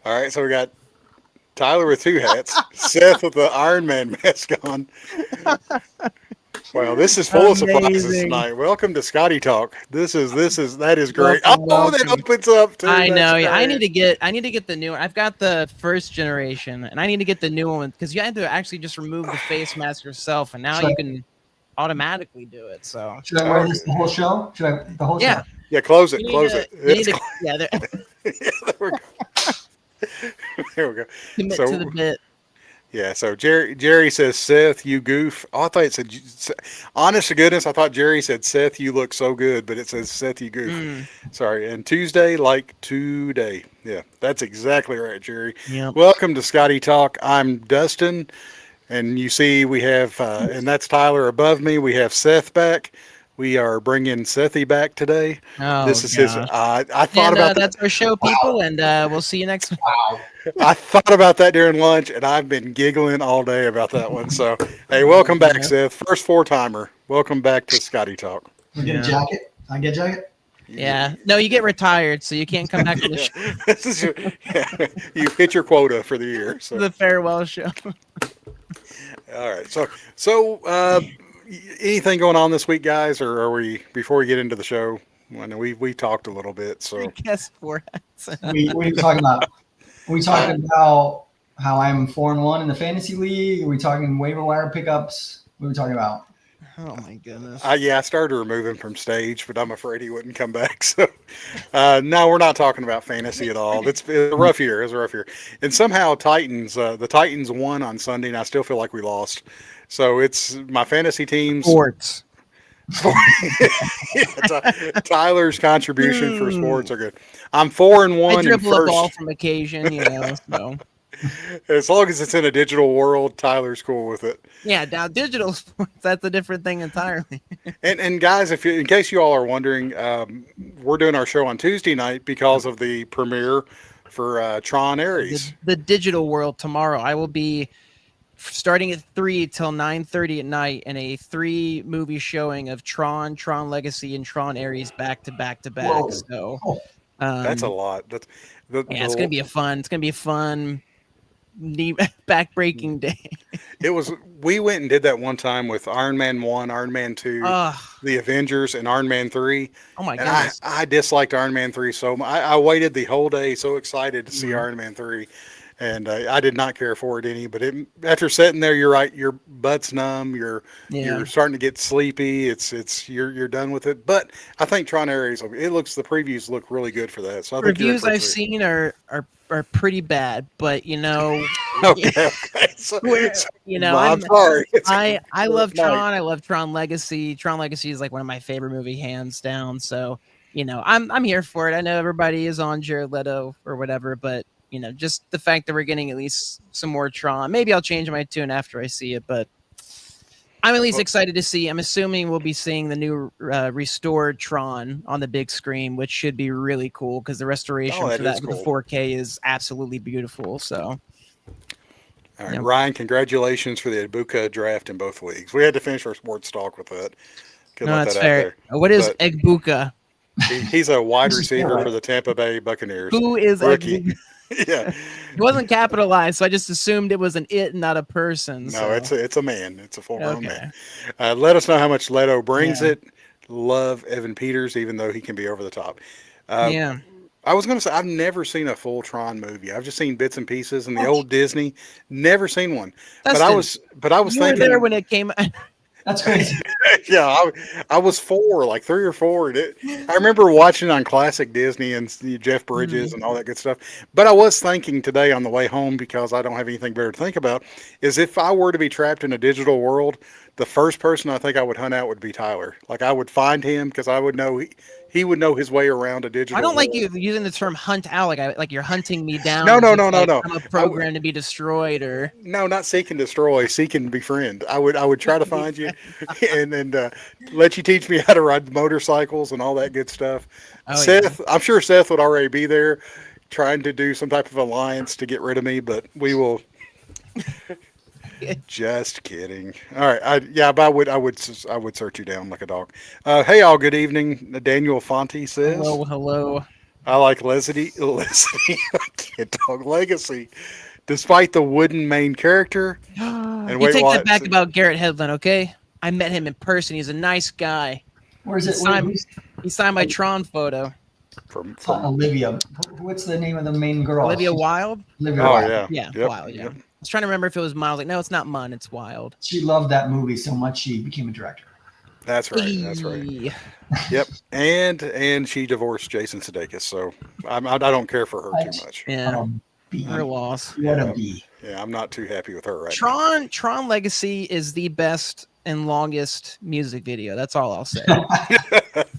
All right, so we got Tyler with two hats, Seth with the Iron Man mask on. Well, this is full of surprises Amazing. tonight. Welcome to Skottie Talk. That is great. Welcome, Oh, that welcome. opens up too. I That's know. Yeah, great. I need to get the new one. I've got the first generation, and I need to get the new one because you had to actually just remove the face mask yourself, and now Should you I, can automatically do it. So should I Oh, wear this the whole show? Should I the whole yeah, show? yeah, close it, you need close to it. you need It's to yeah yeah, there we go. There we go. commit to the So bit. yeah, so Jerry says Seth, you goof. Oh, I thought it said. Honest to goodness, I thought Jerry said Seth, you look so good, but it says Seth, you goof. Mm, Sorry. And Tuesday, like today. Yeah, that's exactly right, Jerry. yep. Welcome to Skottie Talk. I'm Dustin, and you see we have, and that's Tyler above me. We have Seth back. We are bringing Sethy back today. Oh This is his. gosh. I thought And about that. that's our show, people, and we'll see you next week. Wow. I thought about that during lunch, and I've been giggling all day about that one. So, hey, welcome back, Yeah. Seth. First four timer. Welcome back to Skottie Talk. We get a Yeah. jacket. I get a jacket. Yeah. No, you get retired, so you can't come back to the, Yeah. This is you've hit your quota for the year. So, the farewell show. all right. Anything going on this week, guys, or are we before we get into the show? I know we talked a little bit. So, Guess for us. We talking about? Are we talking about how I'm 4-1 in the fantasy league? Are we talking waiver wire pickups? What are we talking about? Oh my goodness. I started to remove him from stage, but I'm afraid he wouldn't come back. So, no, we're not talking about fantasy at all. It's a rough year. It's a rough year. And somehow the Titans won on Sunday, and I still feel like we lost. So it's my fantasy teams. Sports. Tyler's contribution for sports are good. I'm I 4-1 in dribble a ball first. from occasion, you know. So As long as it's in a digital world, Tyler's cool with it. yeah, now digital sports, that's a different thing entirely. And guys, in case you all are wondering, we're doing our show on Tuesday night because of the premiere for Tron Ares. The digital world tomorrow. I will be starting at 3 till 9:30 at night in a 3 movie showing of Tron, Tron Legacy, and Tron Ares back to back to back. Whoa. So Oh, That's a lot. That's yeah, it's gonna be a fun back breaking day. It was. We went and did that one time with Iron Man 1, Iron Man 2, Ugh. the Avengers, and Iron Man 3. Oh my And goodness. I disliked Iron Man 3 so much. I waited the whole day so excited to see Iron Man 3. And I did not care for it any. But after sitting there, you're right. Your butt's numb. You're starting to get sleepy. You're done with it. But I think Tron Ares. The previews look really good for that. So I think Reviews I've seen are pretty bad, but you know, Okay. So, you know, I'm sorry. I love Night. Tron. I love Tron Legacy. Tron Legacy is like one of my favorite movie, hands down. So you know, I'm here for it. I know everybody is on Jared Leto or whatever, but you know, just the fact that we're getting at least some more Tron. Maybe I'll change my tune after I see it, but I'm at least excited to see. I'm assuming we'll be seeing the new restored Tron on the big screen, which should be really cool because the restoration for that with the 4K is absolutely beautiful. So, all right, Ryan, congratulations for the Ibuka draft in both leagues. We had to finish our sports talk with that. No, that's fair. What is Egbuka? He's a wide receiver for the Tampa Bay Buccaneers. Who is Egbuka? Yeah, it wasn't capitalized, so I just assumed it was an it, not a person. No, so. it's a man. It's a full-grown man. Let us know how much Leto brings it. Love Evan Peters, even though he can be over the top. Yeah. I was going to say I've never seen a full Tron movie. I've just seen bits and pieces in the old Disney. Never seen one. But I was thinking there when it came. that's crazy. Yeah, I was 4, like 3 or 4. I remember watching on classic Disney and Jeff Bridges and all that good stuff. But I was thinking today on the way home, because I don't have anything better to think about, is if I were to be trapped in a digital world, the first person I think I would hunt out would be Tyler. Like I would find him because I would know he would know his way around a digital. I don't world. like you using the term "hunt out" like you're hunting me down. No. I'm a program to be destroyed, or no, not seek and destroy, seek and befriend. I would try to find you, and let you teach me how to ride motorcycles and all that good stuff. Seth, I'm sure Seth would already be there, trying to do some type of alliance to get rid of me, but we will. Just kidding. All right, but I would search you down like a dog. Hey, all. Good evening. Daniel Fonte says. Hello. I like Leslie. in Dog Legacy, despite the wooden main character. And You wait, take that what? back about Garrett Hedlund, okay? I met him in person. He's a nice guy. Where's He it? signed, Who's he signed my Tron photo. From Olivia? What's the name of the main girl? Olivia Wilde? Olivia oh Wilde. yeah, Yeah, yep, Wilde, yeah. yep. I was trying to remember if it was Miles. Like, no, it's not Munn, it's Wilde. She loved that movie so much she became a director. That's right. That's right. Hey. Yep. And she divorced Jason Sudeikis, so I don't care for her too much. Yeah, B. her loss. What a B. Yeah, I'm not too happy with her right now. Tron Legacy is the best and longest music video. That's all I'll say.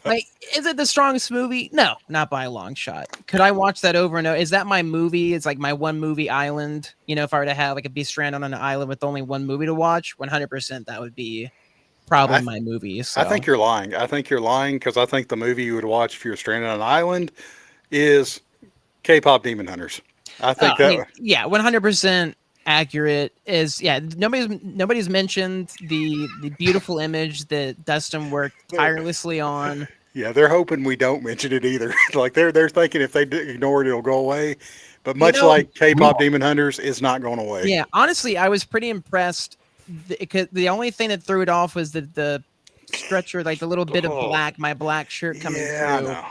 Like, is it the strongest movie? No, not by a long shot. Could I watch that over and over? Is that my movie? It's like my one movie island. You know, if I were to have like a be stranded on an island with only one movie to watch, 100% that would be probably my movie. So. I think you're lying. I think you're lying because I think the movie you would watch if you're stranded on an island is K-pop Demon Hunters. I think yeah, 100% accurate. Is nobody's mentioned the beautiful image that Dustin worked tirelessly on. Yeah, they're hoping we don't mention it either. Like they're thinking if they ignore it, it'll go away. But much like K-pop Demon Hunters, it's not going away. Yeah, honestly, I was pretty impressed. The only thing that threw it off was the stretcher, like the little bit of black, my black shirt coming through. I know.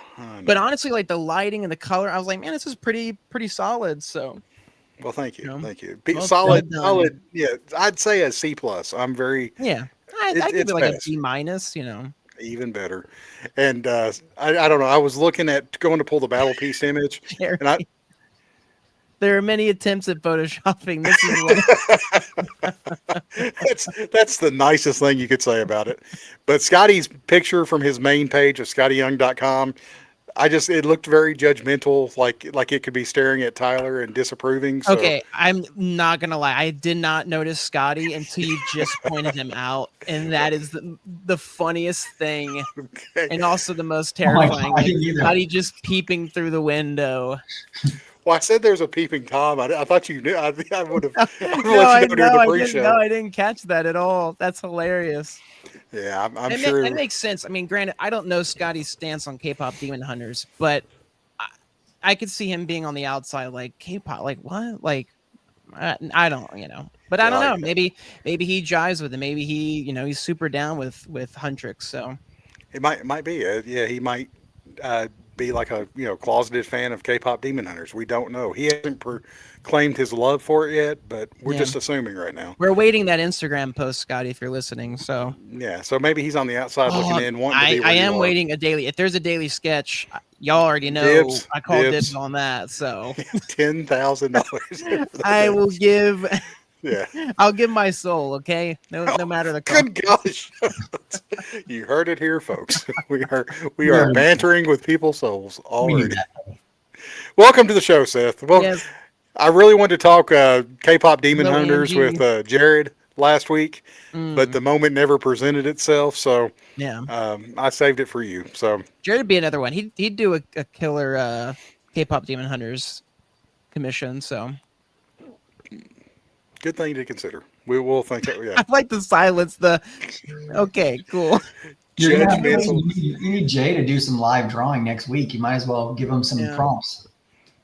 But honestly, like the lighting and the color, I was like, man, this is pretty solid. So, well, thank you, thank you. Solid. Yeah, I'd say a C plus. I'm very I give it like a B minus. Even better. And I don't know. I was looking at going to pull the battle piece image, and there are many attempts at photoshopping. This is one. that's the nicest thing you could say about it. But Skottie's picture from his main page of SkottieYoung.com, it looked very judgmental, like it could be staring at Tyler and disapproving. So. Okay, I'm not gonna lie. I did not notice Skottie until you just pointed him out, and that is the funniest thing, and also the most terrifying. Skottie just peeping through the window. Well, I said there's a peeping Tom. I thought you knew. I would have let you know during the pre-show. No, I didn't catch that at all. That's hilarious. Yeah, I'm sure. It makes sense. I mean, granted, I don't know Skottie's stance on K-pop Demon Hunters, but I could see him being on the outside, like K-pop, like what? Like, I don't, But I don't know. Maybe he jives with it. Maybe he's super down with Huntrix. So it might be. Yeah, he might be like a closeted fan of K-pop Demon Hunters. We don't know. He hasn't claimed his love for it yet, but we're just assuming right now. We're waiting that Instagram post, Skottie, if you're listening. So yeah, so maybe he's on the outside looking in. I am waiting a daily. If there's a daily sketch, y'all already know dibs, I call dibs on that. So $10,000. I will give. Yeah, I'll give my soul. Okay, no matter the cost. Good gosh, you heard it here, folks. We are bantering with people's souls already. Welcome to the show, Seth. Well, yes. I really wanted to talk K-pop Demon Hunters with Jared last week, but the moment never presented itself. So I saved it for you. So Jared would be another one. He'd do a killer K-pop Demon Hunters commission. So. Good thing to consider. We will think that. Yeah. I like the silence. Okay, cool. You need Jay to do some live drawing next week. You might as well give him some prompts.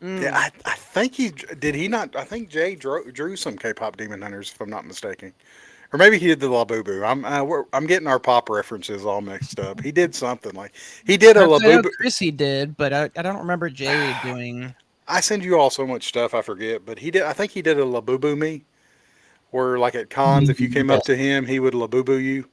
Yeah, I think did he not? I think Jay drew some K-pop Demon Hunters, if I'm not mistaken, or maybe he did the Labubu. I'm getting our pop references all mixed up. He did something like he did a Labubu. Chrissy did, but I don't remember Jay doing. I send you all so much stuff I forget, but he did. I think he did a Labubu me. Where like at cons, if you came up to him, he would Labubu you.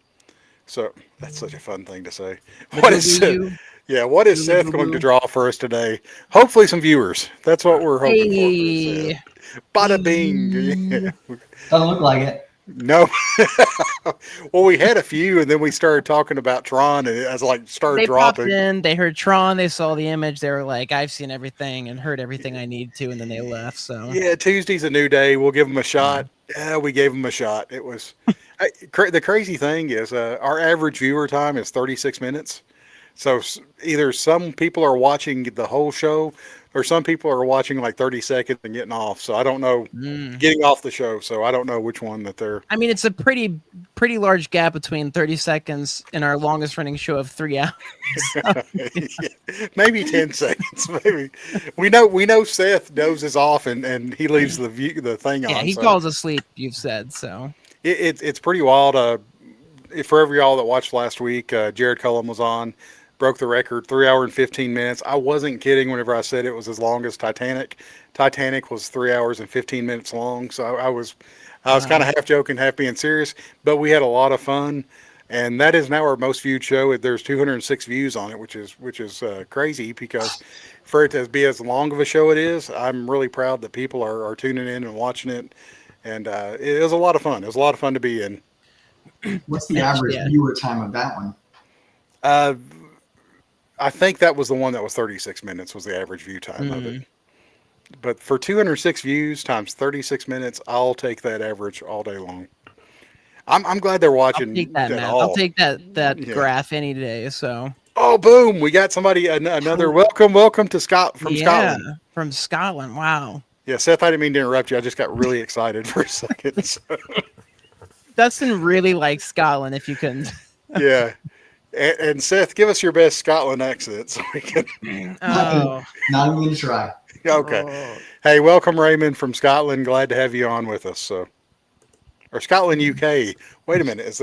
So that's such a fun thing to say. What is Seth going to draw for us today? Hopefully some viewers. That's what we're hoping for. Bada bing. Doesn't look like it. No. Well, we had a few, and then we started talking about Tron, and as started dropping. Popped in, they heard Tron, they saw the image, they were like, "I've seen everything and heard everything I need to," and then they left. So yeah, Tuesday's a new day. We'll give them a shot. Yeah, we gave them a shot. It was the crazy thing is our average viewer time is 36 minutes. So either some people are watching the whole show, or some people are watching like 30 seconds and getting off. So I don't know, getting off the show. So I don't know which one that they're. I mean, it's a pretty large gap between 30 seconds and our longest running show of 3 hours. Maybe 10 seconds. Maybe we know Seth dozes off and he leaves the thing on. Yeah, he falls asleep. You've said so. It's pretty wild. For every y'all that watched last week, Jared Cullum was on, broke the record, 3 hour and 15 minutes. I wasn't kidding whenever I said it was as long as Titanic. Titanic was 3 hours and 15 minutes long, so I was kind of half joking, half being serious. But we had a lot of fun, and that is now our most viewed show. There's 206 views on it, which is crazy because for it to be as long of a show it is, I'm really proud that people are tuning in and watching it, and it was a lot of fun. It was a lot of fun to be in. What's the average viewer time of that one? I think that was the one that was 36 minutes was the average view time of it. But for 206 views times 36 minutes, I'll take that average all day long. I'm glad they're watching. I'll take that, man. I'll take that graph any day. So. Oh, boom! We got somebody another welcome to Scott from Scotland. From Scotland. Wow. Yeah, Seth, I didn't mean to interrupt you. I just got really excited for a second. So. Dustin really likes Scotland, if you couldn't. Yeah. And Seth, give us your best Scotland accent so we can. Not even going to try. Okay. Oh. Hey, welcome, Raymond from Scotland. Glad to have you on with us. So, or Scotland, UK. Wait a minute.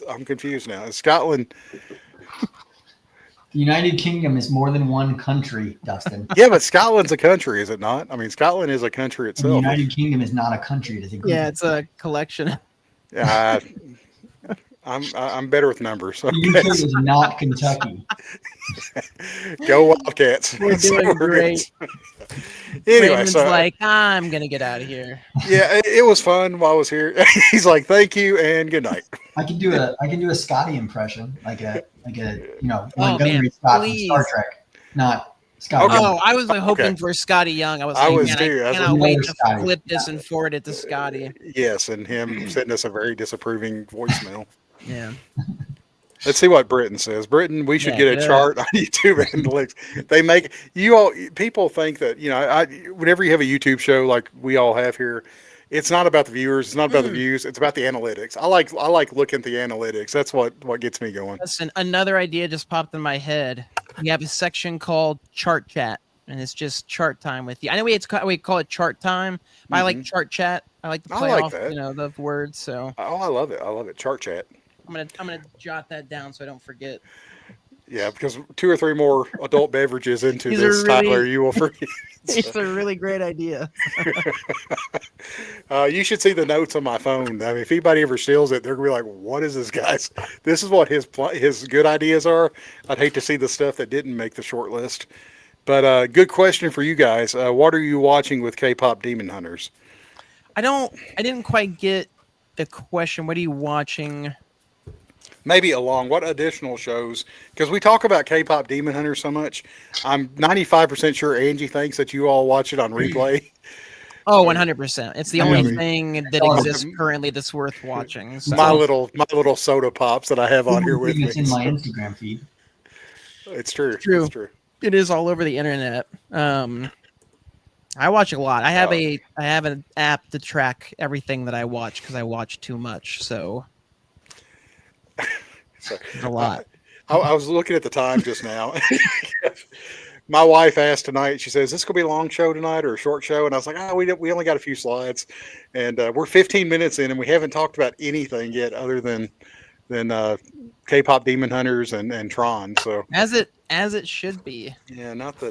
I'm confused now. Is Scotland? The United Kingdom is more than one country, Dustin. Yeah, but Scotland's a country, is it not? I mean, Scotland is a country itself. The United Kingdom is not a country. It is a group. Yeah, it's a collection. Yeah, I'm better with numbers. Okay. The UK is not Kentucky. Go Wildcats. We're doing great. Anyway, Raymond's like, I'm gonna get out of here. Yeah, it was fun while I was here. He's like, thank you and good night. I can do a Skottie impression, like a Montgomery Scott from Star Trek, not Scott. Oh, I was hoping for Scotty Young. I cannot wait to flip this and forward it to Scotty. Yes, and him sending us a very disapproving voicemail. Yeah. Let's see what Britain says. Britain, we should get a chart on YouTube analytics. They make people think that, whenever you have a YouTube show like we all have here, it's not about the viewers, it's not about the views, it's about the analytics. I like looking at the analytics. That's what gets me going. Listen, another idea just popped in my head. We have a section called Chart Chat, and it's just chart time with you. I know we call it chart time, but I like chart chat. I like to play off the words. So I love it. I love it. Chart chat. I'm gonna jot that down so I don't forget. Yeah, because 2 or 3 more adult beverages into this, Tyler, you will forget. It's a really great idea. You should see the notes on my phone. I mean, if anybody ever steals it, they're gonna be like, "What is this guy's? This is what his good ideas are." I'd hate to see the stuff that didn't make the short list. But good question for you guys. What are you watching with K-pop Demon Hunters? I didn't quite get the question. What are you watching? Maybe what additional shows? Because we talk about K-pop Demon Hunters so much. I'm 95% sure Angie thinks that you all watch it on replay. Oh, 100%. It's the only thing that exists currently that's worth watching. So. My little soda pops that I have on here with me. It's in my Instagram feed. It's true. It's true. It's true. It is all over the internet. I watch a lot. I have an app to track everything that I watch because I watch too much. So a lot. I was looking at the time just now. My wife asked tonight. She says, "Is this going to be a long show tonight or a short show?" And I was like, "Oh, we only got a few slides, and we're 15 minutes in, and we haven't talked about anything yet other than K-pop Demon Hunters and Tron." So as it should be. Yeah, not the.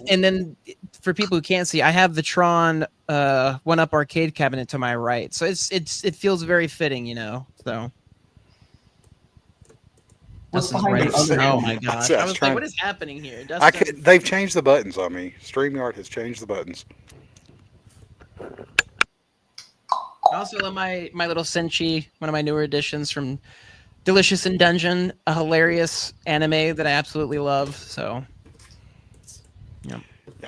And then for people who can't see, I have the Tron 1-Up arcade cabinet to my right, so it feels very fitting, So. What's behind the Oh my gosh! I was like, "What is happening here?" They've changed the buttons on me. StreamYard has changed the buttons. I also love my little Senshi, one of my newer editions from Delicious in Dungeon, a hilarious anime that I absolutely love. So, yeah.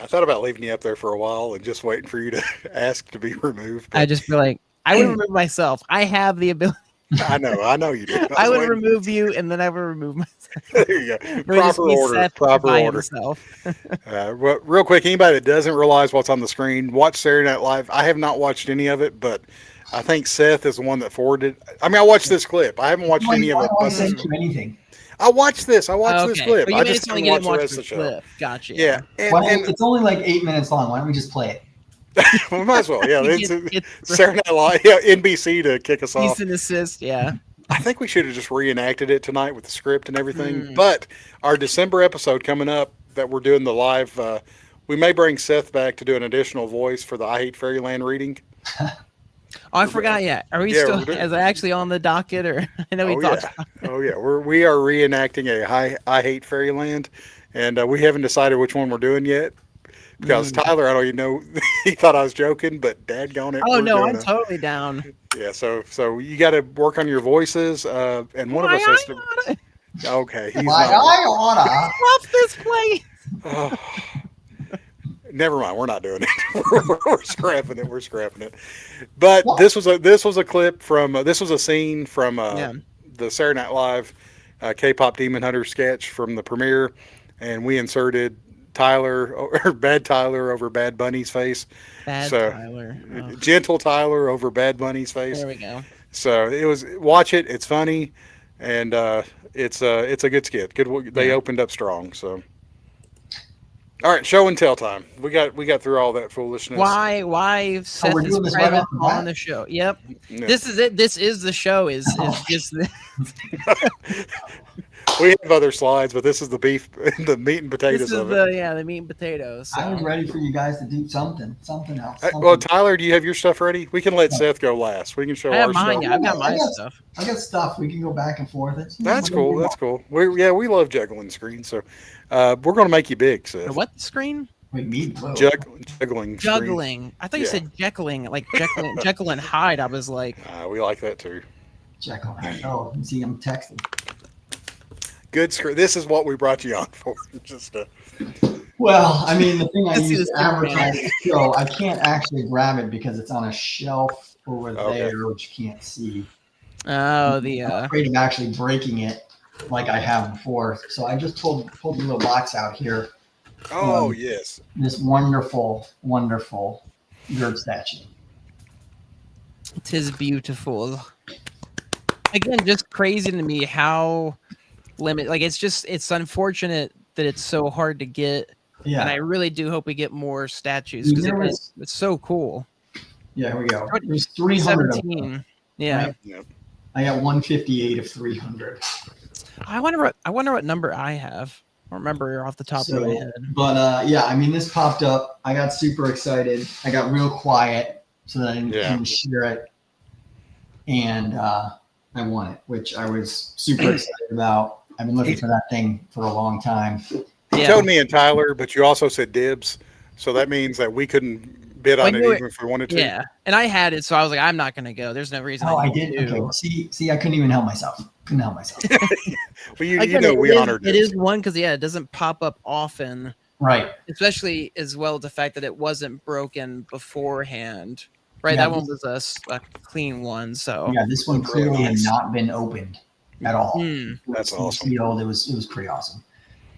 I thought about leaving you up there for a while and just waiting for you to ask to be removed. I just feel like I would remove myself. I have the ability. I know you do. I would remove you, and then I would remove myself. There you go. Would just Proper be order. Seth Proper by order. himself. Well, real quick, anybody that doesn't realize what's on the screen, watch Saturday Night Live. I have not watched any of it, but I think Seth is the one that forwarded. I mean, I watched this clip. I haven't watched any of it. Why send you anything? I watched this. I watched this clip. But you I made it just sound didn't like you watch didn't the rest of the the show. clip. Gotcha. Yeah, Well, and it's only like 8 minutes long. Why don't we just play it? we might as well. Yeah, Get- it's get- Saturday Night Live. Yeah, NBC to kick us off. Cease and assist. Yeah. I think we should have just reenacted it tonight with the script and everything. Mm. But our December episode coming up that we're doing the live, we may bring Seth back to do an additional voice for the I Hate Fairyland reading. Oh, I forgot. Yeah. Are we Yeah, still? we're doing- Is it actually on the docket, or I know we Oh talked. yeah, oh yeah. We are reenacting a I Hate Fairyland, and we haven't decided which one we're doing yet. Because Tyler, I don't even know, he thought I was joking, but dadgone it. Oh we're no, doing I'm totally down. Yeah, so you got to work on your voices, and one of us has to. Why Okay, he's Why not. I oughta. off this place? Oh, never mind, we're not doing it. we're scrapping it. We're scrapping it. But What? this was a clip from this was a scene from the Saturday Night Live K-pop Demon Hunter sketch from the premiere, and we inserted Tyler or Bad Tyler over Bad Bunny's face. Bad So, Tyler. Oh, Gentle Tyler over Bad Bunny's face. there we go. So it was watch it. It's funny, and it's a good skit. Good. They opened up strong. So all right, show and tell time. We got through all that foolishness. Why Seth we're is doing this right present off the bat? on the show? Yep. Yeah. This is it. This is the show. Is just the, We have other slides, but this is the beef, the meat and potatoes this is of it. the meat and potatoes. I was So. ready for you guys to do something else. Well, Tyler, do you have your stuff ready? We can let Seth go last. We can show I have our mine. stuff. Yeah, I've got my I got- stuff. I got stuff. We can go back and forth. That's cool. That's cool. We love juggling screens, so we're going to make you big, Seth. What screen? Wait, me? Whoa. Juggling. screen. Juggling. I thought you Yeah. said Jekyling, like Jekyll and Hyde. I was like, We like that too. Jekyll. Oh, you see, I'm texting. Good screen. This is what we brought you on for. Just Well, I mean, the thing I This use is to advertise the show, I can't actually grab it because it's on a shelf over Okay. there, which you can't see. oh, the I'm afraid of actually breaking it like I have before. So I just pulled the little box out here. yes. This wonderful, wonderful Gert statue. "'Tis beautiful." Again, just crazy to me how like it's unfortunate that it's so hard to get, Yeah. and I really do hope we get more statues Dude, because there was- it's so cool. Yeah, here we go. There's 300 of them. 17. Yeah. Right. Yep. I got 158 of 300. I wonder what number I have. I don't remember off the top of my head. But yeah, I mean, this popped up. I got super excited. I got real quiet so that I didn't share it. And I won it, which I was super excited about. I've been looking for that thing for a long time. You told me and Tyler, but you also said dibs, so that means that we couldn't bid on it even if we wanted to. Yeah, and I had it, so I was like, I'm not going to go. There's no reason. Oh, I need did. to. Okay. Well, see, I couldn't even help myself. Well, you Again, know, we it is- honored It dibs. is one because it doesn't pop up often, Right. especially as well as the fact that it wasn't broken beforehand. Right, Yeah, that one was a clean one. So Yeah, this one Really clearly had nice. not been opened at all. Hmm. That's It was awesome. sealed. It was pretty awesome.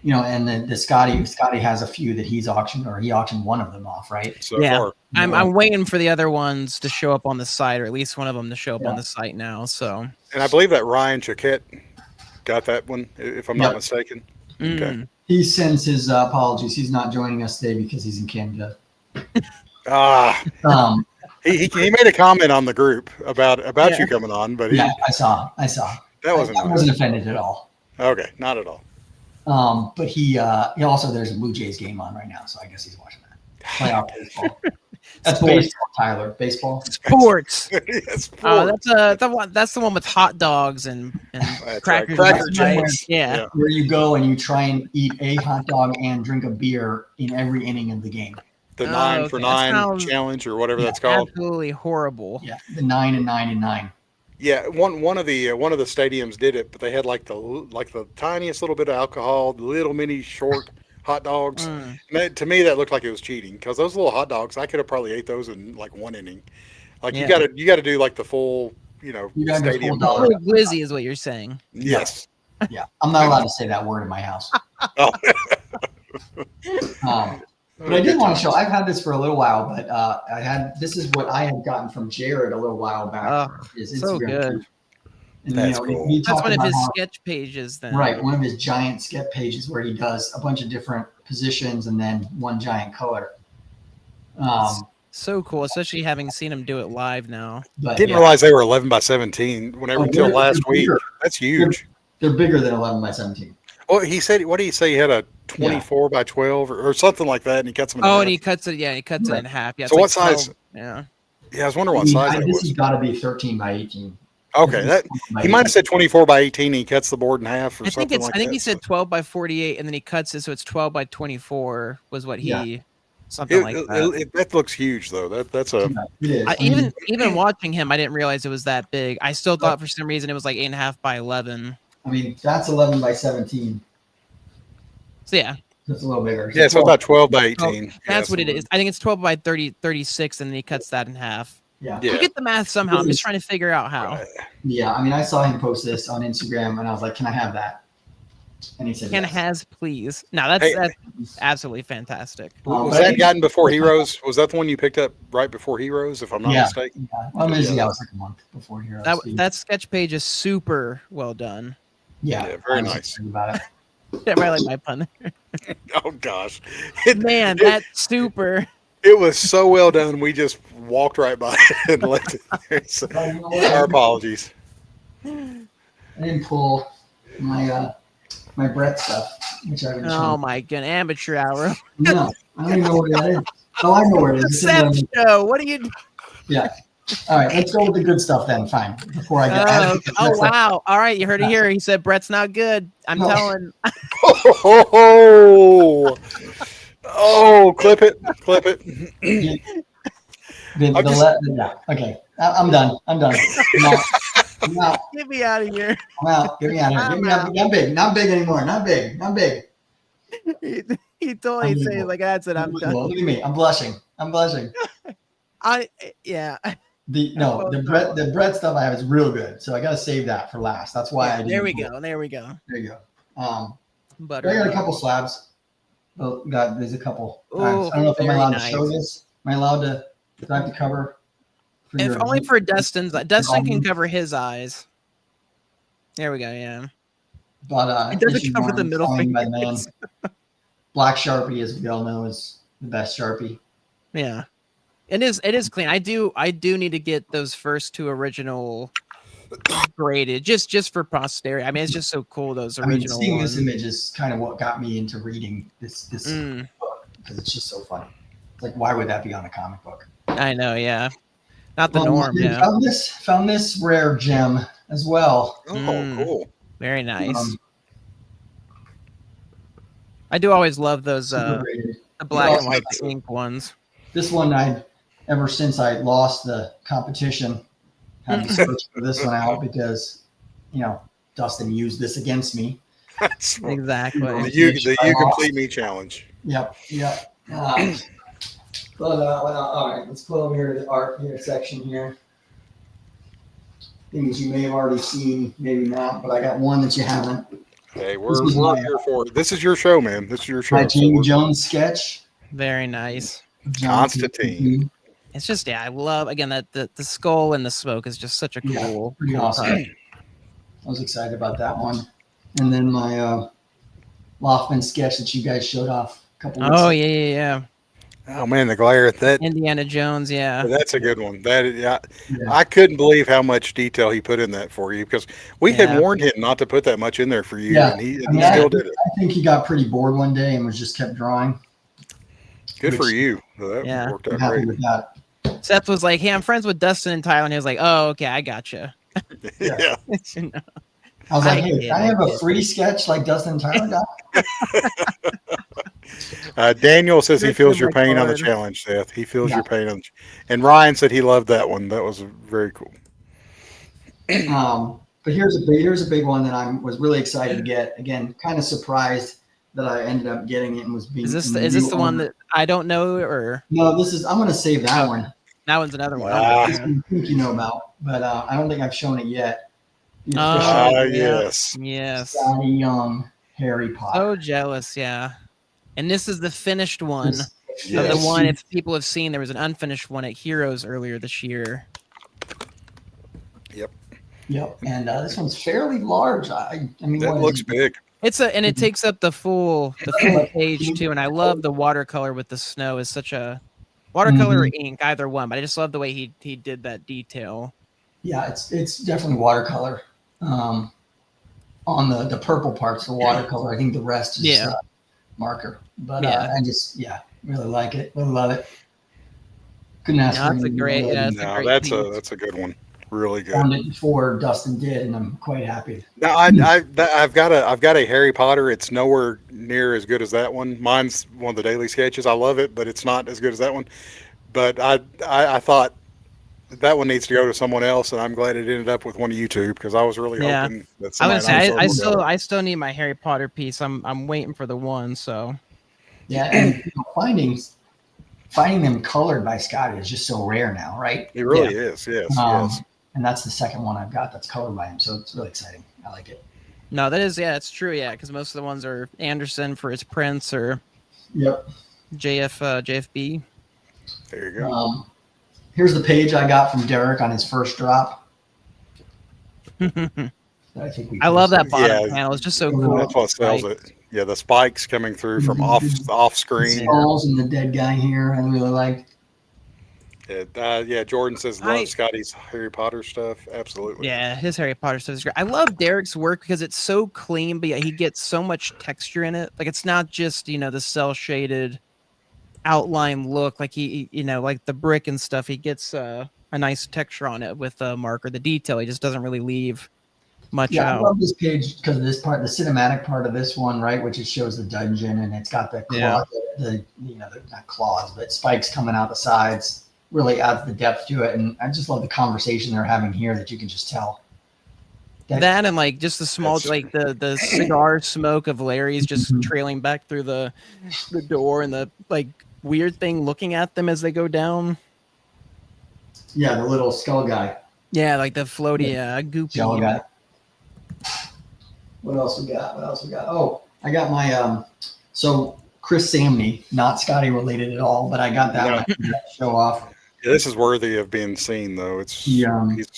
You know, and the Skottie has a few that he auctioned one of them off, right? So Yeah. far. I'm waiting for the other ones to show up on the site, or at least one of them to show up on Yeah. the site now. So And I believe that Ryan Choquette got that one, if I'm not Yep. mistaken. mm. He sends his apologies. He's not joining us today because he's in Canada. Ah, Um, he made a comment on the group about Yeah. you coming on, but yeah, I saw. that wasn't I wasn't offended at all. okay. Not at all. But he also there's a Blue Jays game on right now, so I guess he's watching that. Playoff baseball. That's Sports. baseball, Tyler. Baseball. Sports. Yes, That's the one with hot dogs and That's crackers. right. Cracker and Jacks. spice. Yeah. Yeah. Where you go and you try and eat a hot dog and drink a beer in every inning of the game. The Oh, 9 for okay. That 9 sounds- challenge or whatever that's called. Absolutely horrible. Yeah, the 9 and 9 and 9. Yeah, one of the stadiums did it, but they had like the tiniest little bit of alcohol, little mini short hot dogs. Mm. And that, to me, that looked like it was cheating because those little hot dogs, I could have probably ate those in like one inning. Like Yeah. you got to do like the full you know, You gotta go stadium. full dollar. Glizzy is what you're saying. Yes. Yeah, I'm not allowed to say that word in my house. Oh. But I did want to show. I've had this for a little while, but this is what I had gotten from Jared a little while back. His so Instagram good. feed. And, That's you know, cool. he That's talked one of about his how, sketch pages. Then right, one of his giant sketch pages where he does a bunch of different positions and then one giant color. So cool, especially having seen him do it live now. But Didn't realize they were 11 by 17 until last week. That's huge. They're bigger than 11 by 17. Well, he said, what did he say? He had a 24 by 12 or something like that, and he cuts them in half. And he cuts it. Yeah, he cuts it in half. Yeah. So what like size? 12. Yeah. Yeah, I was wondering what size that This was. has got to be 13 by 18. Okay, he might have said 24 by 18. And he cuts the board in half or something like that. I think he said 12 by 48, and then he cuts it so it's 12 by 24 was what he something like that. That looks huge though. That's a even watching him, I didn't realize it was that big. I still thought for some reason it was like 8.5 by 11. I mean, that's 11 by 17. So yeah. It's a little bigger. Yeah, so about 12 by 18. That's what it is. I think it's 12 by 36, and then he cuts that in half. Yeah. You get the math somehow. I'm just trying to figure out how. Yeah, I mean, I saw him post this on Instagram, and I was like, "Can I have that?" And he said, "Has please." No, that's absolutely fantastic. Was that gotten before Heroes? Was that the one you picked up right before Heroes? If I'm not mistaken. Yeah, well, amazing. I was like a month before Heroes. That sketch page is super well done. Yeah, very nice. About it. Yeah, I like my pun there. Oh gosh, man, that's super. It was so well done. We just walked right by it and left it there. So, our apologies. I didn't pull my my Brett stuff, which I haven't shown. Oh my god, amateur hour. No, I don't even know what that is. Oh, I know where it is. Seth show. What are you? Yeah. All right, let's go with the good stuff then. Fine. Before I get. Oh wow! All right, you heard it here. He said Brett's not good. I'm telling. Oh, clip it. Okay, I'm done. I'm out. Get me out of here. I'm out. Get me out of here. Not big. Not big anymore. Not big. He totally said like that's it. I'm done. Look at me. I'm blushing. The bread stuff I have is real good, so I gotta save that for last. That's why I did. There we go. There you go. Butter. I got a couple slabs. Oh God, there's a couple. I don't know if I'm allowed to show this. Am I allowed to? Do I have to cover? If only for Dustin's. Dustin can cover his eyes. There we go. Yeah. But it doesn't cover the middle finger. Black Sharpie, as we all know, is the best Sharpie. Yeah. It is clean. I do need to get those first two original graded just for posterity. I mean, it's just so cool. Those original. Seeing this image is kind of what got me into reading this book because it's just so funny. It's like, why would that be on a comic book? I know, yeah. Not the norm. Yeah. Found this rare gem as well. Oh, cool. Very nice. I do always love those the black and white ink ones. This one ever since I lost the competition, had to search for this one out because, Dustin used this against me. Exactly. The you complete me challenge. Yep. All right, let's pull over here to the art section here. Things you may have already seen, maybe not, but I got one that you haven't. Hey, we're here for it. This is your show, man. This is your show. My Jamie Jones sketch. Very nice. Constantine. It's just, I love, again, that the skull and the smoke is just such a cool, pretty awesome. Part. I was excited about that one. And then my Loftman sketch that you guys showed off a couple weeks ago. Yeah. Oh man, the glare at that Indiana Jones, yeah. That's a good one. I couldn't believe how much detail he put in that for you because we had warned him not to put that much in there for you, and he still did it. I think he got pretty bored one day and just kept drawing. Good for you. So that worked out great. With that. Seth was like, "Hey, I'm friends with Dustin and Tyler," and he was like, "Oh, okay, I gotcha." Yeah. I was like, "Hey, can I have a free sketch like Dustin and Tyler got?" Daniel says he feels your pain on the challenge, Seth. He feels your pain on, and Ryan said he loved that one. That was very cool. But here's a big one that I was really excited to get. Again, kind of surprised that I ended up getting it and was being. Is this the one that I don't know or? No, this is. I'm going to save that one. That one's another one. Ah. I think you know about, but I don't think I've shown it yet. The Oh, official yes. Yes. Skottie Young Harry Potter. So jealous, yeah. And this is the finished one This- of the Yes. one. If people have seen, there was an unfinished one at Heroes earlier this year. Yep, and this one's fairly large. I mean, That what is looks it? big. And it takes up the full page too. And I love the watercolor with the snow. Is such a watercolor or ink, either one. But I just love the way he did that detail. Yeah, it's definitely watercolor. On the purple parts, the watercolor. I think the rest is marker. But I just really like it. Really love it. Couldn't ask for That's a anything great. more. Yeah, That's a good one. Really good. Found it before Dustin did, and I'm quite happy. Now I've got a Harry Potter. It's nowhere near as good as that one. Mine's one of the daily sketches. I love it, but it's not as good as that one. But I thought that one needs to go to someone else, and I'm glad it ended up with one of you two because I was really hoping that I was somebody. gonna say I still need my Harry Potter piece. I'm waiting for the one. So Yeah, and finding them colored by Skottie is just so rare now, right? It really is. Yes. And that's the second one I've got that's colored by him, so it's really exciting. I like it. no, that is it's true. Yeah, because most of the ones are Anderson for his prints or JFB. There you go. Here's the page I got from Derek on his first drop. I love that bottom panel. It's just so cool. That's what sells it. Yeah, the spikes coming through from off screen. The skulls and the dead guy here, I really like. Jordan says love Skottie's Harry Potter stuff. Absolutely. Yeah, his Harry Potter stuff is great. I love Derek's work because it's so clean, but yet he gets so much texture in it. Like it's not just the cell shaded outline look. Like he like the brick and stuff. He gets a nice texture on it with a marker. The detail he just doesn't really leave much out. I love this page because of this part, the cinematic part of this one, right, which it shows the dungeon and it's got the claw, the not claws, but spikes coming out the sides. Really adds the depth to it, and I just love the conversation they're having here that you can just tell. That and like just the small, like the cigar smoke of Larry's just trailing back through the door, and the like weird thing looking at them as they go down. Yeah, the little skull guy. Yeah, like the floaty, goopy skull guy. What else we got? Oh, I got my so Chris Samney, not Skottie related at all, but I got that one to show off. Yeah, this is worthy of being seen, though. He's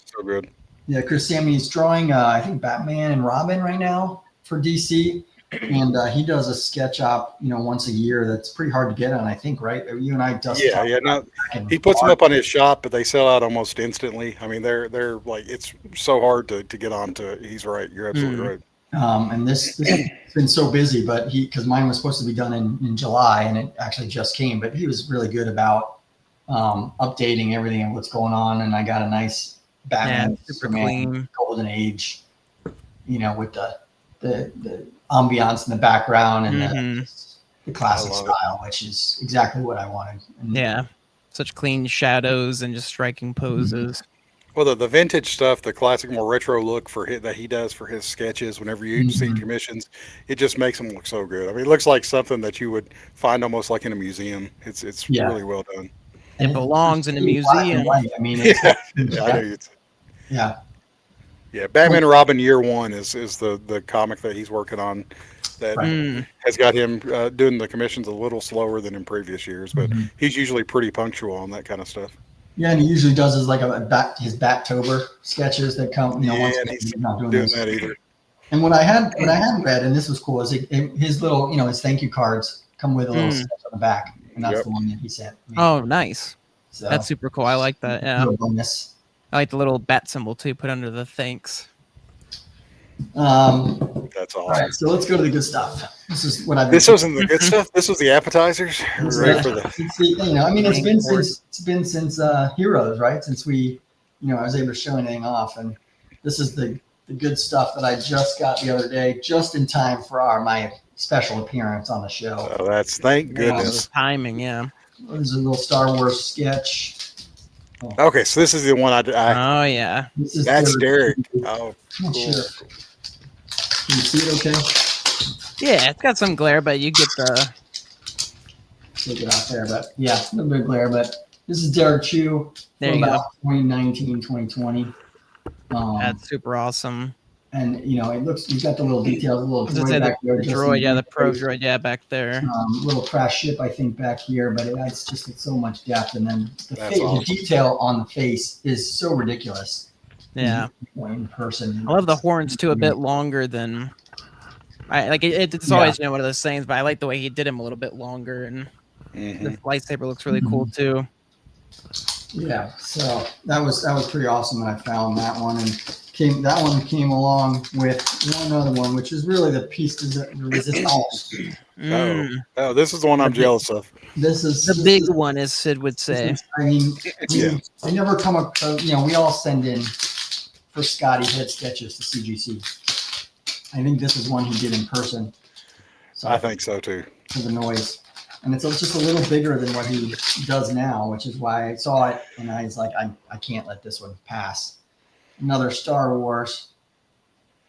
so good. Yeah, Chris Samney's drawing, I think, Batman and Robin right now for DC. And he does a sketch op, once a year that's pretty hard to get on, I think, right? You and I, Dustin. Yeah. No, he puts them up on his shop, but they sell out almost instantly. I mean, they're like, it's so hard to get on to. He's right. You're absolutely right. And this has been so busy, but because mine was supposed to be done in July and it actually just came, but he was really good about updating everything and what's going on. And I got a nice Batman, Superman, Golden Age, with the ambiance in the background and the classic style, which is exactly what I wanted. And such clean shadows and just striking poses. Well, the vintage stuff, the classic, more retro look that he does for his sketches, whenever you see commissions, it just makes them look so good. I mean, it looks like something that you would find almost like in a museum. It's really well done. It belongs in a museum. I mean, Yeah, Batman and Robin Year One is the comic that he's working on that has got him doing the commissions a little slower than in previous years, but he's usually pretty punctual on that kind of stuff. Yeah, and he usually does his his Battober sketches that come. Once and he's not doing that either. And what I had read, and this was cool, is his little his thank you cards come with a little sketch on the back, and that's the one that he sent me. Oh, nice. So, that's super cool. I like that. Yeah. Bonus. I like the little bat symbol too, put under the thanks. That's awesome. All right, so let's go to the good stuff. This is what I've. This wasn't the good stuff. This was the appetizers. Ready for the. It's been since Heroes, right? Since we, I was able to show anything off, and this is the good stuff that I just got the other day, just in time for my special appearance on the show. Oh, that's thank goodness. Timing, yeah. This is a little Star Wars sketch. Oh. Okay, so this is the one I oh yeah. That's Derek. Oh, cool. Sure. Can you see it okay? Yeah, it's got some glare, but you get the. Take it off there, but yeah, a little bit of glare, but This is Derek Chu There from you about 2019, 2020. That's super awesome. And it looks, you've got the little details, a little droid The back there. droid, yeah, the pro Grace. droid, yeah, back there. Little crash ship, I think, back here, but it adds just so much depth. And then awesome. the detail on the face is so ridiculous. Yeah, in person. I love the horns too, a bit longer than. I like it. It's always one of those things, but I like the way he did him a little bit longer, and the lightsaber looks really cool too. Yeah, so that was pretty awesome that I found that one, and that one came along with one other one, which is really the piece de resistance. Oh, this is the one I'm jealous of. This is the big one, as Sid would say. I mean, I never come up. We all send in for Skottie head sketches to CGC. I think this is one he did in person. So I think so too. For the noise. And it's just a little bigger than what he does now, which is why I saw it and I was like, I can't let this one pass. Another Star Wars,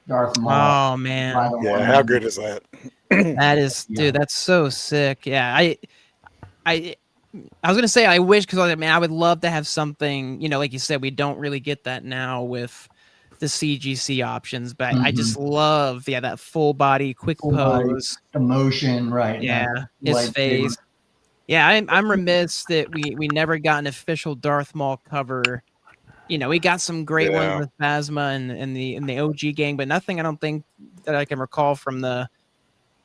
Darth Maul. Oh man, yeah, how good is that? That is, dude, that's so sick. Yeah, I was gonna say I wish, because I would love to have something. Like you said, we don't really get that now with the CGC options, but I just love that full body quick pose, emotion, right? Yeah, his face. Yeah, I'm remiss that we never got an official Darth Maul cover. We got some great ones with Phasma and the OG gang, but nothing I don't think that I can recall from the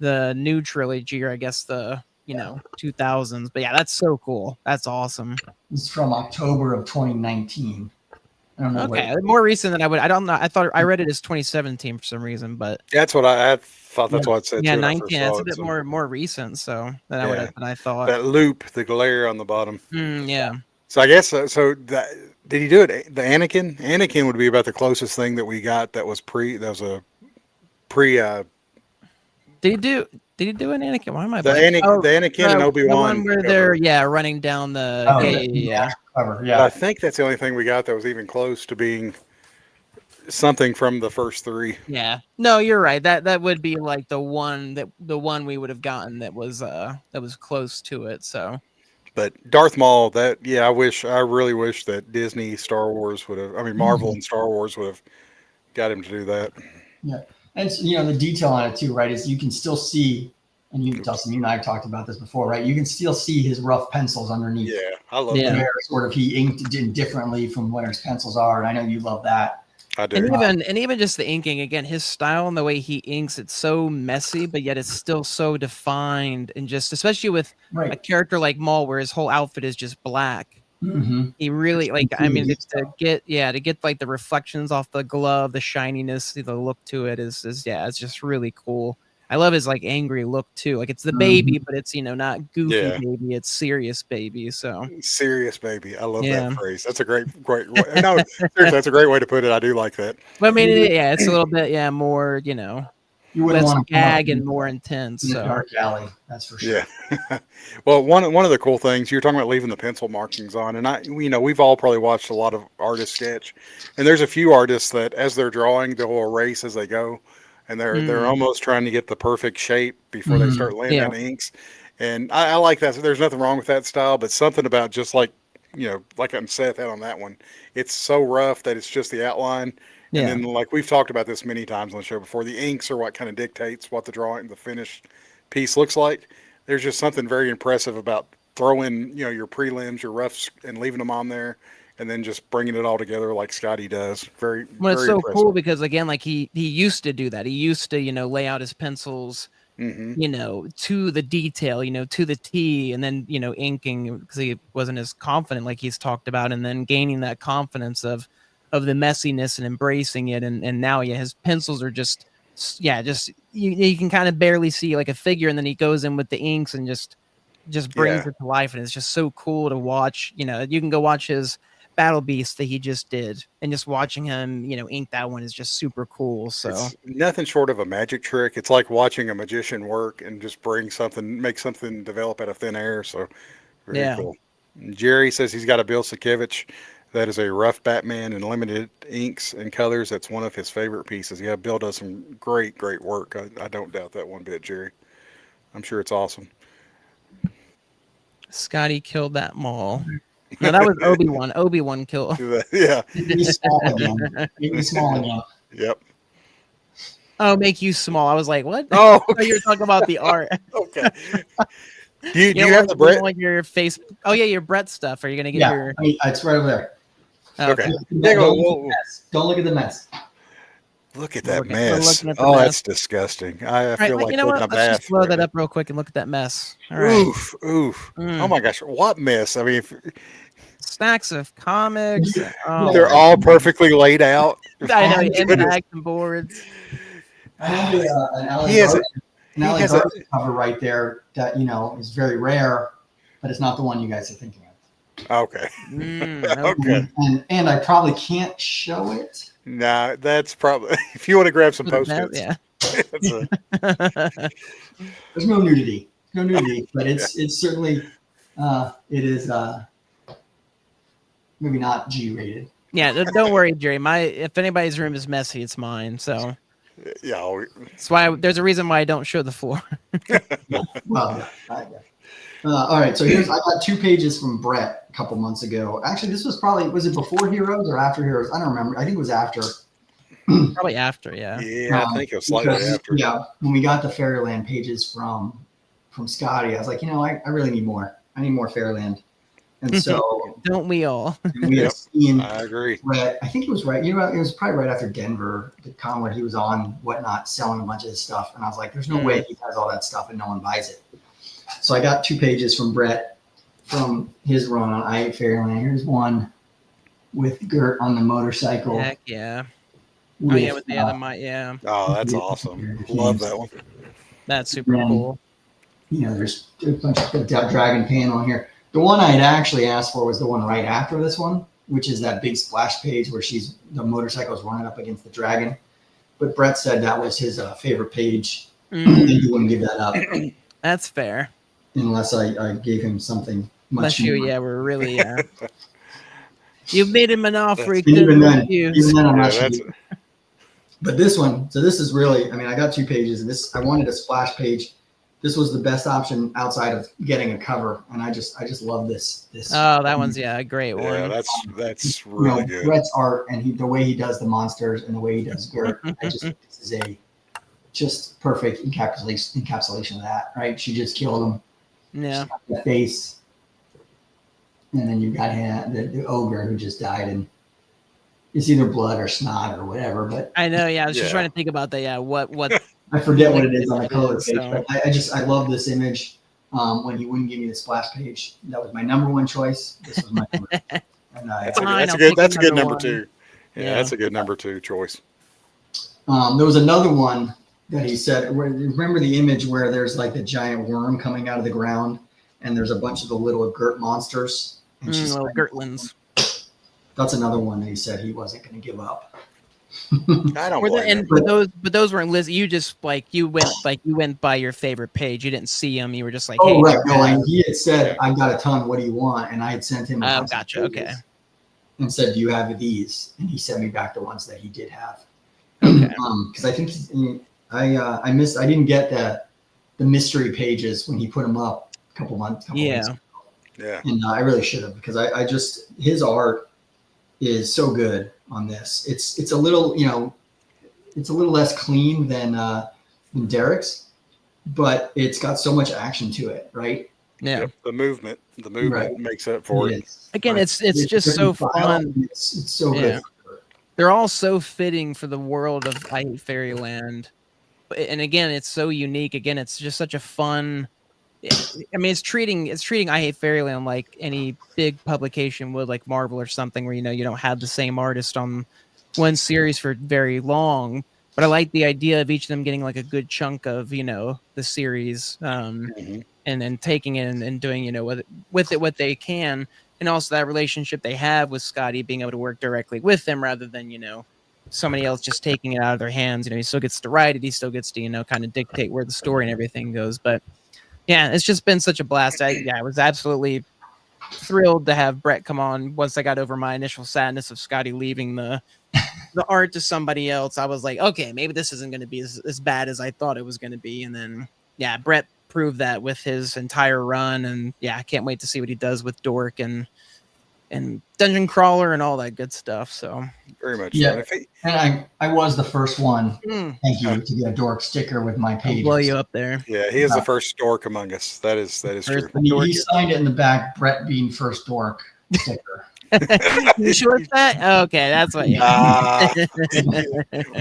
new trilogy, or I guess the 2000s. But yeah, that's so cool. That's awesome. It's from October of 2019. I don't know. Okay, more recent than I don't know. I thought I read it as 2017 for some reason, but that's what I thought. That's what it said. Yeah, 19. It's a bit more recent, so than I thought. That loop, the glare on the bottom. Yeah. So I guess did he do it? The Anakin? Anakin would be about the closest thing that we got that was a pre. Did he do an Anakin? Why am I the Anakin and Obi-Wan? The one where they're running down the cover. Yeah. I think that's the only thing we got that was even close to being something from the first three. Yeah. No, you're right. That would be like the one we would have gotten that was close to it. So. But Darth Maul, I really wish that Disney, Star Wars Marvel and Star Wars would have got him to do that. Yeah. And the detail on it too, right, is you can still see, and Dustin, you and I have talked about this before, right? You can still see his rough pencils underneath. Yeah, I love that. Where sort of he inked differently from what his pencils are, and I know you love that. I do. And even just the inking, again, his style and the way he inks, it's so messy, but yet it's still so defined, and just especially with a character like Maul, where his whole outfit is just black. He really to get like the reflections off the glove, the shininess, the look to it is it's just really cool. I love his like angry look too. Like it's the baby, but it's not goofy baby, it's serious baby. So serious baby. I love that phrase. That's a great way. No, seriously, that's a great way to put it. I do like that. But I mean, it's a little bit more, you wouldn't less want to gag and more intense. In the dark alley, that's for sure. Yeah. Well, one of the cool things you're talking about, leaving the pencil markings on, and we've all probably watched a lot of artists sketch, and there's a few artists that as they're drawing, they'll erase as they go, and they're almost trying to get the perfect shape before they start laying down inks, and I like that. So there's nothing wrong with that style, but something about just like I'm Seth had on that one, it's so rough that it's just the outline. And then, like we've talked about this many times on the show before, the inks are what kind of dictates what the finished piece looks like. There's just something very impressive about throwing, your prelims, your roughs, and leaving them on there, and then just bringing it all together like Skottie does. It's very so impressive. cool because again, like he used to do that. He used to, lay out his pencils, to the detail, to the T, and then, inking because he wasn't as confident like he's talked about, and then gaining that confidence of the messiness and embracing it. And now, his pencils are just you can kind of barely see like a figure, and then he goes in with the inks and just brings it to life. And it's just so cool to watch. You can go watch his Battle Beast that he just did, and just watching him, ink that one is just super cool. So it's nothing short of a magic trick. It's like watching a magician work and just make something develop out of thin air. So very cool. And Jerry says he's got a Bill Sienkiewicz. That is a rough Batman in limited inks and colors. That's one of his favorite pieces. Yeah, Bill does some great, great work. I don't doubt that one bit, Jerry. I'm sure it's awesome. Skottie killed that Maul. No, that was Obi-Wan. Obi-Wan killed. Yeah. Make me small again. Make me small again. Yep. Oh, make you small. I was like, what? Oh, Oh, you were talking about the art. okay. Do you don't have want- the you don't Brett? want your face? Oh yeah, your Brett stuff. Are you gonna get Yeah, your? I mean, it's right over there. Oh, Okay. okay. Yeah, Don't, well, look at the mess. Don't look at the mess. look at We're that looking- we're mess. looking at the Oh, mess. that's disgusting. I Right, feel well, like you know taking what? a Let's just bath. blow right that now. up real quick and look at that mess. All right. Oof, oof. Mm. Oh my gosh, what mess? I mean, Stacks of comics. Oh, they're my all goodness. perfectly laid out. I know, Oh, goodness. impact and boards. I have an He has a- Ally has a- Garcia cover right there that is very rare, but it's not the one you guys are thinking of. Okay. Okay. Okay. And I probably can't show it. Nah, that's probably if you want to grab some For the post-its. mess, Yeah. There's no nudity, but it's certainly it is maybe not G rated. Yeah, don't worry, Jerry. If anybody's room is messy, it's mine. So Yeah. that's why there's a reason why I don't show the floor. Well, yeah. All right, so I got 2 pages from Brett a couple months ago. Actually, this was it before Heroes or after Heroes? I don't remember. I think it was after. Probably after, yeah. Yeah, I think it was slightly Because, after. Yeah, when we got the Fairyland pages from Skottie, I was like, I really need more. I need more Fairyland. And so Don't we all? we had seen I agree. Brett, I think it was right. It was probably right after Denver, the con where he was on whatnot, selling a bunch of his stuff. And I was like, there's no way he has all that stuff and no one buys it. So I got 2 pages from Brett from his run on I Hate Fairyland. Here's one with Gert on the motorcycle. Heck yeah. With, Oh yeah, with the other mic, yeah. Oh, that's awesome. Love that one. That's super cool. There's a bunch of dragon panel on here. The one I had actually asked for was the one right after this one, which is that big splash page where the motorcycle's running up against the dragon. But Brett said that was his favorite page. He wouldn't give that up. That's fair. Unless I gave him something much Unless you, more. we're really, you've made him an offer. Even then, I'm not Yeah, sure. But this one, so this is really, I got 2 pages, and I wanted a splash page. This was the best option outside of getting a cover, and I just love this. Oh, that one's a great one. Yeah, that's really good. Brett's art and the way he does the monsters and the way he does Gert. I just think this is a just perfect encapsulation of that. Right? She just killed him. Yeah. The face, and then you got the ogre who just died, and it's either blood or snot or whatever. But I know. Yeah, I was just trying to think about that. Yeah, what? I forget what it is on the color page. So. But I love this image. When he wouldn't give me the splash page, that was my number 1 choice. This was my number. And that's a good number 2. Yeah, that's a good number 2 choice. There was another one that he said. Remember the image where there's like the giant worm coming out of the ground, and there's a bunch of the little Gert monsters. And she's little Gertlins. That's another one that he said he wasn't going to give up. I don't blame him. But those weren't Liz. You just you went by your favorite page. You didn't see them. You were just like, oh, hey, right. No, he had said, I got a ton. What do you want? And I had sent him. Oh, gotcha. Okay. And said, do you have these? And he sent me back the ones that he did have. Okay. Because I think I didn't get the mystery pages when he put them up a couple months ago. Yeah. And I really should have, because I just, his art is so good on this. It's a little, it's a little less clean than Derek's, but it's got so much action to it, right? Yeah. Yep. The movement makes up for it. Again, it's just so fun. It's so good. They're all so fitting for the world of I Hate Fairyland. And again, it's so unique. Again, it's just such a fun. It's treating I Hate Fairyland like any big publication would, like Marvel or something, where you don't have the same artist on one series for very long. But I like the idea of each of them getting like a good chunk of the series, and then taking it and doing with it what they can, and also that relationship they have with Skottie, being able to work directly with them rather than somebody else just taking it out of their hands. He still gets to write it, he still gets to kind of dictate where the story and everything goes. But yeah, it's just been such a blast. I was absolutely thrilled to have Brett come on. Once I got over my initial sadness of Skottie leaving the art to somebody else, I was like, okay, maybe this isn't going to be as bad as I thought it was going to be. And then, yeah, Brett proved that with his entire run. And yeah, I can't wait to see what he does with Dork. And and dungeon crawler and all that good stuff. So very much. Yeah, So. and I was the first one. mm, Thank you to get a dork sticker with my I'll pages. blow you up there. Yeah, he is the first dork among us. That is true. He signed it in the back. Brett being first dork sticker. You sure it's that? Okay, that's what.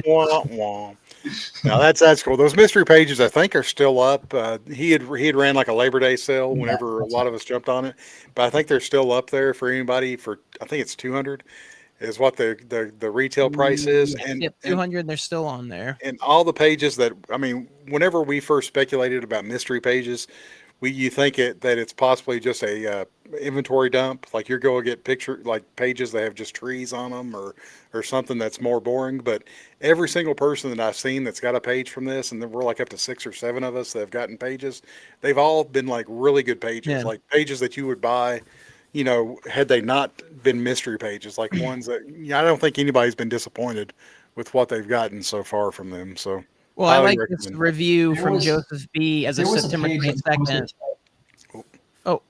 Wah, wah. Now that's cool. Those mystery pages I think are still up. He had ran like a Labor Day sale whenever a lot of us jumped on it, but I think they're still up there for anybody. For I think it's 200 is what the retail price is, and 200. They're still on there. And all the pages that whenever we first speculated about mystery pages, you think that it's possibly just a inventory dump, like you're going to get pages that have just trees on them or something that's more boring. But every single person that I've seen that's got a page from this, and we're like up to 6 or 7 of us that have gotten pages, they've all been like really good pages, like pages that you would buy, had they not been mystery pages, like ones that I don't think anybody's been disappointed with what they've gotten so far from them. So. Well, I like this review from Joseph B. as of September 22nd. Oh,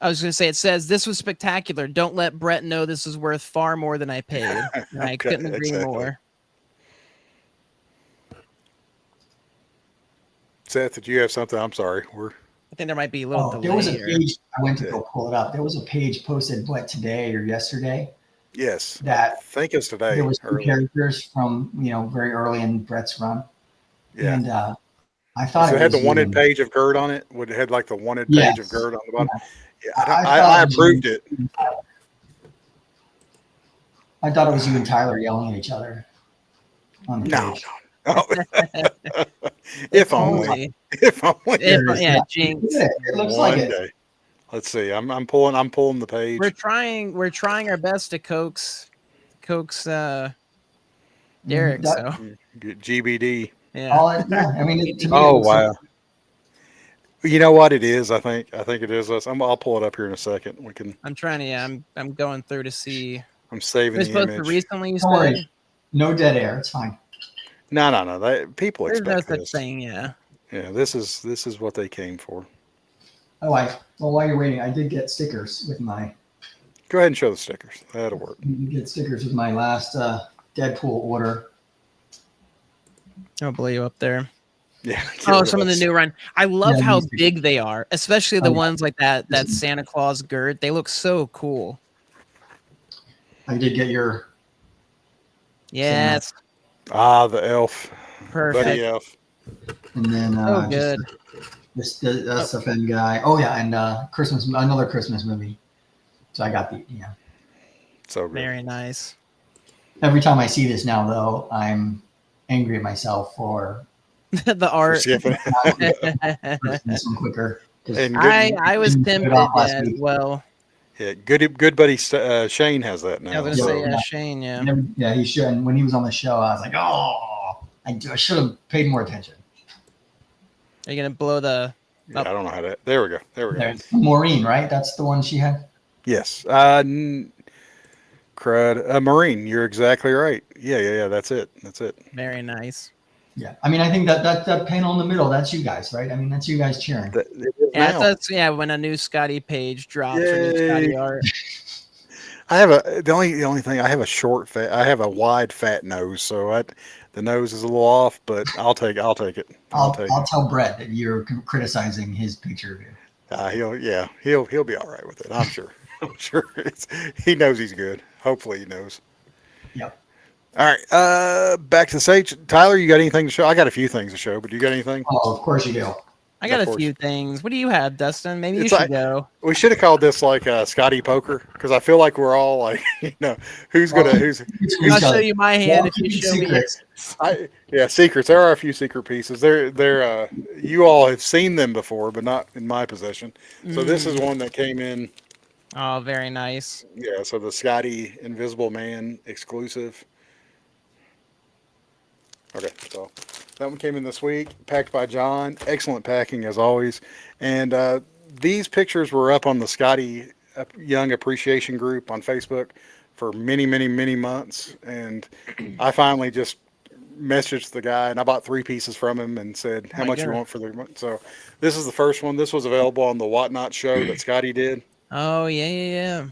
I was going to say, it says, "This was spectacular. Don't let Brett know this is worth far more than I paid." And I couldn't agree more. Seth, did you have something? I'm sorry. I think there might be a little delay. There was a page, I went to go pull it up. There was a page posted, today or yesterday? Yes. That I think it's today. There was 2 characters from, very early in Brett's run. Yeah. And I thought it had the wanted page of Gerd on it. Would it had like the wanted page of Gerd on the bottom? Yeah, I approved it. I thought it was you and Tyler yelling at each other on the page. No. If only. Yeah, Jinx. It looks like it. Day. Let's see. I'm pulling the page. We're trying our best to coax Derek. So GBD. Yeah. Wow. You know what it is? I think it is us. I'll pull it up here in a second. We can. I'm trying to. I'm going through to see. I'm saving the image. Recently, you said no dead air. It's fine. No. People There's expect no this. such thing. Yeah. Yeah. This is what they came for. Well, while you're waiting, I did get stickers with my. Go ahead and show the stickers. That'll work. You get stickers with my last Deadpool order. I'll blow you up there. Yeah. Some of the new run. I love how big they are, especially the ones like that Santa Claus Gerd. They look so cool. I did get your. Yes. The elf. Perfect. Buddy elf. And then good. This SFN guy. Oh yeah, and another Christmas movie. So I got So good. Very nice. Every time I see this now, though, I'm angry at myself for the art. This one quicker. I was tempted as well. Yeah, good buddy Shane has that now. I was going to say Shane. Yeah. Yeah, he should. And when he was on the show, I was like, I should have paid more attention. Are you going to blow the? Yeah, I don't know how to. There we go. There's Maureen, right? That's the one she had. Yes. Crud. Maureen, you're exactly right. Yeah. That's it. Very nice. Yeah. I mean, I think that panel in the middle, that's you guys, right? I mean, that's you guys cheering. That's when a new Skottie page drops or new Skottie art. I have the only thing I have I have a wide fat nose, so the nose is a little off, but I'll take it. I'll tell Brett that you're criticizing his picture review. He'll be all right with it. I'm sure. He knows he's good. Hopefully he knows. Yep. All right. Back to the stage. Tyler, you got anything to show? I got a few things to show, but you got anything? Oh, of course you do. I got a few things. What do you have, Dustin? Maybe you should go. We should have called this like Skottie Poker, because I feel like we're all like, who's I'll show you my hand if you show me. Secrets. There are a few secret pieces. They're you all have seen them before, but not in my possession. So this is one that came in. Oh, very nice. Yeah. So the Skottie Invisible Man exclusive. Okay, so that one came in this week, packed by John. Excellent packing as always. And these pictures were up on the Skottie Young Appreciation group on Facebook for many, many, many months. And I finally just messaged the guy, and I bought 3 pieces from him and said, how much you want for the. So this is the first one. This was available on the Whatnot show that Skottie did. Oh, yeah.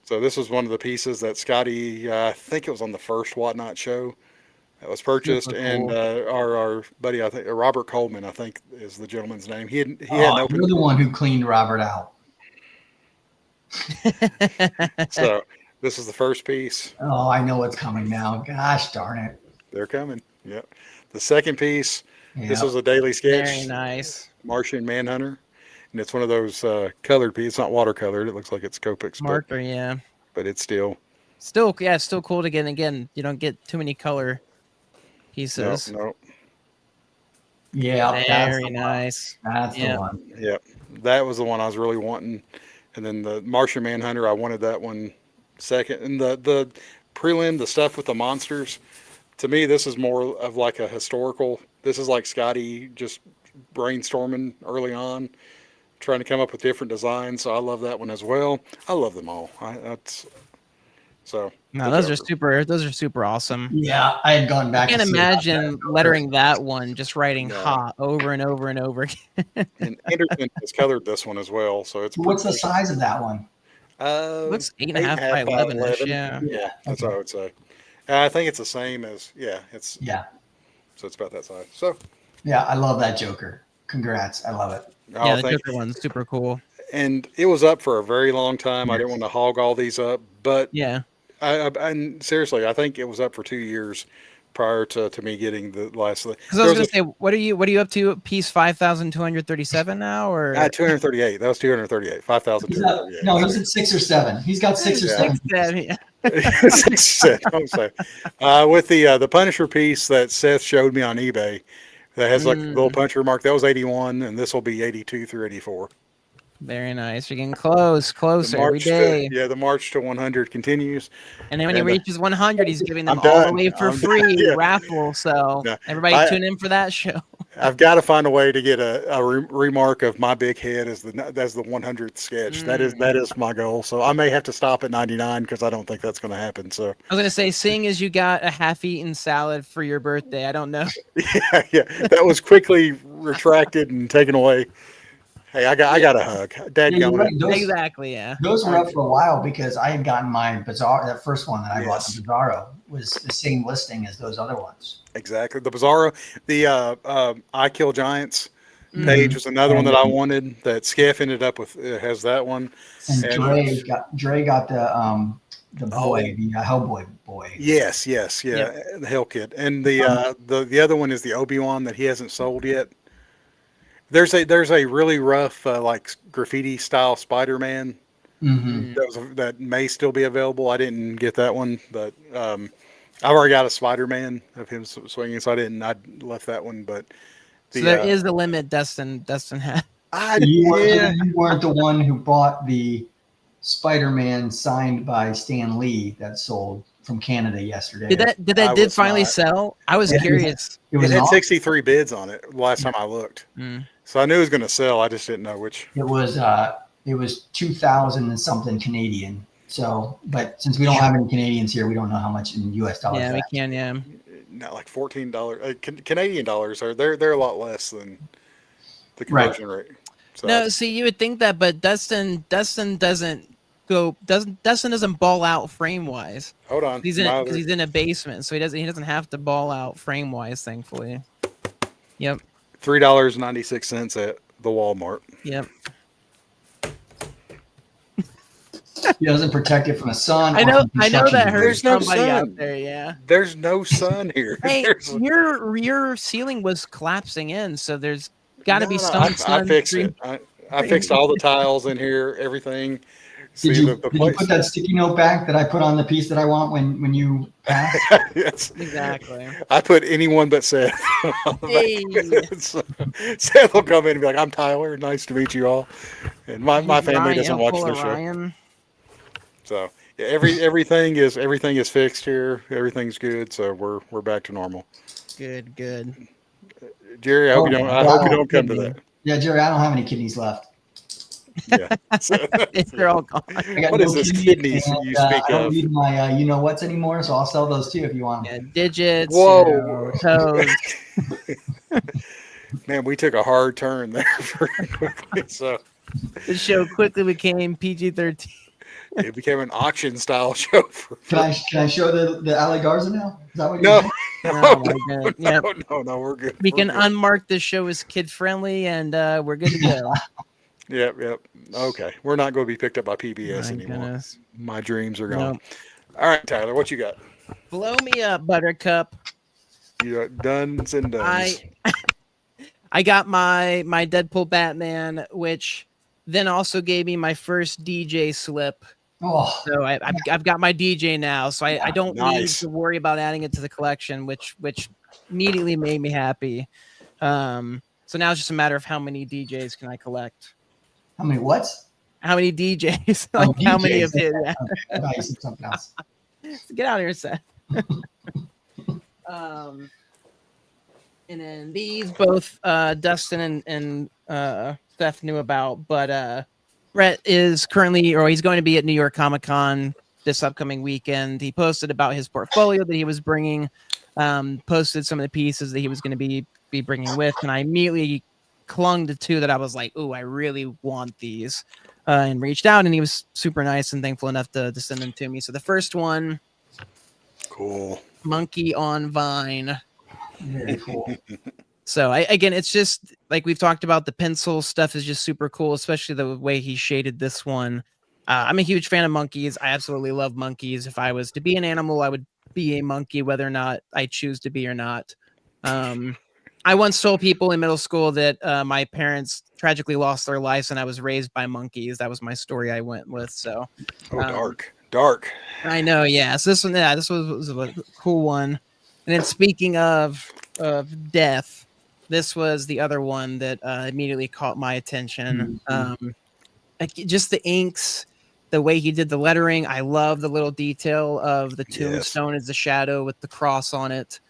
So this was one of the pieces that Skottie, I think it was on the first Whatnot show that was purchased, Super and cool. our buddy, I think Robert Coleman, I think is the gentleman's name. He hadn't You're opened. the one who cleaned Robert out. So this is the first piece. Oh, I know what's coming now. Gosh darn it. They're coming. Yep. The second piece. This Yeah. was a daily sketch. Very nice. Martian Manhunter, and it's one of those colored pieces. It's not watercolored. It looks like it's Copics, Marker, yeah. but it's still It's still cool to get. Again, you don't get too many color pieces. no. Yeah. That's Very the nice. one. That's Yeah. the one. Yep, that was the one I was really wanting. And then the Martian Manhunter, I wanted that one second. And the prelim, the stuff with the monsters, to me, this is more of like a historical. This is like Skottie just brainstorming early on, trying to come up with different designs. So I love that one as well. I love them all. So No, the those are Joker. super awesome. Yeah, I had gone back. I can't to see imagine lettering that one, just writing No. hot over and over and over again. And Anderson has colored this one as well. So it's What's the size of that one? Looks 8.5 by 11-ish, yeah. Yeah, that's Okay. what I would say. I think it's the same as it's Yeah. so it's about that size. So Yeah, I love that Joker. Congrats. I love it. Yeah, the Joker one's super cool. And it was up for a very long time. I didn't want to hog all these up, but Yeah. and seriously, I think it was up for 2 years prior to me getting the last. Because I was gonna say, what are you up to? Piece 5,237 now, or 238? That was 238. 5,238. No, he's at 6 or 7. He's got 6 or Yeah. 7. Yeah. With the Punisher piece that Seth showed me on eBay, that has like a little Punisher mark. That was 81, and this will be 82 through 84. Very nice. You're getting closer every March day. the march to 100 continues. And then when he reaches 100, he's giving them I'm all done. away for I'm free done. Yeah. raffle. So No, everybody tune in for that show. I've got to find a way to get a remark of my big head as the 100th sketch. That is my goal. So I may have to stop at 99 because I don't think that's going to happen. So I was gonna say, seeing as you got a half-eaten salad for your birthday, I don't know. yeah, that was quickly retracted and taken away. Hey, I got a hug. Dad, Yeah, going Exactly. Yeah. Those were up for a while because I had gotten my Bizarro. That first one that I bought, the Bizarro, was the same listing as those other ones. Exactly. The Bizarro, the I Kill Giants page was another one that I wanted. That Skeff ended up with has that one. And Dre got the boy, the Hellboy boy. Yes, the Hell Kid, and the other one is the Obi-Wan that he hasn't sold yet. There's a really rough like graffiti style Spider-Man that may still be available. I didn't get that one, but I've already got a Spider-Man of him swinging, so I left that one. But So there is a limit. Dustin had. You weren't the one who bought the Spider-Man signed by Stan Lee that sold from Canada yesterday. Did that finally sell? I was curious. It had 63 bids on it last time I looked. So I knew it was going to sell. I just didn't know which. It was 2,000 and something Canadian. So, but since we don't have any Canadians here, we don't know how much in U.S. dollars. Yeah, we can. Yeah. Not like $14. Canadian dollars they're a lot less than the conversion rate. So no, see, you would think that, but Dustin doesn't ball out frame wise. Hold on, He's in a basement, so he doesn't have to ball out frame wise. Thankfully. Yep. $3.96 at the Walmart. Yep. He doesn't protect it from the sun. I know that hurts There's no somebody sun. out there. Yeah. There's no sun here. Hey, your ceiling was collapsing in, so there's got to be some sun. I fixed it. I fixed all the tiles in here, everything. Did you put that sticky note back that I put on the piece that I want when you pass? Yes, exactly. I put anyone but Seth. Hey. So, Seth will come in and be like, "I'm Tyler. Nice to meet you all." And my family doesn't watch the show. Ryan. So yeah, everything is fixed here. Everything's good. So we're back to normal. Good. Jerry, I hope you don't come to that. Yeah, Jerry, I don't have any kidneys left. Yeah, they're all gone. What is this kidneys you speak I don't of? need my you know what's anymore, so I'll sell those too if you want them. Yeah, digits. Whoa. Toes. Man, we took a hard turn there very quickly. So The show quickly became PG-13. It became an auction style show. Can I show the Ali Garza now? Is that what you're No, saying? Oh my god. Yep. no, we're good. We We're can good. unmark this show as kid friendly, and we're good to go. Yep. Okay, we're not going to be picked up by PBS My anymore. goodness. My dreams are gone. Nope. All right, Tyler, what you got? Blow me up, Buttercup. You got duns and duns. I got my Deadpool Batman, which then also gave me my first DJ slip. Oh, So I've got my DJ now, so I don't need Nice. to worry about adding it to the collection, which immediately made me happy. So now it's just a matter of how many DJs can I collect. how many what? How many DJs? Like Oh, how many DJs. of his? Yeah. Okay, I thought you said something else. Get out of here, Seth. And then these both Dustin and Seth knew about, but Brett is currently, or he's going to be at New York Comic Con this upcoming weekend. He posted about his portfolio that he was bringing, posted some of the pieces that he was going to be bringing with, and I immediately clung to two that I was like, "Ooh, I really want these," and reached out, and he was super nice and thankful enough to send them to me. So the first one, Cool. Monkey on Vine. Very cool. So again, it's just like we've talked about, the pencil stuff is just super cool, especially the way he shaded this one. I'm a huge fan of monkeys. I absolutely love monkeys. If I was to be an animal, I would be a monkey, whether or not I choose to be or not. I once told people in middle school that my parents tragically lost their lives and I was raised by monkeys. That was my story I went with. So, Dark. I know. Yeah. So this one, this was a cool one. And then speaking of death, this was the other one that immediately caught my attention. Like just the inks, the way he did the lettering. I love the little detail of the tombstone as the shadow with the cross on it.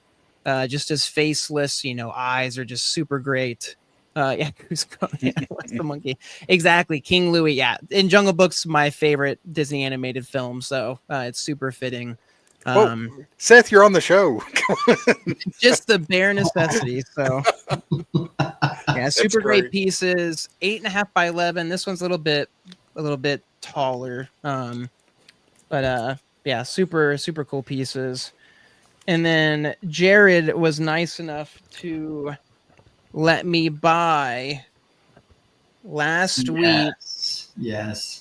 Just his faceless, eyes are just super great. Yeah, what's the monkey? Exactly, King Louis. Yeah, in Jungle Book's my favorite Disney animated film, so it's super fitting. Seth, you're on the show. Just the bare necessity. So yeah, super great pieces. 8.5 by 11. This one's a little bit taller. But yeah, super cool pieces. And then Jared was nice enough to let me buy last week. Yes.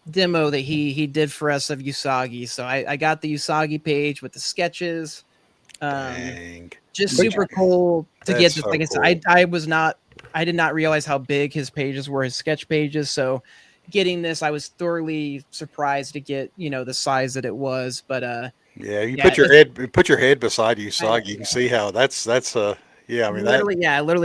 Demo that he did for us of Usagi. So I got the Usagi page with the sketches. Just super cool to get this. Like I said, I did not realize how big his pages were, his sketch pages. So getting this, I was thoroughly surprised to get, the size that it was. But put your head beside Usagi. You can see how that's literally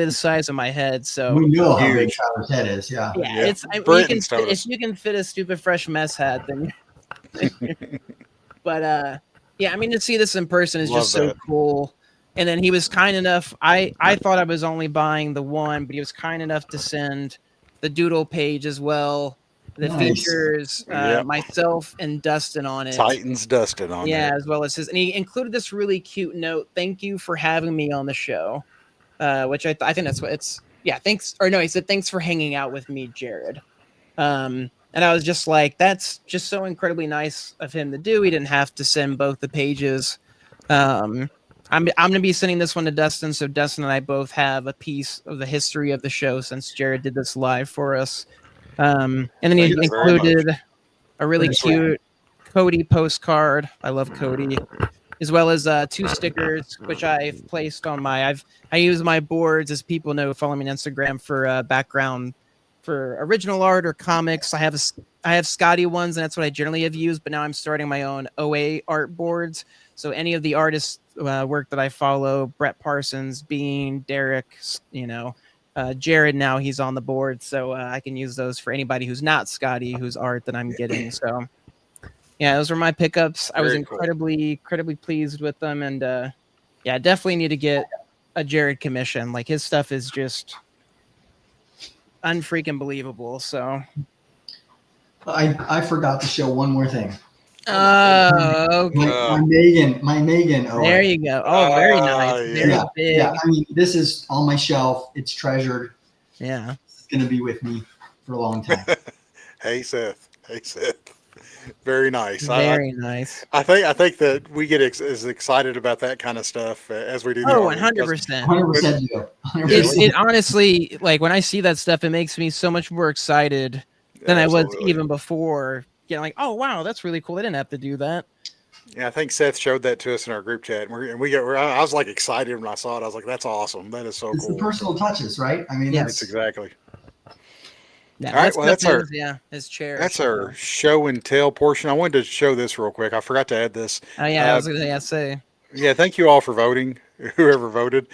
the size of my head. So we know how big Tyler's head is. Yeah. It's if you can fit a stupid fresh mess hat, then. But yeah, I mean, to see this in person is just so cool. And then he was kind enough. I thought I was only buying the one, but he was kind enough to send the doodle page as well. That features myself and Dustin on it. Titans Dustin on it. Yeah, as well as his. And he included this really cute note. Thank you for having me on the show. Which I think that's what it's. Yeah, thanks. Or no, he said, thanks for hanging out with me, Jared. And I was just like, that's just so incredibly nice of him to do. He didn't have to send both the pages. I'm going to be sending this one to Dustin. So Dustin and I both have a piece of the history of the show since Jared did this live for us. And then he included a really cute Cody postcard. I love Cody, as well as 2 stickers, which I've placed on I use my boards, as people know, follow me on Instagram, for background for original art or comics. I have Skottie ones, and that's what I generally have used. But now I'm starting my own OA art boards. So any of the artists' work that I follow, Brett Parsons, Bean, Derek, Jared, now he's on the board, so I can use those for anybody who's not Skottie, whose art that I'm getting. So yeah, those were my pickups. I was incredibly pleased with them, and definitely need to get a Jared commission. Like, his stuff is just unfreaking believable. So I forgot to show one more thing. Oh, okay. My Megan. Oh, there you go. Oh, very nice. Very big. Yeah, I mean, this is on my shelf. It's treasured. Yeah. It's going to be with me for a long time. Hey, Seth. Very nice. Very nice. I think that we get as excited about that kind of stuff as we do the Oh, art. 100%. 100% deal. 100%. It honestly, like when I see that stuff, it makes me so much more excited than I was even before. Like, oh wow, that's really cool. They didn't have to do that. Yeah, I think Seth showed that to us in our group chat, I was like excited when I saw it. I was like, "That's awesome! That is so it's cool." The personal touches, right? I mean, that's exactly. Yeah, all right, well, that's his chair. That's our show and tell portion. I wanted to show this real quick. I forgot to add this. Oh yeah, I was gonna say. Yeah, thank you all for voting, whoever voted.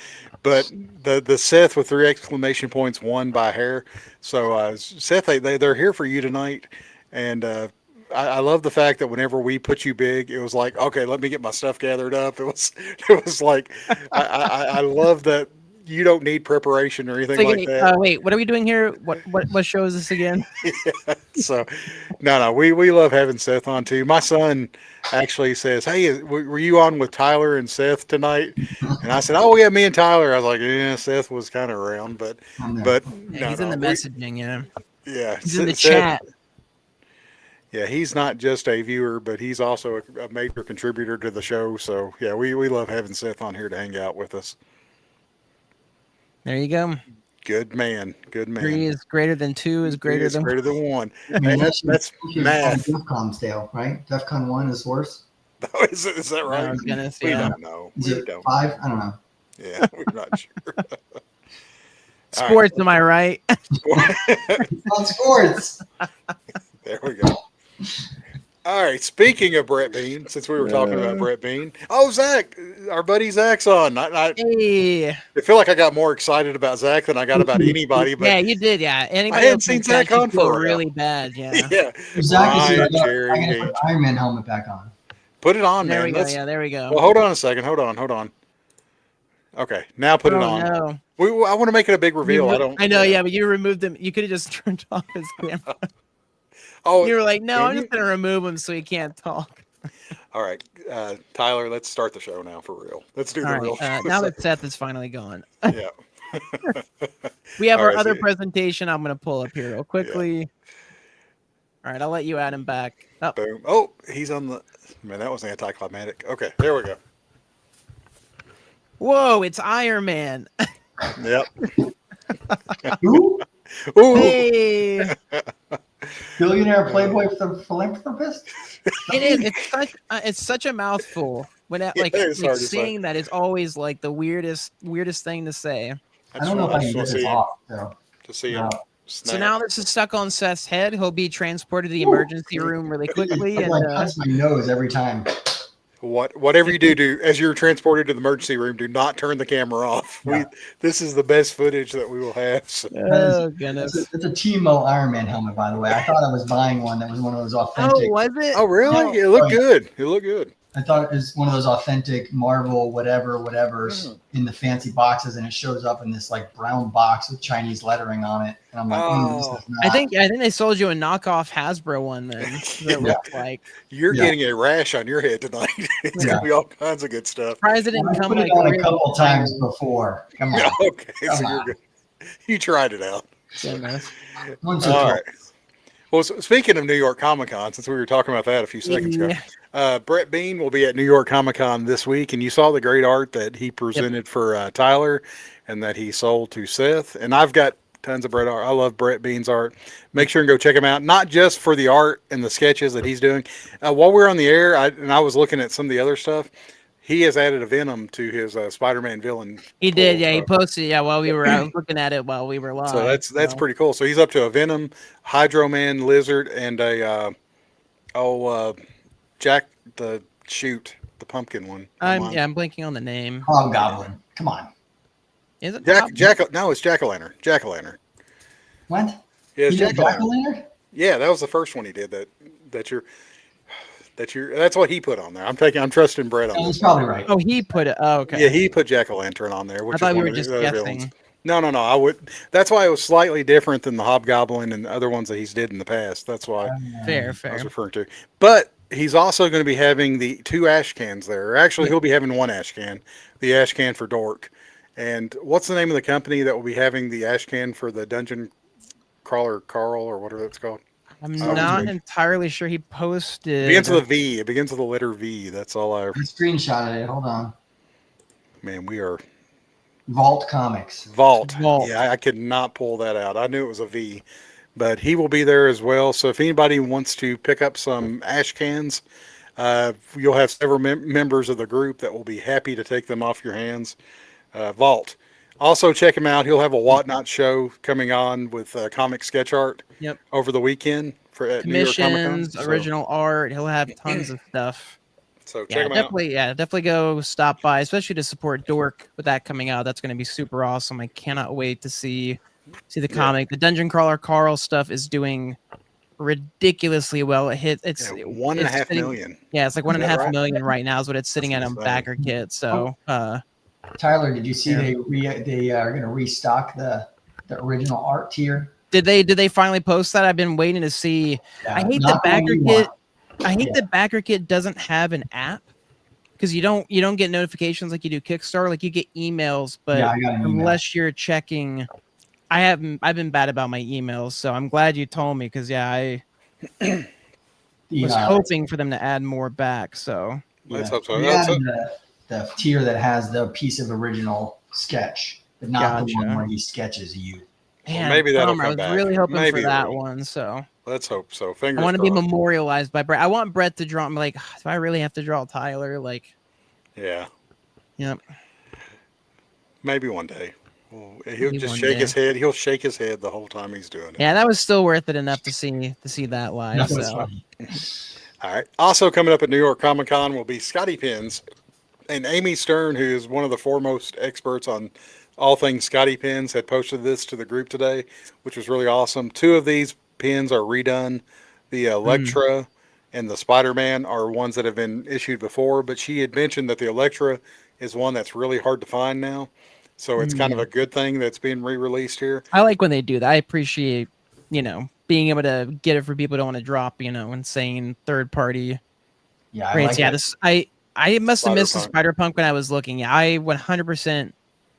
But the Seth with 3 exclamation points won by hair. So Seth, they're here for you tonight, and I love the fact that whenever we put you big, it was like, okay, let me get my stuff gathered up. It was like I love that you don't need preparation or anything like that. Wait, what are we doing here? What show is this again? Yeah, so no, we love having Seth on too. My son actually says, "Hey, were you on with Tyler and Seth tonight?" And I said, "Oh yeah, me and Tyler." I was like, "Yeah, Seth was kind of around, but he's in the messaging, yeah, he's in the chat." Yeah, he's not just a viewer, but he's also a major contributor to the show. So yeah, we love having Seth on here to hang out with us. There you go. Good man. 3 is greater than 2 is greater than 1. And that's math. DEFCON stale, right? DEFCON 1 is worse. Oh, is that right? Oh, goodness, we don't know. Is it 5? I don't know. Yeah, we're not sure. Sports, am I right? On sports. There we go. All right. Speaking of Brett Bean, since we were talking about Brett Bean, Zach, our buddy Zach's on. Hey. I feel like I got more excited about Zach than I got about anybody. But yeah, you did. Yeah, anybody I hadn't seen Zach on for really bad. Yeah. Yeah. Zach is put Iron Man helmet back on. Put it on, there man. We go. Yeah, there we go. Well, hold on a second. Hold on. Okay, now put it on. No. I want to make it a big reveal. I know. Yeah, but you removed him. You could have just turned off his camera. You were like, no, I'm just going to remove him so he can't talk. All right. Tyler, let's start the show now for real. Let's do the real show. Now that Seth is finally gone. Yeah. We have our other presentation I'm going to pull up here real quickly. Yeah. All right, I'll let you add him back. Oh. Boom. Oh, he's on the... Man, that was anticlimactic. Okay, there we go. Whoa, it's Iron Man. Yep. Ooh. Hey. Billionaire Playboy philanthropist. It is. It's such a mouthful. When saying that is always like the weirdest thing to say. I don't know if I can get this off. So. To see him. So now this is stuck on Seth's head. He'll be transported to the emergency room really quickly. It cuts my nose every time. Whatever you do, as you're transported to the emergency room, do not turn the camera off. Yeah. This is the best footage that we will have. So. Oh, goodness. It's a Timo Iron Man helmet, by the way. I thought I was buying one that was one of those authentic. Oh, was it? Oh, really? No, it looked good. It looked good. I thought it was one of those authentic Marvel whatever's in the fancy boxes, and it shows up in this like brown box with Chinese lettering on it. And I'm like, this is not. I think they sold you a knockoff Hasbro one then. Looked like you're getting a rash on your head tonight. It's gonna be all kinds of good stuff. President I put it on a couple times before. Come on. Okay, so you're good. You tried it out. All right. Well, speaking of New York Comic Con, since we were talking about that a few seconds ago. Brett Bean will be at New York Comic Con this week, and you saw the great art that he presented for Tyler and that he sold to Seth. And I've got tons of Brett art. I love Brett Bean's art. Make sure and go check him out, not just for the art and the sketches that he's doing. While we're on the air, I was looking at some of the other stuff. He has added a Venom to his Spider-Man villain. He did, yeah. He posted, while we were I was looking at it while we were live. So that's pretty cool. So he's up to a Venom, Hydro Man, Lizard, and a Jack the pumpkin one. I'm blanking on the name. Hobgoblin. Come on. Is it No, it's Jack-o'-lantern. Jack-o'-lantern. What? Yeah, it's Jack-o'-lantern? Yeah, that was the first one he did. That's what he put on there. I'm trusting Brett on this. That's probably right. Oh, he put it. Oh, okay. Yeah, he put Jack-o'-lantern on there. I thought we were just guessing. No. I would. That's why it was slightly different than the Hobgoblin and the other ones that he's did in the past. That's why. Fair. I was referring to. But he's also going to be having the 2 ash cans there. Actually, he'll be having 1 ash can, the ash can for Dork. And what's the name of the company that will be having the ash can for the Dungeon Crawler Carl or whatever that's called? I'm not entirely sure. He posted. It begins with a V. It begins with the letter V. That's all I screenshotted it. Hold on. Man, we are Vault Comics. Vault. Yeah, I could not pull that out. I knew it was a V, but he will be there as well. So if anybody wants to pick up some ash cans, you'll have several members of the group that will be happy to take them off your hands. Vault. Also check him out. He'll have a Whatnot show coming on with comic sketch art. Yep. Over the weekend at New York commissions, original art. He'll have tons of stuff. So check him out. Definitely go stop by, especially to support Dork with that coming out. That's going to be super awesome. I cannot wait to see the comic. The Dungeon Crawler Carl stuff is doing ridiculously well. It's 1.5 million. Yeah, it's like 1.5 million right now is what it's sitting at on Backer Kit. So, Tyler, did you see they are going to restock the original art tier? Did they finally post that? I've been waiting to see. I hate that Backer Kit. I hate that Backer Kit doesn't have an app because you don't get notifications like you do Kickstarter. Like you get emails, but unless you're checking, I've been bad about my emails. So I'm glad you told me because I was hoping for them to add more back. So let's hope so. The tier that has the piece of original sketch, but not the one where he sketches you. Man, maybe that'll come back. I was really hoping for that one. So let's hope so. Fingers I want to crossed. be memorialized by Brett. I want Brett to draw. I'm like, do I really have to draw Tyler? Like, yeah. Yep. Maybe one day. He'll just shake his head. He'll shake his head the whole time he's doing it. Yeah, that was still worth it enough to see that live. So. All right. Also coming up at New York Comic Con will be Skottie pins, and Amy Stern, who is one of the foremost experts on all things Skottie pins, had posted this to the group today, which was really awesome. 2 of these pins are redone. The Elektra and the Spider-Man are ones that have been issued before, but she had mentioned that the Elektra is one that's really hard to find now. So it's kind of a good thing that's being re-released here. I like when they do that. I appreciate, being able to get it for people who don't want to drop, insane third-party rates. I must have missed the Spider-Punk when I was looking. Yeah, I 100%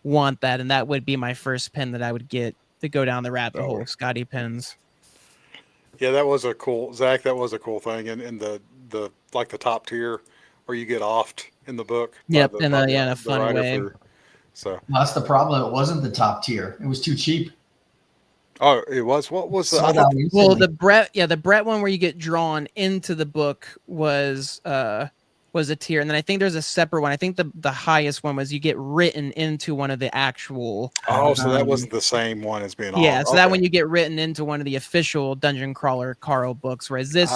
want that, and that would be my first pin that I would get to go down the rabbit hole of Skottie pins. Yeah, that was a cool thing, and the like the top tier where you get offed in the book. Yep, in a fun way. So that's the problem. It wasn't the top tier. It was too cheap. Oh, it was. What was the? The Brett one where you get drawn into the book was a tier, and then I think there's a separate one. I think the highest one was you get written into one of the actual. Oh, so that wasn't the same one as being. Yeah, so that one you get written into one of the official Dungeon Crawler Carl books, whereas this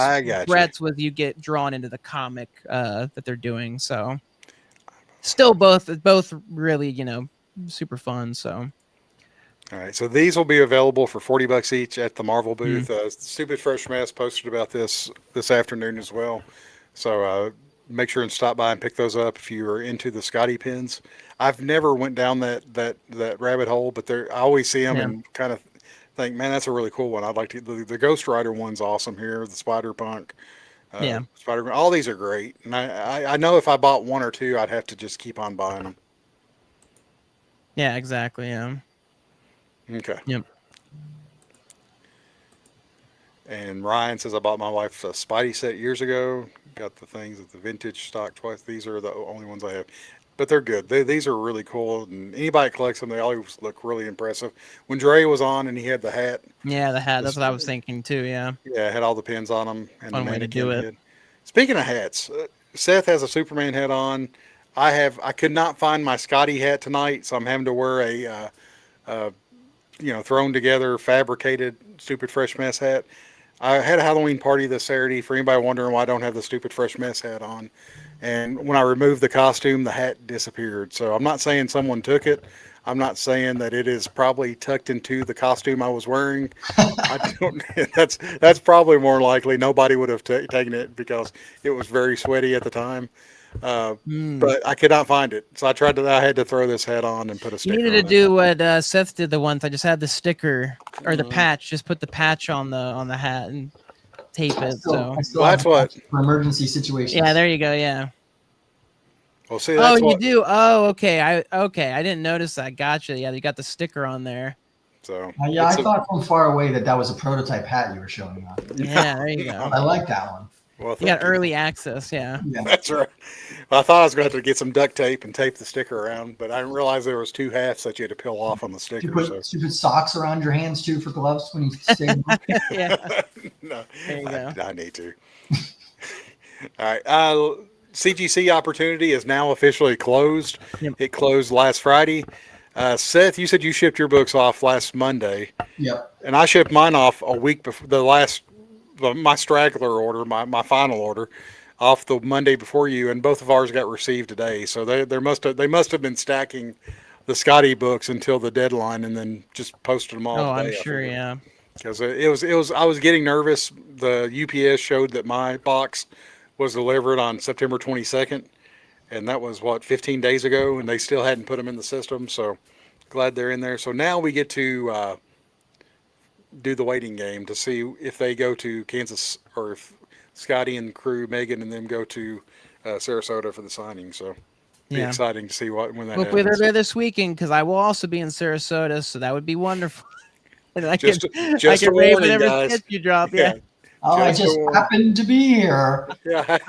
Brett's was you get drawn into the comic that they're doing. So, still both really super fun. So. All right, so these will be available for $40 each at the Marvel booth. Stupid Fresh Mess posted about this afternoon as well. So make sure and stop by and pick those up if you are into the Skottie pins. I've never went down that rabbit hole, but I always see them and kind of think, man, that's a really cool one. I'd like to. The Ghost Rider one's awesome here. The Spider-Punk, Spider-Man. All these are great, and I know if I bought 1 or 2, I'd have to just keep on buying them. Yeah, exactly. Yeah. Okay. Yep. And Ryan says, I bought my wife a Spidey set years ago. Got the things at the vintage stock twice. These are the only ones I have. But they're good. These are really cool. And anybody that collects them, they always look really impressive. When Dre was on and he had the hat. Yeah, the hat. That's what I was thinking too, yeah. Yeah, it had all the pins on them. And fun way to do it. Speaking of hats, Seth has a Superman hat on. I could not find my Skottie hat tonight, so I'm having to wear a thrown together, fabricated, Stupid Fresh Mess hat. I had a Halloween party this Saturday. For anybody wondering why I don't have the Stupid Fresh Mess hat on, and when I removed the costume, the hat disappeared. So I'm not saying someone took it. I'm not saying that it is probably tucked into the costume I was wearing. I don't. That's probably more likely. Nobody would have taken it because it was very sweaty at the time. But I could not find it, so I had to throw this hat on and put a sticker. You needed to do what Seth did the once. I just had the sticker or the patch. Just put the patch on the hat and tape it. That's what for emergency situations. Yeah, there you go. Yeah. Well, see, that's you do. Oh, okay. I didn't notice that. Gotcha. Yeah, you got the sticker on there. So yeah, I thought from far away that was a prototype hat you were showing off. Yeah, there you go. I like that one. Well, You got early access, yeah. That's right. Well, I thought I was going to have to get some duct tape and tape the sticker around, but I didn't realize there was 2 halves that you had to peel off on the sticker. You put stupid socks around your hands too for gloves when you stay. Yeah. No, There you go. I need to. All right. CGC Opportunity is now officially closed. Yep. It closed last Friday. Seth, you said you shipped your books off last Monday. Yep. And I shipped mine off a week before my straggler order, my final order, off the Monday before you, and both of ours got received today. So they must have been stacking the Skottie books until the deadline, and then just posted them all. Oh, today, I'm sure, yeah. Because it was I was getting nervous. The UPS showed that my box was delivered on September 22nd, and that was 15 days ago, and they still hadn't put them in the system. So glad they're in there. So now we get to do the waiting game to see if they go to Kansas, or if Skottie and crew, Megan and them, go to Sarasota for the signing. So be exciting to see when that Hopefully happens. they're there this weekend, because I will also be in Sarasota, so that would be wonderful. And I Just can a rave warning, whatever guys. sketch you drop. Yeah. Oh, I just happened to be here. Yeah,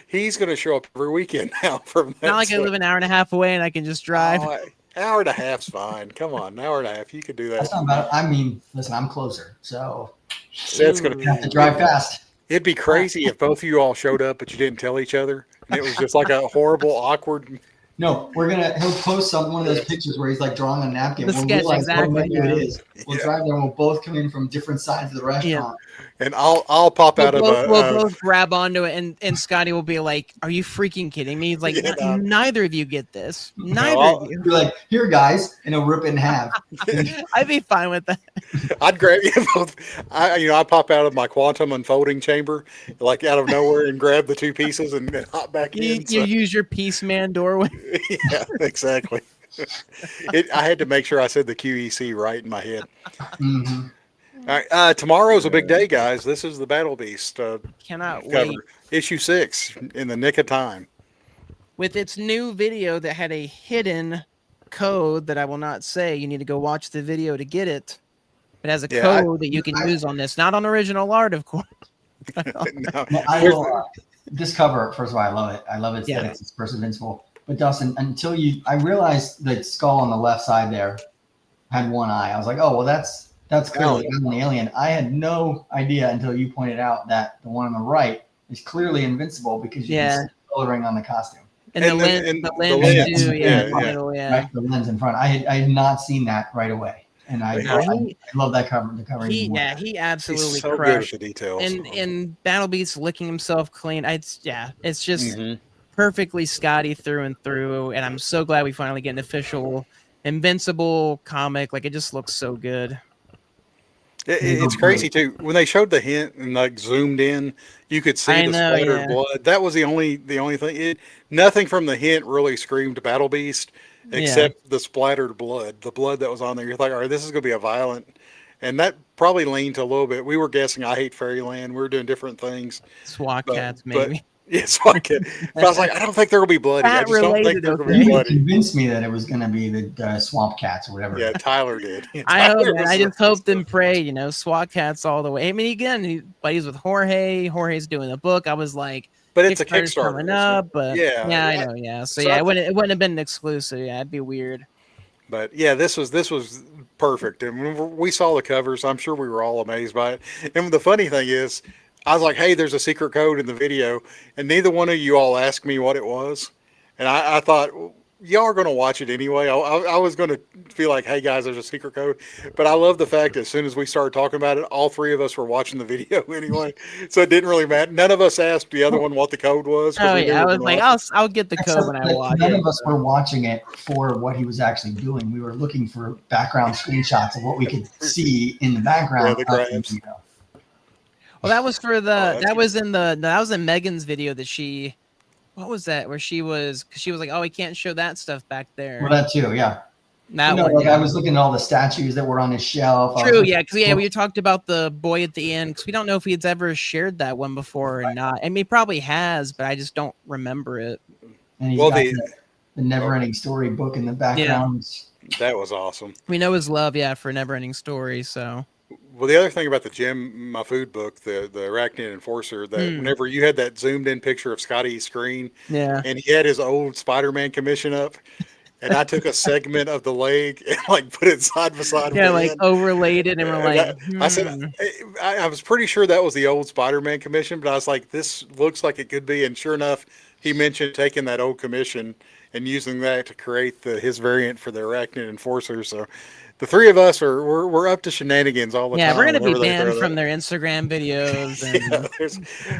he's going to show up every weekend now. From that, Not like I live an hour and a half away and I can just drive. Hour and a half's fine. Come on, an hour and a half. You could do that. That's not bad. I mean, listen, I'm closer, so Seth's going have to drive fast. It'd be crazy if both of you all showed up, but you didn't tell each other, and it was just like a horrible, awkward. No, he'll post one of those pictures where he's like drawing on a napkin. The We'll sketch, realize exactly, what menu yeah. it is. We'll drive there and we'll both come in from different sides of the restaurant. And I'll pop out We'll of both grab onto it, and Skottie will be like, "Are you freaking kidding me?" He's like, "Neither of you get this. Neither of you." Be like, "Here, guys," and he'll rip it in half. I'd be fine with that. I'd grab you both. I pop out of my quantum unfolding chamber, like out of nowhere, and grab the 2 pieces and hop back in. You use your Peace Man doorway. Yeah, exactly. I had to make sure I said the QEC right in my head. Mm-hmm. All right, tomorrow's a big day, guys. This is the Battle Beast. Cannot cover. wait. Issue 6 in the nick of time. With its new video that had a hidden code that I will not say. You need to go watch the video to get it. It has a code that you can use on this. Not on original art, of course. No. I will, this cover, first of all, I love it. I love it. Yeah. It's first invincible. But Dustin, I realized the skull on the left side there had one eye. I was like, oh, well, that's clearly an alien. I had no idea until you pointed out that the one on the right is clearly invincible because you can see the coloring on the costume. And the lens too, right, the lens in front. I had not seen that right away. And I love that cover. The cover. He absolutely He's so crushed. good at the details. And Battle Beast licking himself clean. It's just perfectly Skottie through and through. And I'm so glad we finally get an official Invincible comic. Like, it just looks so good. It's crazy too. When they showed the hint and like zoomed in, you could see the splattered blood. That was the only thing. Nothing from the hint really screamed Battle Beast, except the splattered blood. The blood that was on there. You're like, all right, this is gonna be a violent, and that probably leaned to a little bit. We were guessing I Hate Fairyland. We were doing different things. SWAT cats, maybe. Yeah, SWAT cat. But I was like, I don't think they're gonna be bloody. I just don't think they're gonna be bloody. You convinced me that it was gonna be the swamp cats or whatever. Yeah, Tyler did. I just hoped and prayed, SWAT cats all the way. I mean, again, buddies with Jorge. Jorge's doing a book. I was like, but it's a Kickstarter coming up. But I know. Yeah, so it wouldn't have been an exclusive. Yeah, it'd be weird. But yeah, this was perfect. And when we saw the covers, I'm sure we were all amazed by it. And the funny thing is, I was like, hey, there's a secret code in the video. And neither one of you all asked me what it was. And I thought, y'all are going to watch it anyway. I was going to feel like, hey, guys, there's a secret code. But I love the fact that as soon as we started talking about it, all 3 of us were watching the video anyway. So it didn't really matter. None of us asked the other one what the code was. Oh, yeah. I was like, I'll get the code when I watch it. None of us were watching it for what he was actually doing. We were looking for background screenshots of what we could see in the background. Well, that was for that was in Megan's video that what was that? Where she was like, oh, we can't show that stuff back there. Well, that too, yeah. I was looking at all the statues that were on his shelf. True, because we talked about the boy at the end, because we don't know if he's ever shared that one before or not. I mean, he probably has, but I just don't remember it. And he's got the Never-Ending Story book in the background. That was awesome. We know his love, for Never Ending Story. So Well, the other thing about the Jim, my food book, the Arachnid Enforcer, that whenever you had that zoomed in picture of Skottie's screen, yeah, and he had his old Spider-Man commission up, and I took a segment of the leg and like put it side by side with like it. overlaid it, and we're like, I said, I was pretty sure that was the old Spider-Man commission, but I was like, this looks like it could be. And sure enough, he mentioned taking that old commission and using that to create his variant for the Arachnid Enforcer. So the three of us we're up to shenanigans all the time. We're gonna be banned from their Instagram videos, and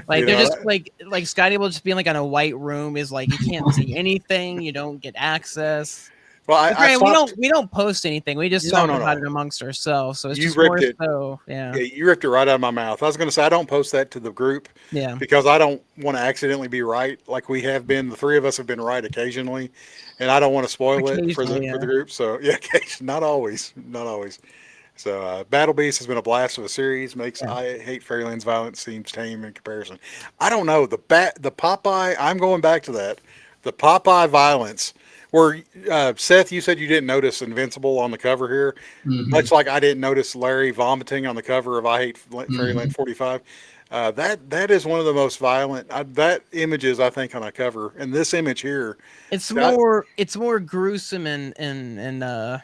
they're just like Skottie will just be like on a white room. Is like you can't see anything, you don't get access. Well, we don't post anything. We just talk about it amongst ourselves. So it's just more so, yeah. You ripped it right out of my mouth. I was going to say I don't post that to the group, because I don't want to accidentally be right, like we have been. The three of us have been right occasionally, and I don't want to spoil it for the group. So not always. So Battle Beast has been a blast of a series. I Hate Fairyland's violence seems tame in comparison. I don't know the Popeye. I'm going back to that. The Popeye violence. Where Seth, you said you didn't notice Invincible on the cover here, much like I didn't notice Larry vomiting on the cover of I Hate Fairyland 45. That is one of the most violent that images I think on a cover, and this image here, it's more gruesome and I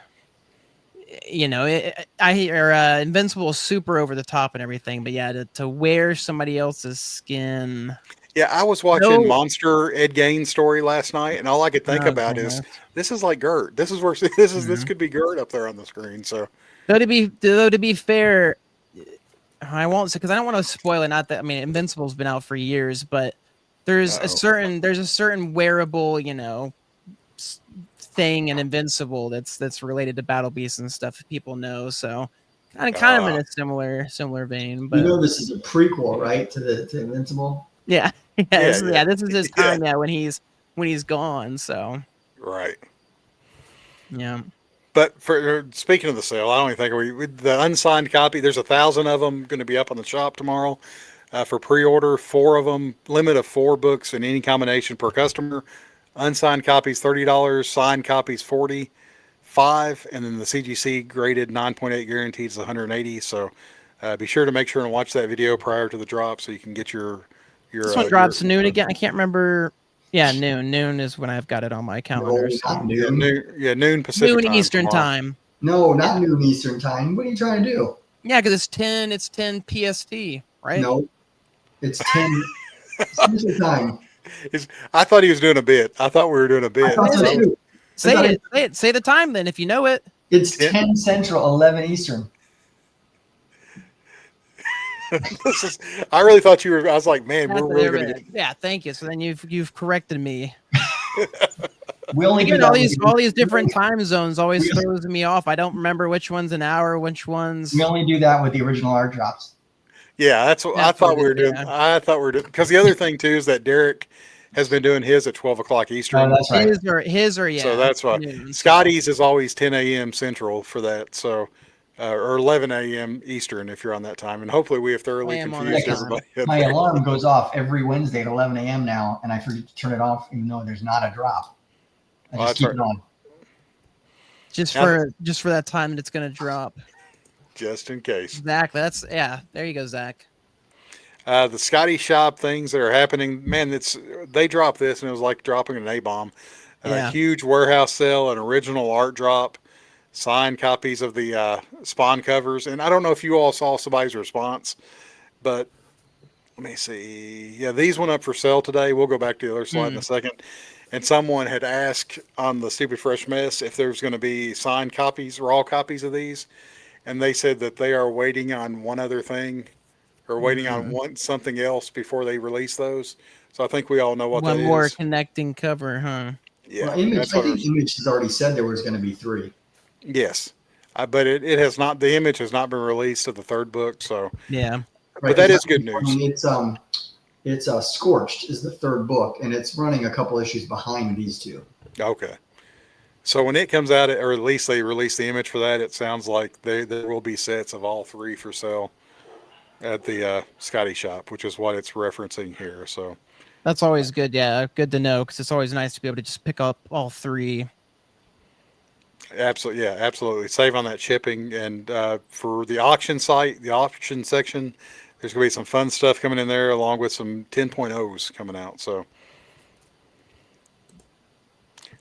hear Invincible is super over the top and everything, but to wear somebody else's skin. Yeah, I was watching Monster Ed Gain's story last night, and all I could think about is this is like Gert. This is where this could be Gert up there on the screen. So, though to be fair, I won't say because I don't want to spoil it. Not that Invincible's been out for years, but there's a certain wearable thing in Invincible that's related to Battle Beasts and stuff people know. So kind of in a similar vein. But this is a prequel, right, to Invincible. Yeah. This is his time when he's gone. So right. Yeah. But for speaking of the sale, I don't even think the unsigned copy. There's 1,000 of them going to be up on the shop tomorrow for pre-order. 4 of them, limit of 4 books in any combination per customer. Unsigned copies $30, signed copies $45, and then the CGC graded 9.8 guaranteed is $180. So be sure to make sure and watch that video prior to the drop so you can get your. This one drops noon again. I can't remember. Yeah, noon. Noon is when I've got it on my calendar. Noon Pacific noon time Eastern tomorrow. time. No, not noon Eastern time. What are you trying to do? Yeah, because it's 10 PST, right? No, it's 10 Central time. I thought he was doing a bit. I thought we were doing a bit. Say it. Say the time then if you know it. It's 10 Central, 11 Eastern. I really thought you were. I was like, man, we're really going to. Yeah, thank you. So then you've corrected me. We only get all these different time zones. Always throws me off. I don't remember which one's an hour, which one's. We only do that with the original art drops. Yeah, that's what I thought we were doing. I thought we were doing because the other thing too is that Derek has been doing his at 12 o'clock Eastern. Oh, that's right. His or yeah. So that's why Skottie's is always 10 a.m. Central for that. So. Or 11 a.m. Eastern if you're on that time. And hopefully we have thoroughly confused everybody. My alarm goes off every Wednesday at 11 a.m. now, and I forget to turn it off even though there's not a drop. I just keep it on. Just for that time that it's going to drop. Just in case. Exactly. There you go, Zach. The Skottie shop things that are happening, man, they dropped this and it was like dropping an A-bomb. A huge warehouse sale, an original art drop. Signed copies of the Spawn covers. And I don't know if you all saw somebody's response, but let me see. Yeah, these went up for sale today. We'll go back to the other slide in a second. And someone had asked on the Stupid Fresh Mess if there's going to be signed copies, raw copies of these. And they said that they are waiting on one other thing or waiting on something else before they release those. So I think we all know what that is. One more connecting cover, huh? Yeah. Well, I think Image has already said there was going to be 3. Yes, but it has not. The Image has not been released to the 3rd book, so yeah. But that is good news. I mean, it's Scorched is the 3rd book, and it's running a couple issues behind these 2. Okay, so when it comes out, or at least they release the Image for that, it sounds like there will be sets of all 3 for sale at the Skottie shop, which is what it's referencing here. So that's always good. Yeah, good to know because it's always nice to be able to just pick up all 3. Absolutely, yeah, absolutely. Save on that shipping, and for the auction site, the auction section, there's gonna be some fun stuff coming in there, along with some 10.0s coming out. So,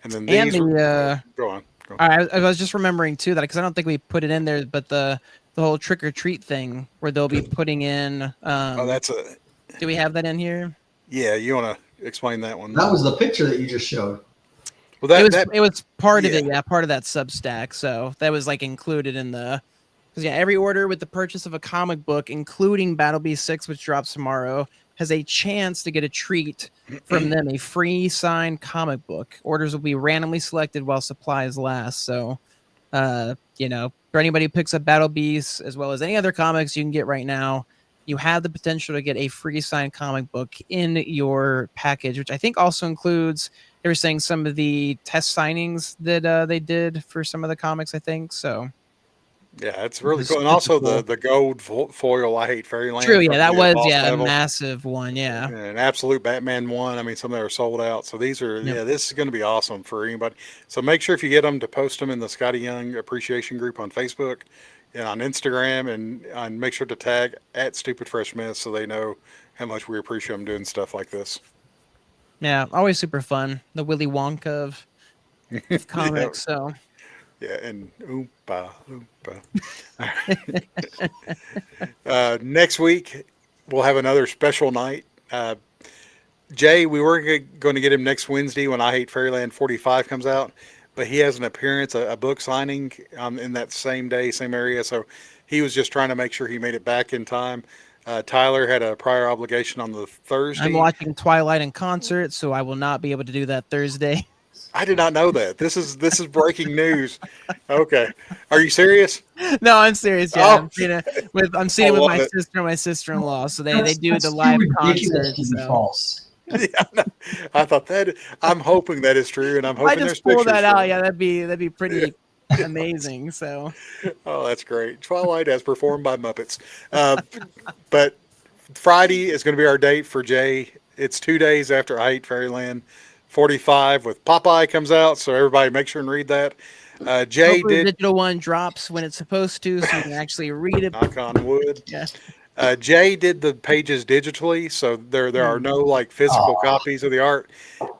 and then And these, the go on, go on. I was just remembering too that because I don't think we put it in there, but the whole trick or treat thing where they'll be putting in. Oh, that's a Do we have that in here? yeah. You want to explain that one? That was the picture that you just showed. Well, that It was part of yeah. it, yeah, part of that Substack. So that was like included in the because yeah, every order with the purchase of a comic book, including Battle Beast 6, which drops tomorrow, has a chance to get a treat from them, a free signed comic book. Orders will be randomly selected while supplies last. So for anybody who picks up Battle Beasts as well as any other comics you can get right now, you have the potential to get a free signed comic book in your package, which I think also includes, they were saying, some of the test signings that they did for some of the comics, I think. So Yeah, it's really just cool, and super also cool. the gold foil. I hate True, Fairyland yeah, from that the was boss a level. massive one, yeah. An absolute Batman one. I mean, some that are sold out. So these are, Yep. yeah, this is going to be awesome for anybody. So make sure if you get them to post them in the Skottie Young Appreciation Group on Facebook and on Instagram, and make sure to tag at Stupid Fresh Mess so they know how much we appreciate them doing stuff like this. Yeah, always super fun. The Willy Wonka of Yeah, comics. So yeah, and oompa oompa. Next week we'll have another special night. Jay, we were going to get him next Wednesday when I Hate Fairyland 45 comes out, but he has an appearance, a book signing in that same day, same area. So he was just trying to make sure he made it back in time. Tyler had a prior obligation on the I'm Thursday. watching Twilight in concert, so I will not be able to do that Thursday. I did not know that. This is breaking news. Okay, are you serious? No, I'm serious. Yeah, Oh, I'm seeing I it with love my it. sister and my sister-in-law. So they do That's the too live ridiculous concert. to be So false. Yeah, no, I thought that. I'm hoping that is true, and I'm if I hoping there's just pull pictures that for out, it. yeah, that'd be pretty amazing. So Oh, that's great. Twilight as performed by Muppets. But Friday is going to be our date for Jay. It's 2 days after I Hate Fairyland 45 with Popeye comes out, so everybody make sure and read that. Jay hopefully the did, digital one drops when it's supposed to, so you can actually read it. knock on wood. Yeah. Jay did the pages digitally, so there are no like physical Oh, copies of the art,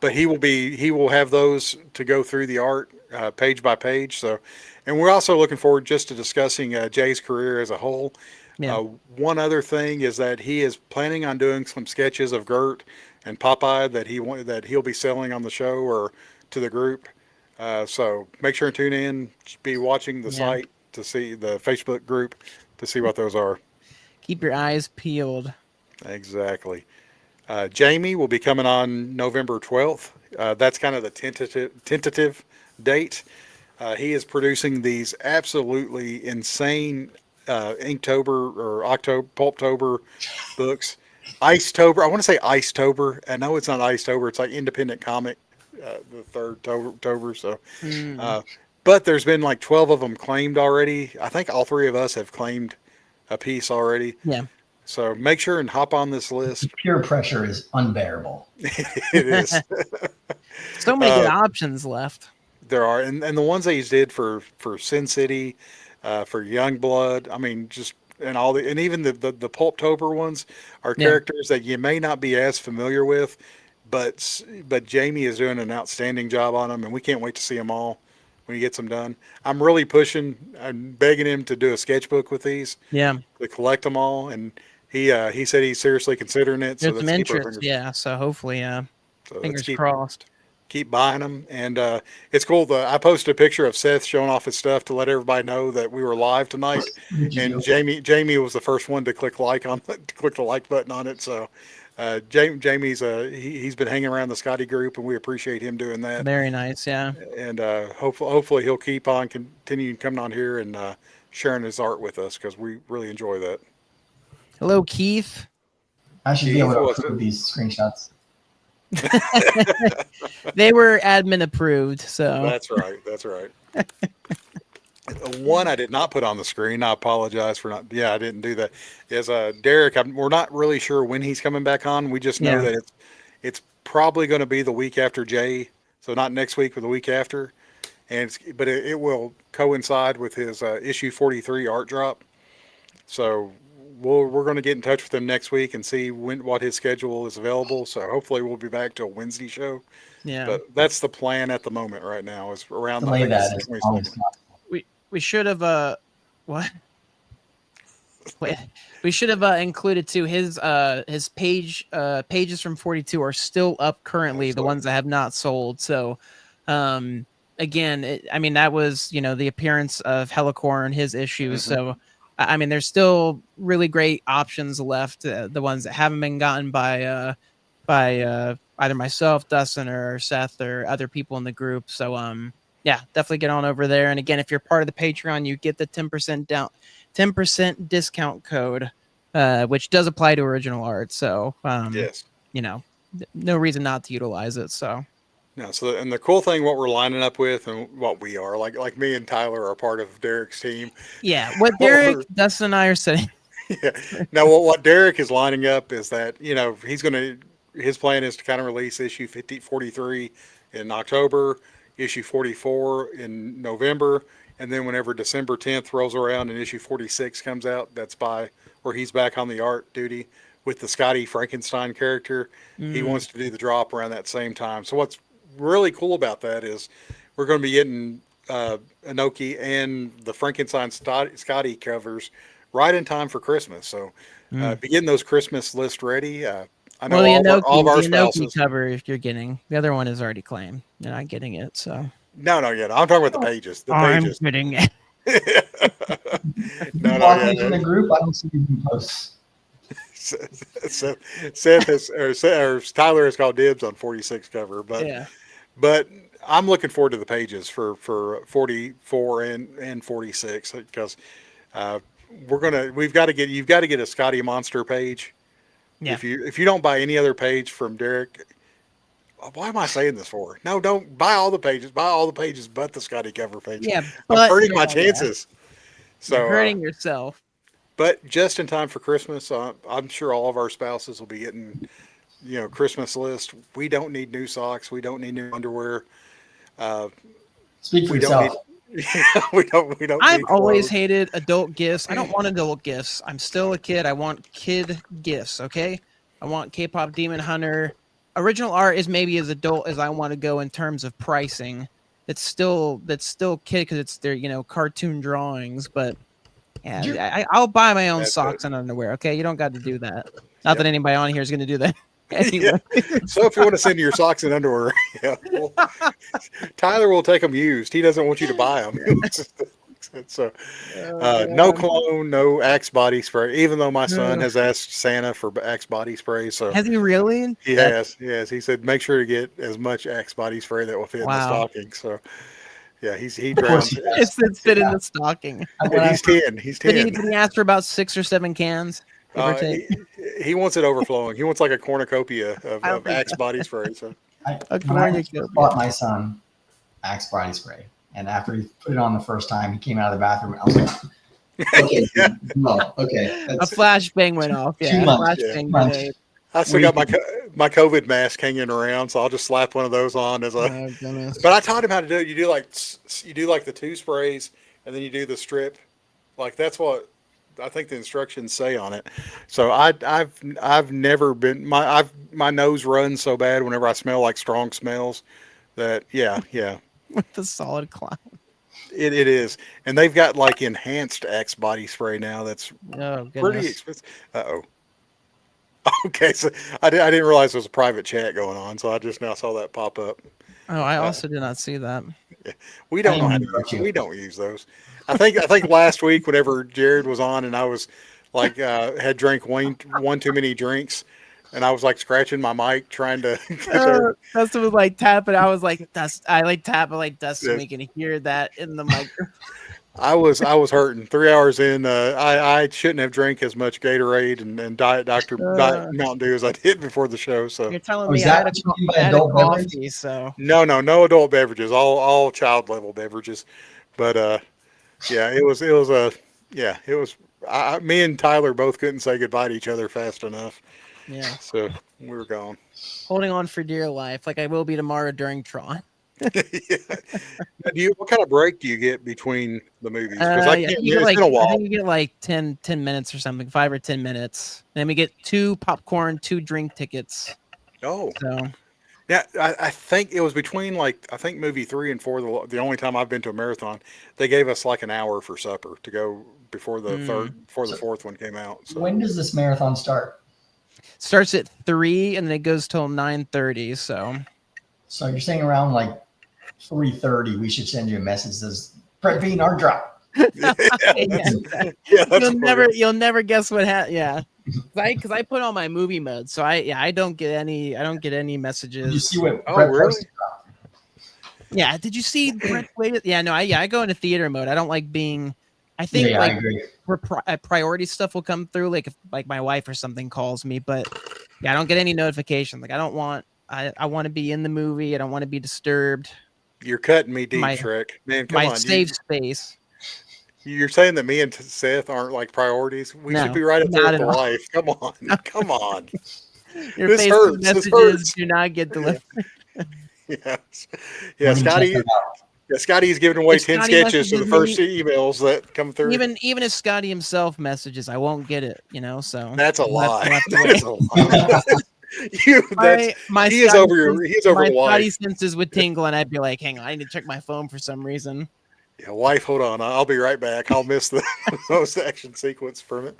but he will have those to go through the art page by page. So, and we're also looking forward just to discussing Jay's career as a whole. Yeah. One other thing is that he is planning on doing some sketches of Gert and Popeye that he'll be selling on the show or to the group. So make sure and tune in. Be watching the Yeah. site to see the Facebook group to see what those are. Keep your eyes peeled. Exactly. Jamie will be coming on November 12th. That's kind of the tentative date. He is producing these absolutely insane Inktober or October Pulptober books. Icetober. I want to say Icetober. I know it's not Icetober. It's like independent comic, the third Tober. So, Mm. uh, but there's been like 12 of them claimed already. I think all three of us have claimed a piece already. Yeah. So make sure and hop on this list. peer pressure is unbearable. It is. So many good options left. There are, and the ones that he's did for Sin City, for Youngblood. I mean, just and all the and even the Pulptober ones are Yeah. characters that you may not be as familiar with, but Jamie is doing an outstanding job on them, and we can't wait to see them all when he gets them done. I'm really pushing, I'm begging him to do a sketchbook with these Yeah. to collect them all, and he said he's seriously considering it. So There's some let's keep our interest. fingers. Yeah. So hopefully, So let's fingers crossed. keep buying them, and it's cool. I posted a picture of Seth showing off his stuff to let everybody know that we were live tonight, and Jamie was the first one to click like on to click the like button on it. So Jamie's he's been hanging around the Skottie group, and we appreciate him doing that. Very nice. Yeah. And hopefully he'll keep on continuing coming on here and sharing his art with us because we really enjoy that. Hello, Keith. I should be able to Keith, approve these screenshots. They were admin approved. So That's right. That's right. One I did not put on the screen. I apologize for not. Yeah, I didn't do that. Is Derek? We're not really sure when he's coming back on. We just know Yeah. that it's probably going to be the week after Jay, so not next week, but the week after. but it will coincide with his issue 43 art drop. So we're going to get in touch with him next week and see what his schedule is available. So hopefully we'll be back to a Wednesday show. Yeah. But that's the plan at the moment right now. Is around Delay that it's as long as possible. We should have what? Wait, we should have included too his pages from 42 are still up currently, the ones that have not sold. So again, I mean that was the appearance of Helicorn, his issues. So I mean there's still really great options left, the ones that haven't been gotten by either myself, Dustin, or Seth, or other people in the group. So yeah, definitely get on over there. And again, if you're part of the Patreon, you get the 10% discount code, which does apply to original art. So, yes, no reason not to utilize it. So, no. So, and the cool thing, what we're lining up with, and what we are like me and Tyler are part of Derek's team. Yeah, what Derek, Dustin, and I are saying. Yeah. Now, what Derek is lining up is that his plan is to kind of release issue 43 in October, issue 44 in November, and then whenever December 10th rolls around and issue 46 comes out, that's where he's back on the art duty with the Skottie Frankenstein character. He wants to do the drop around that same time. So what's really cool about that is we're going to be getting Inoki and the Frankenstein Skottie covers right in time for Christmas. So be getting those Christmas lists ready. I know all of our spouses. Cover you're getting. The other one is already claimed. You're not getting it. So no, yeah. I'm talking about the pages. I'm getting it. No, in the group, I don't see you posts. Seth or Tyler has called dibs on 46 cover, but I'm looking forward to the pages for 44 and 46 because you've got to get a Skottie Monster page. Yeah. If you don't buy any other page from Derek, why am I saying this for? No, don't buy all the pages. Buy all the pages but the Skottie cover page. Yeah, I'm hurting my chances. So you're hurting yourself. But just in time for Christmas, I'm sure all of our spouses will be getting, Christmas list. We don't need new socks. We don't need new underwear. Speak for yourself. We don't. I've always hated adult gifts. I don't want adult gifts. I'm still a kid. I want kid gifts. Okay, I want K-pop Demon Hunter. Original art is maybe as adult as I want to go in terms of pricing. That's still kid because it's their cartoon drawings. But yeah, I'll buy my own socks and underwear. Okay, you don't got to do that. Not that anybody on here is going to do that. Anyway. Yeah. So if you want to send your socks and underwear, Tyler will take them used. He doesn't want you to buy them. So no cologne, no Axe body spray. Even though my son has asked Santa for Axe body spray, so has he really? He has. Yes, he said make sure to get as much Axe body spray that will fit in the stocking. So yeah, he drowns. It's fit in the stocking. He's 10. He's 10. Did he ask for about 6 or 7 cans? He wants it overflowing. He wants like a cornucopia of Axe body spray. So I bought my son Axe body spray, and after he put it on the first time, he came out of the bathroom. And I was like, "Okay, no, okay." A flashbang went off. Yeah, I still got my COVID mask hanging around, so I'll just slap one of those on as a. But I taught him how to do it. You do like the 2 sprays, and then you do the strip. Like that's what I think the instructions say on it. So I've never been my nose runs so bad whenever I smell like strong smells that yeah. With the solid cloud. It is. And they've got like enhanced Axe body spray now that's pretty expensive. Uh-oh. Okay, so I didn't realize there was a private chat going on, so I just now saw that pop up. Oh, I also did not see that. Yeah. We don't know how to use. We don't use those. I think last week, whenever Jared was on, and I was like had drank one too many drinks, and I was like scratching my mic trying to. Dustin was like tapping. I was like I like tapping like Dustin. We can hear that in the microphone. I was hurting. 3 hours in, I shouldn't have drank as much Gatorade and Diet Mountain Dew as I did before the show. So you're telling me I had a coffee? So no adult beverages, all child level beverages. But yeah, it was me and Tyler both couldn't say goodbye to each other fast enough. Yeah. So we were gone. Holding on for dear life, like I will be tomorrow during Tron. Yeah. Now, what kind of break do you get between the movies? Because I Yeah, can't. you get It's like been a I while. think you get like 10 minutes or something, 5 or 10 minutes. And then we get 2 popcorn, 2 drink tickets. Oh, So yeah. I think it was between like I think movie 3 and 4. The only time I've been to a marathon, they gave us like an hour for supper to go before the So fourth one came out. So when does this marathon start? starts at 3 and then it goes till 9:30. So So you're saying around like 3:30, we should send you a message that says prep bean our drop. yeah, yeah, that's what we're you'll never guess what happened. Yeah, because I put on my movie mode, so I don't get any Did you see messages. what Oh, Brett really? posted? Yeah, did you see Brett's latest? Yeah, no, I go into theater mode. I don't like being. I Yeah, think I like agree. priority stuff will come through, like if like my wife or something calls me, but yeah, I don't get any notification. Like I don't want. I want to be in the movie. I don't want to be disturbed. You're cutting me deep, My Shrek. Man, come my on. safe space. You're saying that me and Seth aren't like priorities. We should No, be right up there not with at the all. wife. Come on, come on. Your This Facebook hurts. This messages hurts. do not get Yeah, delivered. yeah, yeah. Let me check Scotty, that out. yeah, Scotty's giving away If 10 Scotty sketches to messages the first me, emails that come through. even if Scotty himself messages, I won't get it. So That's a we'll lie. have to That wait. is a lie. That's My he is over your he's over my the Scotty wife. senses would tingle, and I'd be like, "Hang on, I need to check my phone for some reason." Yeah, wife, hold on. I'll be right back. I'll miss the post action sequence from it.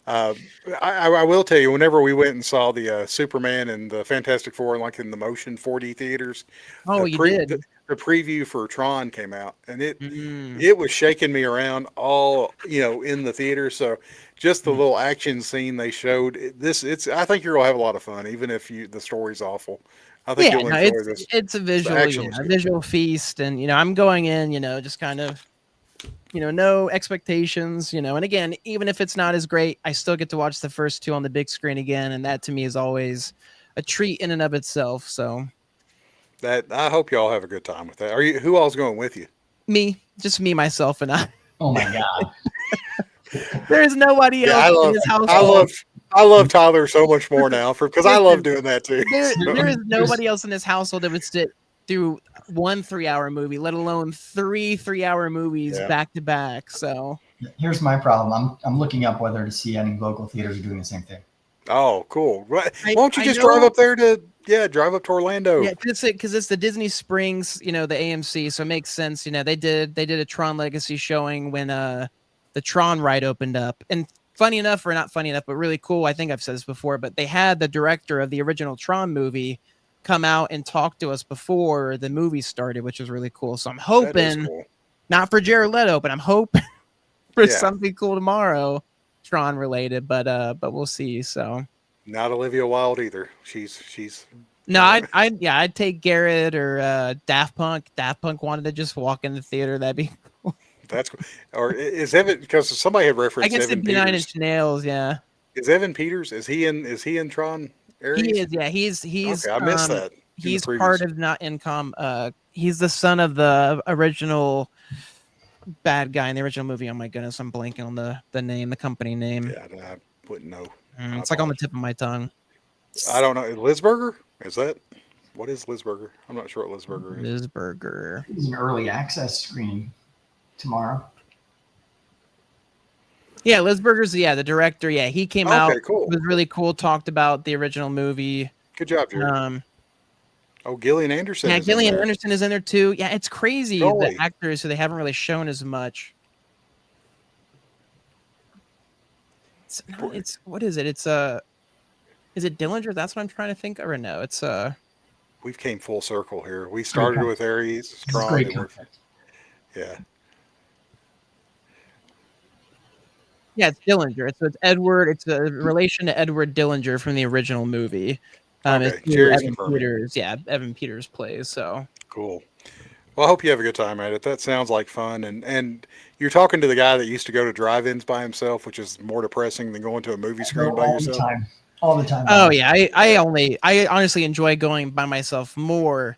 Uh, I will tell you, whenever we went and saw the Superman and the Fantastic Four, like in the motion 4D theaters, Oh, the you pre did. the preview for Tron came out, and Mm. it was shaking me around all in the theater. So just the little action scene they showed, it's I think you're gonna have a lot of fun, even if the story's awful. I think Yeah, you'll no, enjoy this. it's a The visual, action was a good. visual feast, and I'm going in, just kind of, no expectations, and again, even if it's not as great, I still get to watch the first two on the big screen again, and that to me is always a treat in and of itself. So That I hope y'all have a good time with that. Who all's going with you? just me, myself, and I. Oh my god. There's nobody Yeah, else I in love this I household. love I love Tyler so much more now because I love Listen, doing that too. So, there is nobody else in this household that would sit through one 3-hour movie, let alone 3 3-hour movies yeah. back to back. So Here's my problem. I'm looking up whether to see any local theaters are doing the same thing. Oh, cool. Why don't you I just drive know. up there drive up to Orlando? Yeah, because it's the Disney Springs, the AMC, so it makes sense. They did a Tron Legacy showing when the Tron ride opened up, and funny enough, or not funny enough, but really cool. I think I've said this before, but they had the director of the original Tron movie come out and talk to us before the movie started, which was really cool. So I'm That is hoping, cool. not for Jared Leto, but I'm hoping for Yeah. something cool tomorrow, Tron related. But we'll see. So. Not Olivia Wilde either. She's No, I'd take Garrett or Daft Punk. Daft Punk wanted to just walk in the theater. That'd be. that's cool. Or is Evan because somebody had I referenced guess Evan it'd be Nine Peters. Inch Nails. Yeah, Is Evan Peters? Is he in Tron he Ares? is. Yeah, he's Okay, I missed that in the he's previous. part of Not Incom. He's the son of the original bad guy in the original movie. Oh my goodness, I'm blanking on the name, the company name. Yeah, I wouldn't know. I It's like on the apologize. tip of my tongue. I don't know. Lisberger? Is that what is Lisberger? I'm not sure what Lisberger is. Liz Burger. It's an early access screening tomorrow. Yeah, Liz Burger's the director. Yeah, he came out. Okay, cool. It was really cool. Talked about the original movie. Good job, Jared. Oh, Gillian Anderson. Yeah, is in Gillian there. Anderson is in there too. Yeah, it's crazy Really? the actors who they haven't really shown as much. It's what is it? It's is it Dillinger? That's what I'm trying to think. Or no, it's We've came full circle here. We started with Ares, This is Tron, great and content. yeah. yeah, it's Dillinger. It's Edward. It's a relation to Edward Dillinger from the original movie. It's Okay, who Jerry's Evan confirming. Peters. Yeah, Evan Peters plays. So Cool. Well, I hope you have a good time at it. That sounds like fun, and you're talking to the guy that used to go to drive-ins by himself, which is more depressing than going to a movie screen by All yourself. the time. All the time. oh yeah, I honestly enjoy going by myself more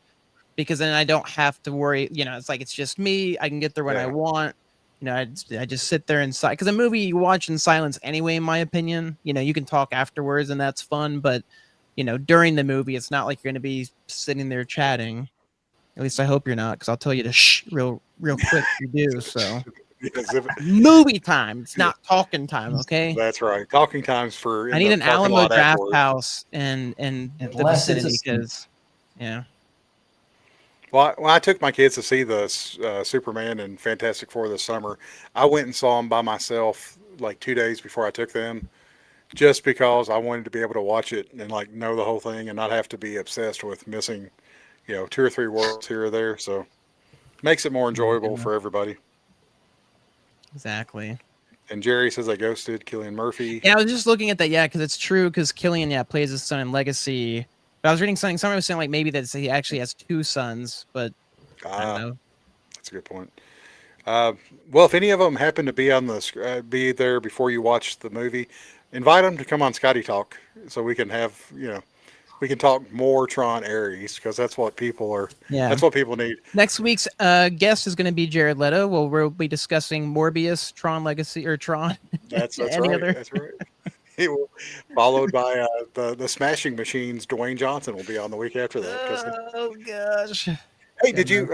because then I don't have to worry. It's like it's just me. I can get there when I Yeah. want. I just sit there inside because a movie you watch in silence anyway. In my opinion, you can talk afterwards and that's fun. But during the movie, it's not like you're going to be sitting there chatting. At least I hope you're not, because I'll tell you to shh real quick if you do. So Yes, movie time. It's not talking time, okay? that's right. Talking times for I in need the an parking Alamo lot Draft afterwards. House and the Unless it's a vicinity, scene. because yeah. Well, when I took my kids to see the Superman and Fantastic Four this summer, I went and saw them by myself like 2 days before I took them, just because I wanted to be able to watch it and like know the whole thing and not have to be obsessed with missing, 2 or 3 words here or there. So makes it more enjoyable Yeah. for everybody. Exactly. And Jerry says I ghosted Killian Murphy. Yeah, I was just looking at that. Yeah, because it's true. Because Killian, plays his son in Legacy. But I was reading something. Someone was saying like maybe that he actually has 2 sons, but I don't Ah, know. that's a good point. Uh, well, if any of them happen to be on be there before you watch the movie, invite them to come on Scotty Talk so we can have we can talk more Tron Ares because that's what people are. Yeah. That's what people need. Next week's guest is going to be Jared Leto. We'll be discussing Morbius, Tron Legacy, or Tron. That's Any right. other? That's right. He will, followed by the Smashing Machines. Dwayne Johnson will be on the week after that. Oh gosh. Hey, did you?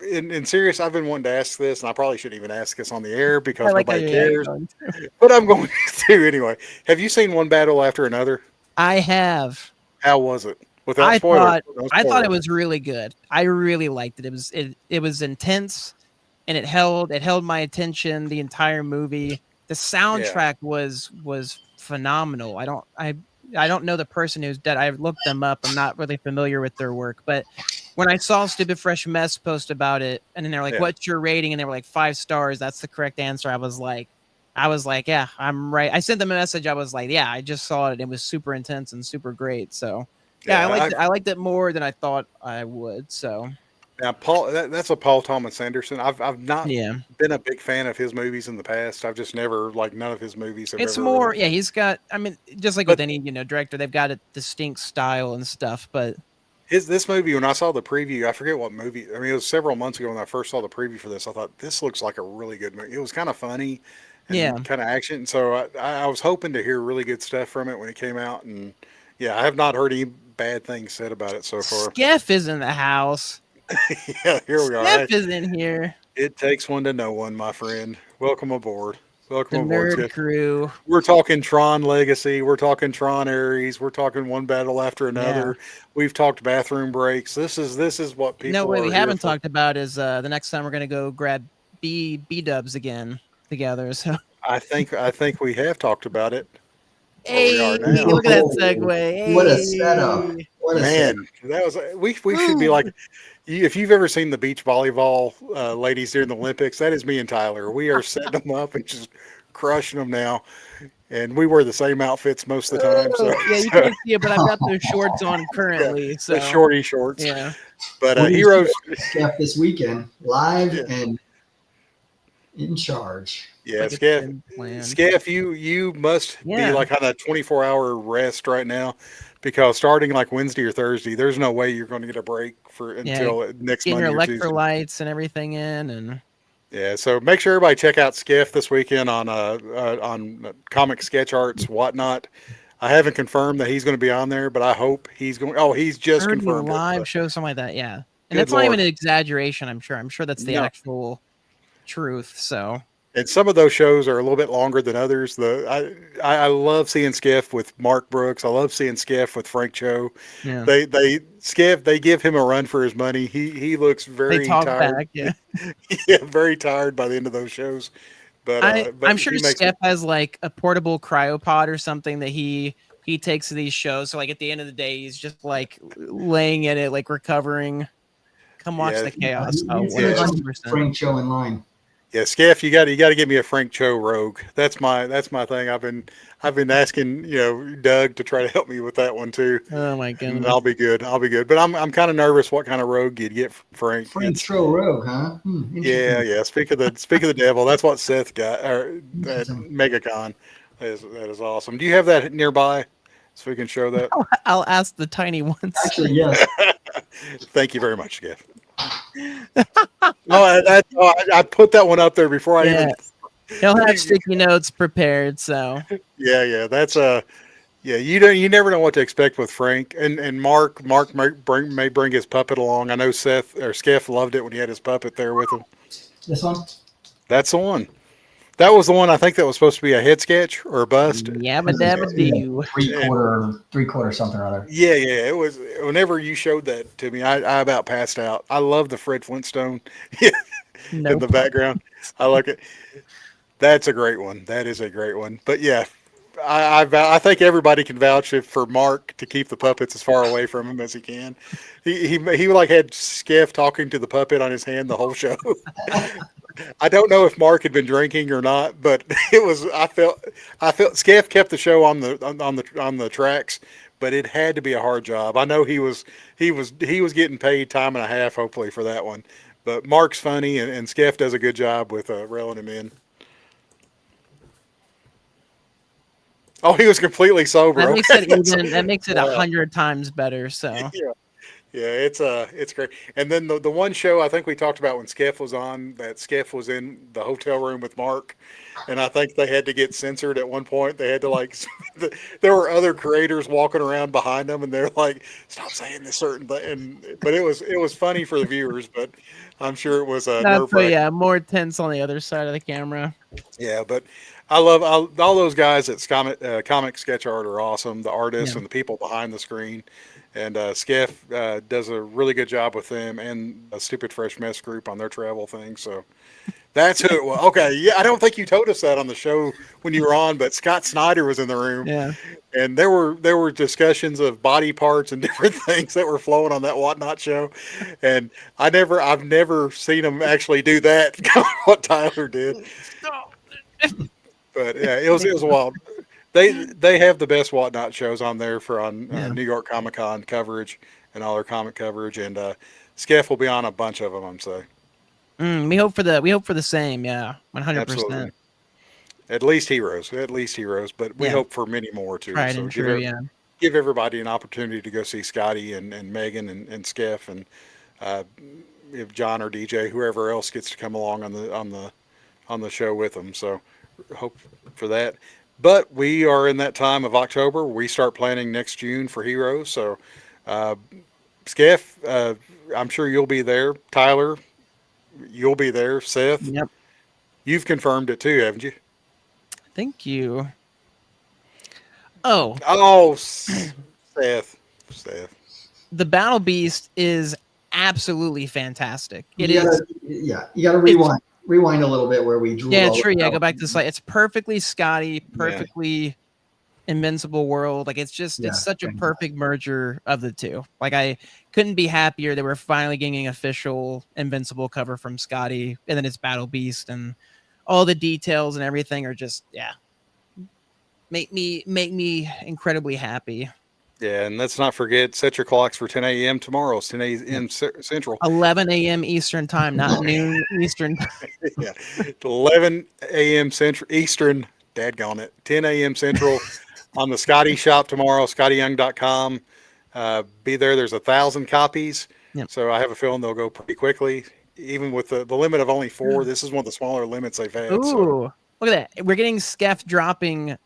In serious, I've been wanting to ask this, and I probably shouldn't even ask this on the air I because like how nobody you're cares. going. But I'm going to anyway. Have you seen One Battle After Another? I have. How was it? Without I spoilers. thought No I thought it spoilers. was really good. I really liked it. It was intense, and it held my attention the entire movie. The soundtrack was phenomenal. I don't know the person who's dead. I looked them up. I'm not really familiar with their work, but when I saw Stupid Fresh Mess post about it, and then they're like, Yeah. "What's your rating?" and they were like 5 stars. That's the correct answer. I was like, yeah, I'm right. I sent them a message. I was like, yeah, I just saw it. It was super intense and super great. So yeah, I liked it more than I thought I would. So Now, Paul, that's a Paul Thomas Anderson. I've not yeah, been a big fan of his movies in the past. I've just never like none of his movies have it's ever more. really. Yeah, he's got. I mean, just like But with any director, they've got a distinct style and stuff. But this movie, when I saw the preview, I forget what movie. I mean, it was several months ago when I first saw the preview for this. I thought this looks like a really good movie. It was kind of funny yeah, and kind of action. So I was hoping to hear really good stuff from it when it came out. And yeah, I have not heard any bad things said about it so far. Skeff is in the house. Yeah, here we are. Skeff is in here. It takes one to know one, my friend. Welcome aboard. The Welcome aboard. nerd Skip. crew. We're talking Tron Legacy. We're talking Tron Ares. We're talking One Battle After Another. We've talked bathroom breaks. This is what people. No, what we are haven't here for. talked about is the next time we're gonna go grab B Dubs again together. So I think we have talked about it. hey, Where we are now. look at that segue. Hey. What a setup. What a setup. Man, that was we should be like if you've ever seen the beach volleyball ladies during the Olympics, that is me and Tyler. We are setting them up and just crushing them now. And we wear the same outfits most of the time. So Yeah, you can't see it, but I've got those shorts on currently. the So shorty shorts. yeah, But We're Heroes. Skeff this weekend, live Yeah. and in charge. Yeah, like it's Scaff. been planned. Scaff, you must Yeah. be like on a 24-hour rest right now, because starting like Wednesday or Thursday, there's no way you're going to get a break for until next getting Monday your or Tuesday. electrolytes and everything in, and Yeah, so make sure everybody check out Skiff this weekend on Comic Sketch Arts Whatnot. I haven't confirmed that he's going to be on there, but I hope he's going. Oh, he's just Early confirmed live it. show, something like that. Yeah, and Good that's not Lord. even an exaggeration. I'm sure that's the No. actual truth. So And some of those shows are a little bit longer than others. I love seeing Skiff with Mark Brooks. I love seeing Skiff with Frank Cho. yeah, They give him a run for his money. He looks very they talk tired. back. Yeah, Yeah, very tired by the end of those shows. But I'm sure he makes Steph has like a portable cryopod or something that he takes to these shows. So like at the end of the day, he's just like laying in it, like recovering. Come watch Yeah. the chaos. You Oh, said 100%. Frank Cho in line. Yeah, Scaff, you got to give me a Frank Cho rogue. That's my thing. I've been asking Doug to try to help me with that one too. Oh my And goodness. I'll be good. But I'm kind of nervous what kind of rogue you'd get from Frank. Frank Cho Rogue, huh? Yeah, yeah. Speak of the devil. That's what Seth got. Or that Interesting. MegaCon. That is awesome. Do you have that nearby so we can show that? I'll ask the tiny ones. Actually, yes. Thank you very much, Scaff. I put that one up there before I even. He'll have sticky notes prepared. So Yeah. That's Yeah, you never know what to expect with Frank and Mark. Mark may bring his puppet along. I know Seth or Skeff loved it when he had his puppet there with him. This one? That's the one. That was the one I think that was supposed to be a head sketch or a bust. Yabba dabba do. Three-quarter something or other. Yeah, yeah. It was whenever you showed that to me, I about passed out. I love the Fred Flintstone in the background. I like it. That's a great one. That is a great one. But yeah, I think everybody can vouch for Mark to keep the puppets as far away from him as he can. He like had Skeff talking to the puppet on his hand the whole show. I don't know if Mark had been drinking or not, but it was. I felt Skeff kept the show on the tracks, but it had to be a hard job. I know he was getting paid time and a half, hopefully, for that one. But Mark's funny, and Skeff does a good job with reeling him in. Oh, he was completely sober. That makes it 100 times better. So yeah, it's great. And then the one show I think we talked about when Skeff was on, that Skeff was in the hotel room with Mark, and I think they had to get censored at one point. They had to there were other creators walking around behind them, and they're like, "Stop saying this certain thing." But it was funny for the viewers, but I'm sure it was nerve-wracking. Yeah, more tense on the other side of the camera. Yeah, but I love all those guys at Comic Sketch Art are awesome. The artists and the people behind the screen. And Skeff does a really good job with them and a Stupid Fresh Mess group on their travel thing. So that's who it was. Okay, yeah, I don't think you told us that on the show when you were on, but Scott Snyder was in the room. Yeah. And there were discussions of body parts and different things that were flowing on that Whatnot show. And I've never seen him actually do that, what Tyler did. But yeah, it was wild. They have the best Whatnot shows on there New York Comic Con coverage and all their comic coverage, and Skeff will be on a bunch of them. I'm saying. We hope for the same. Yeah, 100%. At least Heroes, but we hope for many more too. Right, and true. Give everybody an opportunity to go see Skottie and Megan and Skeff, and if John or DJ, whoever else gets to come along on the show with them. So hope for that. But we are in that time of October. We start planning next June for Heroes. So, Skeff, I'm sure you'll be there. Tyler, you'll be there. Seth, yep. You've confirmed it too, haven't you? Thank you. Oh, Seth. The Battle Beast is absolutely fantastic. You gotta rewind a little bit where we drew. Yeah, true. Yeah, go back to the slide. It's perfectly Skottie, perfectly Invincible World. Like it's such a perfect merger of the two. Like I couldn't be happier that we're finally getting an official Invincible cover from Skottie, and then it's Battle Beast, and all the details and everything are just make me incredibly happy. Yeah, and let's not forget, set your clocks for 10 a.m. tomorrow. It's 10 a.m. Central. 11 a.m. Eastern time, not noon Eastern. Yeah, 11 a.m. Central Eastern. Dadgone it. 10 a.m. Central on the Skottie shop tomorrow. SkottieYoung.com. Be there. There's 1,000 copies. Yep. So I have a feeling they'll go pretty quickly. Even with the limit of only 4, this is one of the smaller limits they've had. Ooh, so. Look at that. We're getting Skeff dropping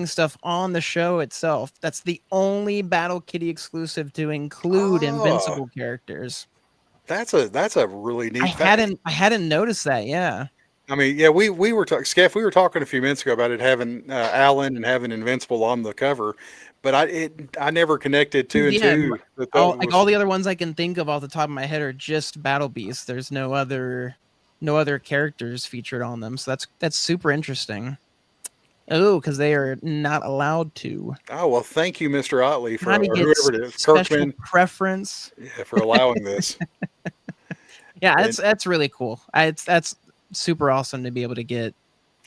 stuff on the show itself. That's the only Battle Kitty exclusive to include Invincible characters. That's a really neat fact. I hadn't noticed that. Yeah. I mean, yeah, we were talking, Skeff. We were talking a few minutes ago about it having Alan and having Invincible on the cover, but I never connected two and two. All the other ones I can think of off the top of my head are just Battle Beasts. There's no other characters featured on them, so that's super interesting. Oh, because they are not allowed to. Oh, well, thank you, Mr. Otley, for whoever it is, Kirkman preference. Yeah, for allowing this. Yeah, that's really cool. That's super awesome to be able to get.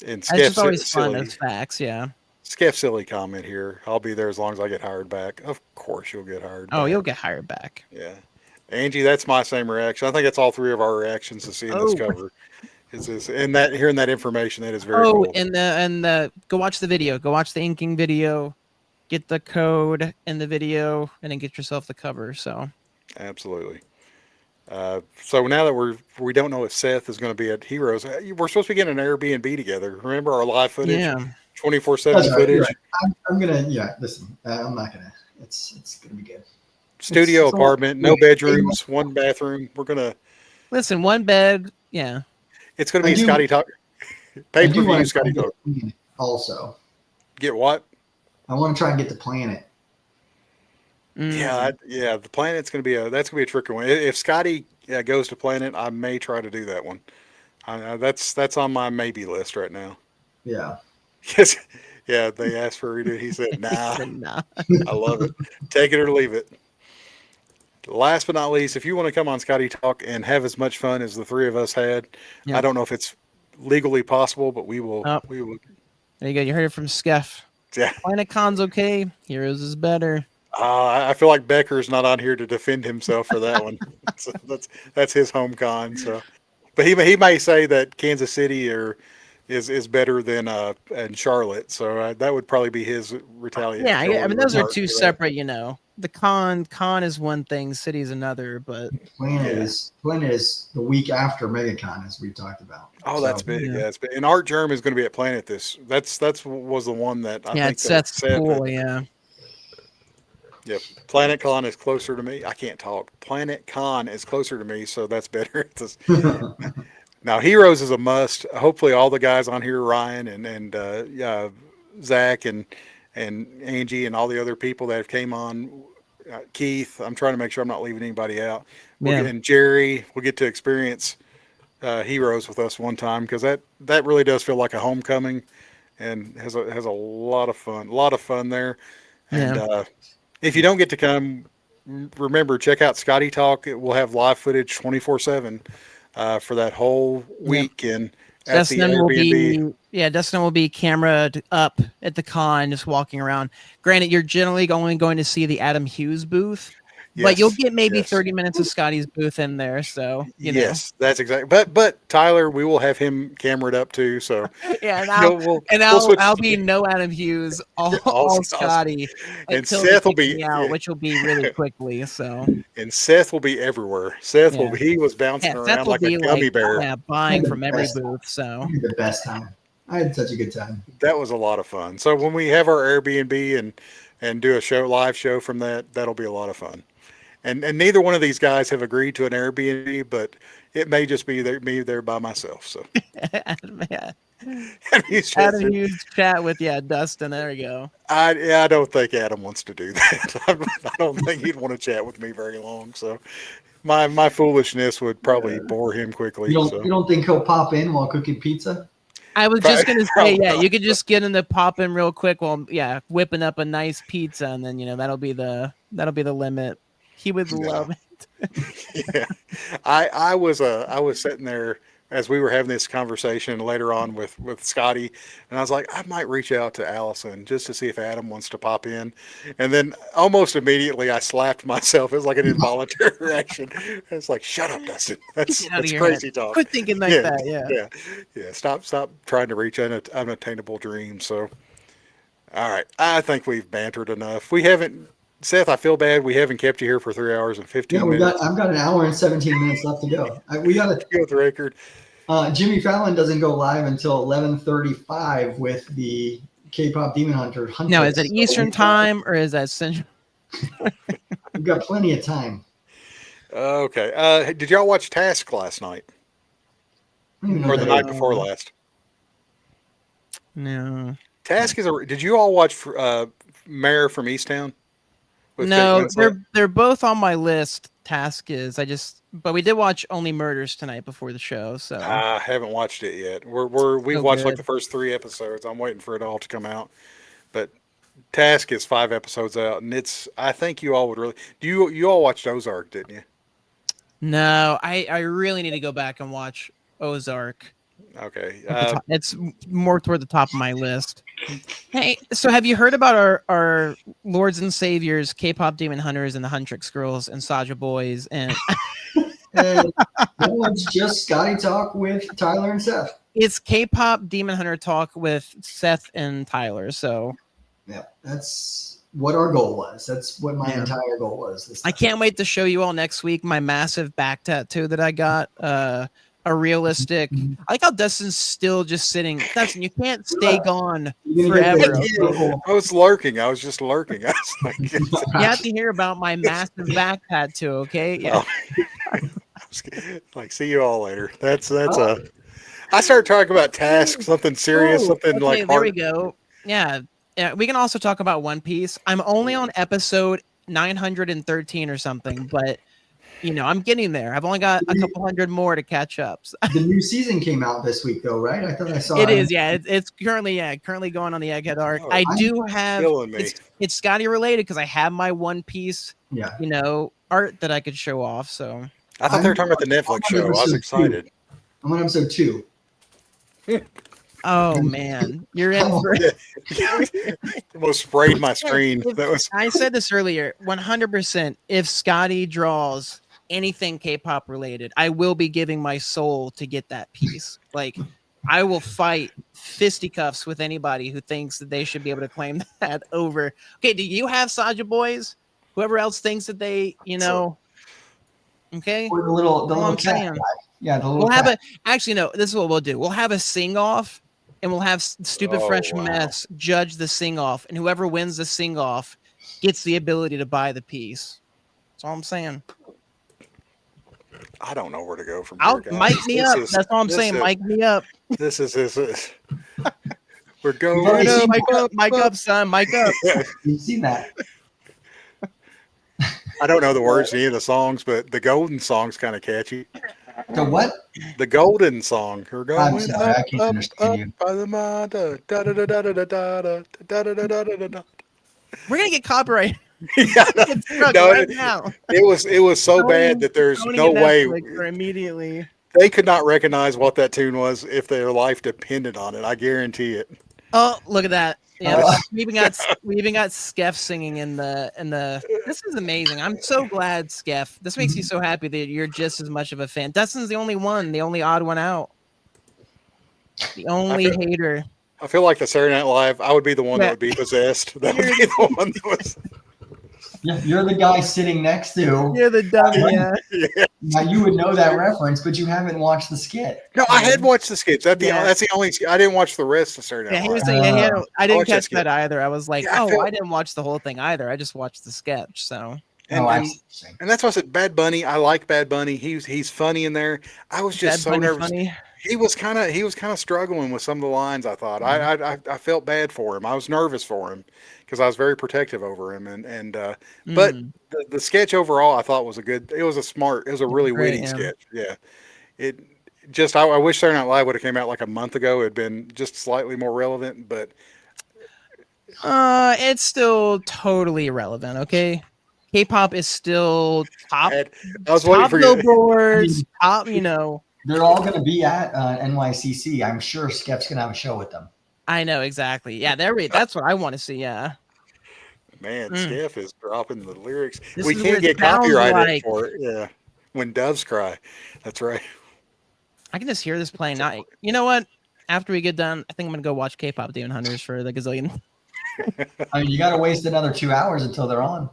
And it's just always fun, those facts. Yeah. Skeff silly comment here. I'll be there as long as I get hired back. Of course, you'll get hired. Oh, you'll get hired back. Yeah, Angie, that's my same reaction. I think that's all 3 of our reactions to seeing this cover. Hearing that information, that is very cool. And the go watch the video. Go watch the inking video. Get the code in the video, and then get yourself the cover. So absolutely. So now that we don't know if Seth is going to be at Heroes, we're supposed to be getting an Airbnb together. Remember our live footage? Yeah. 24/7 footage. Right. I'm gonna. Yeah, listen. I'm not gonna. It's gonna be good. Studio apartment, no bedrooms, one bathroom. We're gonna listen. One bed. Yeah. It's gonna be Skottie Talk. Pay per view Skottie Talk. Also, get what? I want to try and get the planet. Yeah, the planet's gonna be that's gonna be a tricky one. If Skottie goes to planet, I may try to do that one. That's on my maybe list right now. Yeah. Yes. Yeah, they asked for it. He said, "Nah." He said, nah. I love it. Take it or leave it. Last but not least, if you want to come on Skottie Talk and have as much fun as the three of us had, I don't know if it's legally possible, but we will. We will. There you go. You heard it from Skeff. Yeah. Planet Con's okay. Heroes is better. I feel like Becker's not on here to defend himself for that one. So that's his home con. So, but he may say that Kansas City is better than in Charlotte. So that would probably be his retaliation. Yeah, I mean those are two separate. The con is one thing, city is another. But Planet is the week after MegaCon, as we talked about. Oh, that's big. Yeah, it's big. And Art Germ is going to be at Planet. That's was the one that I think Seth's cool. Yeah. Yeah, Planet Con is closer to me. I can't talk. Planet Con is closer to me, so that's better. Now, Heroes is a must. Hopefully, all the guys on here, Ryan and Zach and Angie and all the other people that have came on, Keith. I'm trying to make sure I'm not leaving anybody out. And Jerry, we'll get to experience Heroes with us one time because that really does feel like a homecoming, and has a lot of fun. A lot of fun there, and. If you don't get to come, remember, check out Skottie Talk. We'll have live footage 24/7 for that whole week. And at the Airbnb. Dustin will be camera up at the con, just walking around. Granted, you're generally only going to see the Adam Hughes booth. But you'll get maybe 30 minutes of Scottie's booth in there, so you know. That's exactly. But Tyler, we will have him camered up too. So I'll be no Adam Hughes, all Skottie, and Seth will be out, which will be really quickly. So and Seth will be everywhere. Seth will be. He was bouncing around like a gummy bear. Yeah, buying from every booth. So the best time. I had such a good time. That was a lot of fun. So when we have our Airbnb and do a live show from that'll be a lot of fun. And neither one of these guys have agreed to an Airbnb, but it may just be me there by myself. So Adam Hughes chat with Dustin. There we go. I don't think Adam wants to do that. I don't think he'd want to chat with me very long. So my foolishness would probably bore him quickly. You don't think he'll pop in while cooking pizza? I was just gonna say, you could just get him to pop in real quick while whipping up a nice pizza, and then that'll be the limit. He would love it. I was sitting there as we were having this conversation later on with Skottie, and I was like, I might reach out to Allison just to see if Adam wants to pop in. And then almost immediately I slapped myself. It was like an involuntary reaction. It's like, shut up, Dustin. That's crazy talk. Quit thinking like that. Yeah. Stop trying to reach unattainable dreams. So, all right. I think we've bantered enough. We haven't. Seth, I feel bad we haven't kept you here for 3 hours and 15 minutes. I've got an hour and 17 minutes left to go. We got to go with the record. Jimmy Fallon doesn't go live until 11:35 with the K-pop Demon Hunter. Now, is it Eastern time or is that Central? We've got plenty of time. Okay. Did y'all watch Task last night? Or the night before last? No. Task is Did you all watch Mayor from Easttown? No, they're both on my list. Task is. But we did watch Only Murders tonight before the show. So I haven't watched it yet. We've watched like the first 3 episodes. I'm waiting for it all to come out. But Task is 5 episodes out, and I think you all would really. You all watched Ozark, didn't you? No, I really need to go back and watch Ozark. Okay. It's more toward the top of my list. Hey, so have you heard about our Lords and Saviors, K-pop Demon Hunters and the Huntrix Girls and Saja Boys? And that one's just Skottie Talk with Tyler and Seth. It's K-pop Demon Hunter Talk with Seth and Tyler. So yeah, that's what our goal was. That's what my entire goal was. I can't wait to show you all next week my massive back tattoo that I got a realistic. I like how Dustin's still just sitting. Dustin, you can't stay gone forever. Okay? I was lurking. I was just lurking. I was like, You have to hear about my massive back tattoo, okay? Yeah. Like, see you all later. That's a. I started talking about tasks, something serious, something okay, like. There we go. Yeah, we can also talk about One Piece. I'm only on episode 913 or something, but I'm getting there. I've only got a couple hundred more to catch up. So. The new season came out this week, though, right? I thought I saw it. Is, yeah. It's currently going on the Egghead arc. I do have it's Skottie related because I have my One Piece, art that I could show off. So I thought they were talking about the Netflix show. I was excited. I'm on episode 2. Oh man, you're in for almost sprayed my screen. I said this earlier. 100%. If Skottie draws anything K-pop related, I will be giving my soul to get that piece. Like, I will fight fisticuffs with anybody who thinks that they should be able to claim that over. Okay, do you have Saja Boys? Whoever else thinks that they, okay. Or the little cat guy. Yeah, the little. We'll have actually no. This is what we'll do. We'll have a sing off. And we'll have Stupid Fresh Mess judge the sing-off, and whoever wins the sing-off gets the ability to buy the piece. That's all I'm saying. I don't know where to go from here, guys. Mic me up. That's all I'm saying. Mic me up. This is. We're going. Mic up, son. Mic up. You've seen that. I don't know the words to any of the songs, but the Golden song's kind of catchy. The what? The Golden song. We're going I'm sorry, I can't understand you. We're gonna get copyright. Now. It was so bad that there's no way immediately they could not recognize what that tune was if their life depended on it. I guarantee it. Oh, look at that. Yeah, we even got Skeff singing in the. This is amazing. I'm so glad, Skeff. This makes you so happy that you're just as much of a fan. Dustin's the only odd one out, the only hater. I feel like the Saturday Night Live. I would be the one that would be possessed. That would be the one that was. You're the guy sitting next to. You're the dummy. Yeah. Now you would know that reference, but you haven't watched the skit. No, I had watched the skits. That's the only. I didn't watch the rest of Saturday Night Live. I didn't catch that either. I was like, I didn't watch the whole thing either. I just watched the sketch. So. And that's why I said Bad Bunny. I like Bad Bunny. He's funny in there. I was just so nervous. Funny. He was kind of struggling with some of the lines. I thought I felt bad for him. I was nervous for him because I was very protective over him. But the sketch overall I thought was it was a really witty sketch. Yeah, I wish Saturday Night Live would have came out like a month ago. It'd been just slightly more relevant, but it's still totally irrelevant. Okay. K-pop is still top. I was waiting for billboards. Top, They're all going to be at NYCC. I'm sure Skep's going to have a show with them. I know, exactly. Yeah, that's what I want to see, yeah. Man, Skep is dropping the lyrics. We can't get copyrighted for it. Yeah. When doves cry. That's right. I can just hear this playing. Now, you know what? After we get done, I think I'm going to go watch K-pop Demon Hunters for the gazillion. I mean, you got to waste another 2 hours until they're on.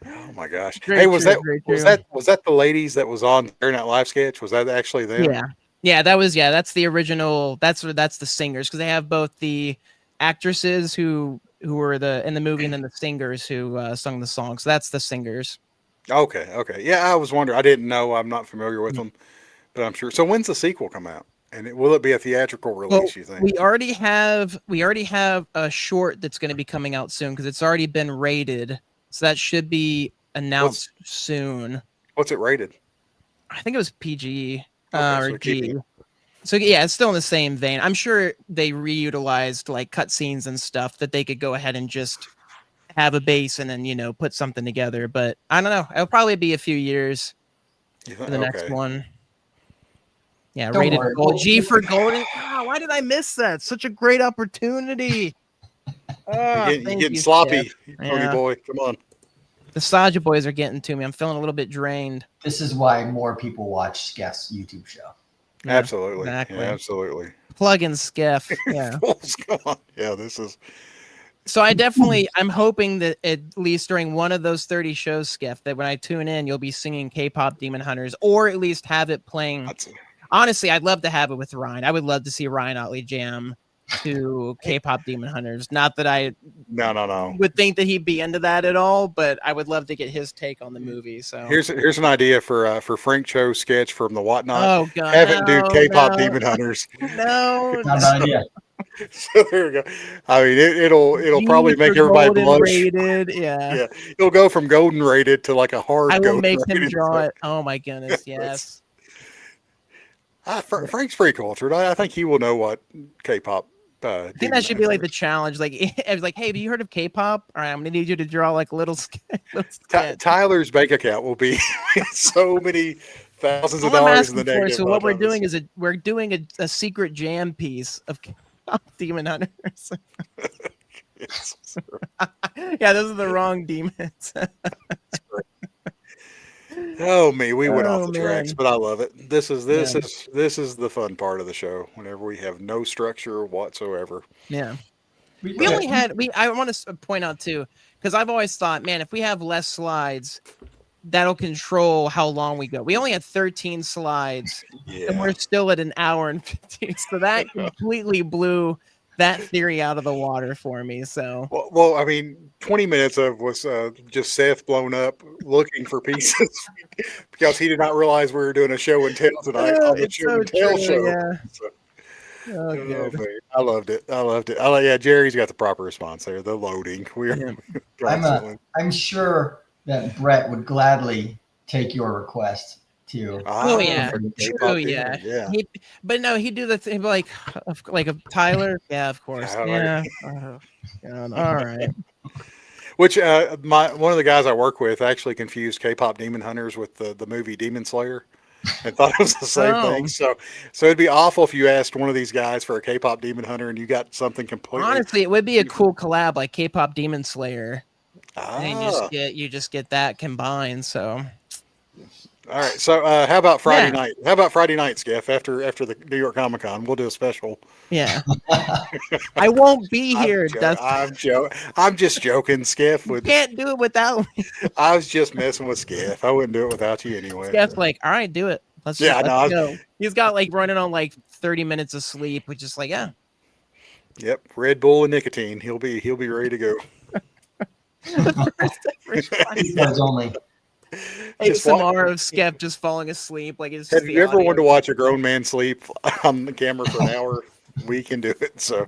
Oh my gosh! Was that the ladies that was on Saturday Night Live sketch? Was that actually them? That's the original. That's the singers because they have both the actresses who were in the movie and then the singers who sung the song. So that's the singers. Okay. Yeah, I was wondering. I didn't know. I'm not familiar with them, but I'm sure. So when's the sequel come out? And will it be a theatrical release? You think? We already have a short that's going to be coming out soon because it's already been rated. So that should be announced soon. What's it rated? I think it was PG or G. So yeah, it's still in the same vein. I'm sure they reutilized like cutscenes and stuff that they could go ahead and just have a base and then put something together. But I don't know. It'll probably be a few years for the next one. Yeah, rated gold. G for golden. Oh, why did I miss that? Such a great opportunity. You're getting sloppy, Tony boy. Come on. The Saja boys are getting to me. I'm feeling a little bit drained. This is why more people watch Skeff's YouTube show. Yeah, absolutely. Exactly. Yeah, absolutely. Plug in Skeff. Yeah. Come on. Yeah, this is So I'm hoping that at least during one of those 30 shows, Skiff, that when I tune in, you'll be singing K-pop Demon Hunters, or at least have it playing. Honestly, I'd love to have it with Ryan. I would love to see Ryan Otley jam to K-pop Demon Hunters. Not that I would think that he'd be into that at all, but I would love to get his take on the movie. So here's an idea for Frank Cho's sketch from the Whatnot. Oh God, have it do K-pop Demon Hunters. No, Not a bad idea. So there we go. I mean, it'll probably make everybody blush. Rated, yeah. It'll go from golden rated to like a hard. I will make him draw it. Oh my goodness, yes. Frank's pretty cultured. I think he will know what K-pop. I think that should be like the challenge. Like, I was like, hey, have you heard of K-pop? All right, I'm gonna need you to draw like a little sketch. Tyler's bank account will be so many thousands of dollars in the negative. So what we're doing is we're doing a secret jam piece of Demon Hunters. Yeah, those are the wrong demons. Oh me, we went off the tracks, but I love it. This is the fun part of the show. Whenever we have no structure whatsoever. Yeah, we only had I want to point out too, because I've always thought, man, if we have less slides, that'll control how long we go. We only had 13 slides, and we're still at an hour and 15. So that completely blew that theory out of the water for me. So well, I mean, 20 minutes of was just Seth blown up looking for pieces because he did not realize we were doing a show and tell tonight on the show and tell show. Yeah. So, I loved it. Yeah, Jerry's got the proper response there. The loading. I'm sure that Brett would gladly take your request too. Oh yeah, true. Yeah. But no, he'd do the thing like a Tyler. Yeah, of course. Yeah. All right. Which one of the guys I work with actually confused K-pop Demon Hunters with the movie Demon Slayer, and thought it was the same thing. So it'd be awful if you asked one of these guys for a K-pop Demon Hunter and you got something completely. Honestly, it would be a cool collab like K-pop Demon Slayer. And you just get that combined. So. All right. So how about Friday night? How about Friday night, Skiff? After the New York Comic Con, we'll do a special. Yeah. I won't be here. I'm just joking, Skiff. You can't do it without me. I was just messing with Skiff. I wouldn't do it without you anyway. Skiff's like, all right, do it. Let's go. He's got like running on like 30 minutes of sleep, which is like, yeah. Yep. Red Bull and nicotine. He'll be ready to go. Only. ASMR of Skep just falling asleep. Like, it's have you ever wanted to watch a grown man sleep on the camera for an hour? We can do it. So,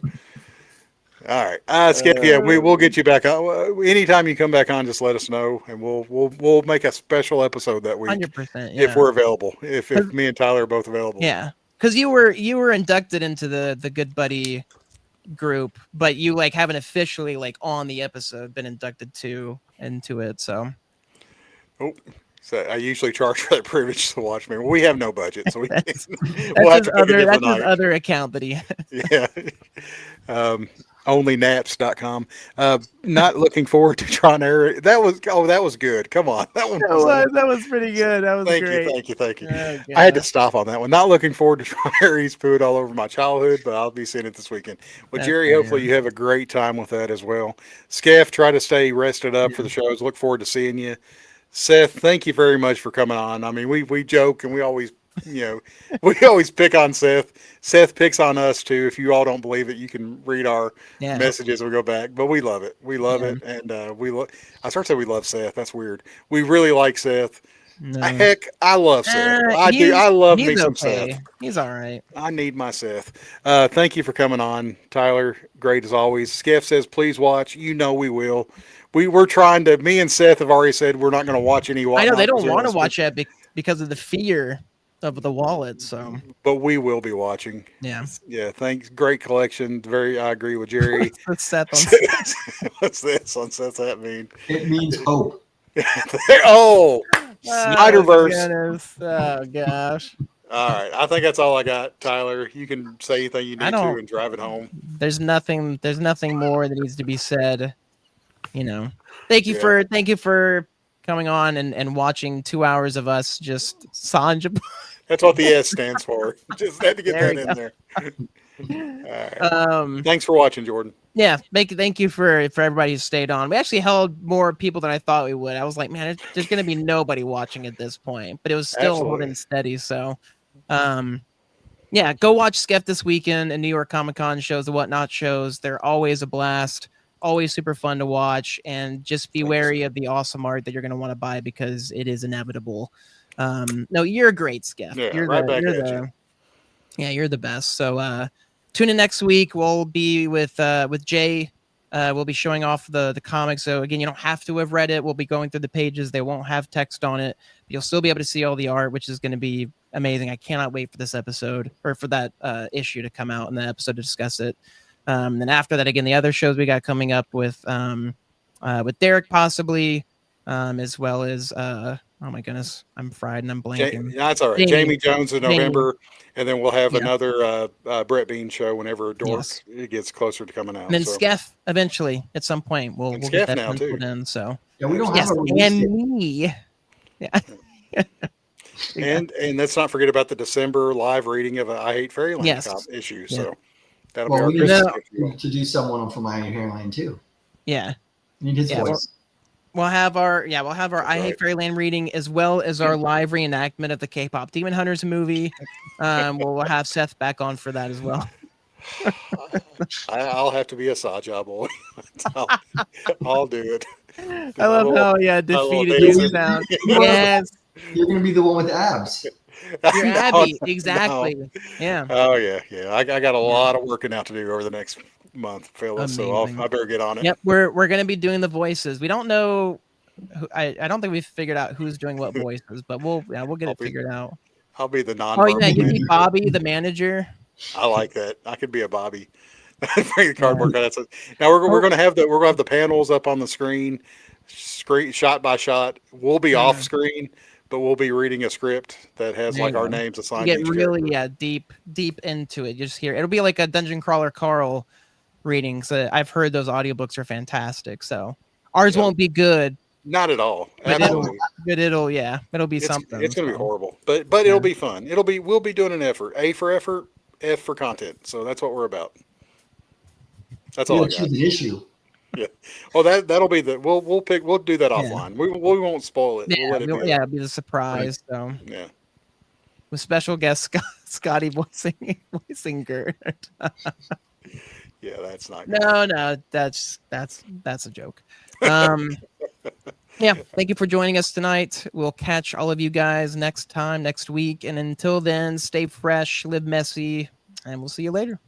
all right, Skep. Yeah, we'll get you back on. Anytime you come back on, just let us know, and we'll make a special episode that week. 100%. Yeah. If we're available. If me and Tyler are both available. Yeah, because you were inducted into the Good Buddy group, but you like haven't officially like on the episode been inducted into it. So. Oh, so I usually charge for that privilege to watch me. Well, we have no budget, so that's his other account that he has. Yeah. Onlynaps.com. Not looking forward to trying to air it. That was good. Come on. That was pretty good. That was great. Thank you. Oh, I had to stop on that one. Not looking forward to trying to air East Food all over my childhood, but I'll be seeing it this weekend. Well, Jerry, hopefully you have a great time with that as well. Skeff, try to stay rested up for the shows. Look forward to seeing you. Seth, thank you very much for coming on. I mean, we joke and we always pick on Seth. Seth picks on us too. If you all don't believe it, you can read our messages. We go back, but we love it. We love it, and I start to say we love Seth. That's weird. We really like Seth. No. Heck, I love Seth. I do. I love me some Seth. He's all right. I need my Seth. Thank you for coming on, Tyler. Great as always. Skeff says, please watch. You know we will. We're trying to. Me and Seth have already said we're not going to watch any. I know they don't want to watch that because of the fear of the wallet. So, but we will be watching. Yeah. Thanks. Great collection. I agree with Jerry. What's Seth on Seth? What's this on Seth's that mean? It means hope. Snyderverse. Oh gosh. All right. I think that's all I got, Tyler. You can say anything you need to and drive it home. There's nothing more that needs to be said. Thank you for coming on and watching 2 hours of us just Sanja. That's what the S stands for. Just had to get that in there. Right. Thanks for watching, Jordan. Yeah, thank you for everybody who stayed on. We actually held more people than I thought we would. I was like, man, there's going to be nobody watching at this point, but it was still holding steady. So, yeah, go watch Skef this weekend and New York Comic Con shows, the Whatnot shows. They're always a blast, always super fun to watch, and just be wary of the awesome art that you're going to want to buy because it is inevitable. No, you're great, Skef. Yeah, right back at you. Yeah, you're the best. So, tune in next week. We'll be with Jay. We'll be showing off the comics. So again, you don't have to have read it. We'll be going through the pages. They won't have text on it. But you'll still be able to see all the art, which is going to be amazing. I cannot wait for this episode or for that issue to come out and the episode to discuss it. Then after that, again, the other shows we got coming up with Derek possibly, as well as oh my goodness, I'm fried and I'm blanking. That's all right. Jamie Jones in November. And then we'll have another Brett Bean show whenever it gets closer to coming out. And then Skef eventually at some point. We'll get that now too. In, so yeah, we don't have a me. Yeah. and let's not forget about the December live reading of I Hate Fairyland issue. Yeah. So that'll be our Christmas to do someone from I Hate Fairyland too. Yeah. You need his voice. We'll have our I Hate Fairyland reading as well as our live reenactment of the K-pop Demon Hunters movie. We'll have Seth back on for that as well. I'll have to be a Saja boy. I'll do it. I love how defeated you sound. Yes. You're gonna be the one with abs. You're Abby, exactly. No. Yeah. Oh yeah. I got a lot of working out to do over the next month, fellas. Amazing. So I better get on it. Yep, we're gonna be doing the voices. We don't know. I don't think we've figured out who's doing what voices, but we'll get it figured out. I'll be the non. Oh yeah, you'd be Bobby, the manager. I like that. I could be a Bobby. Bring the cardboard cutouts. Now we're gonna have the panels up on the screen shot by shot. We'll be off screen, but we'll be reading a script that has our names assigned. You get really deep into it. You just hear it'll be like a Dungeon Crawler Carl reading. So I've heard those audiobooks are fantastic. So ours won't be good. Not at all. Absolutely. It'll be something. It's gonna be horrible. But it'll be fun. We'll be doing an effort. A for effort, F for content. So that's what we're about. That's all I got. The issue. Yeah. Well, that'll be we'll do that offline. We won't spoil it. Yeah, it'll be the surprise. Right. So yeah. With special guest Skottie voicing Gert. Yeah, that's not good. No, that's a joke. Yeah, thank you for joining us tonight. We'll catch all of you guys next week. And until then, stay fresh, live messy, and we'll see you later.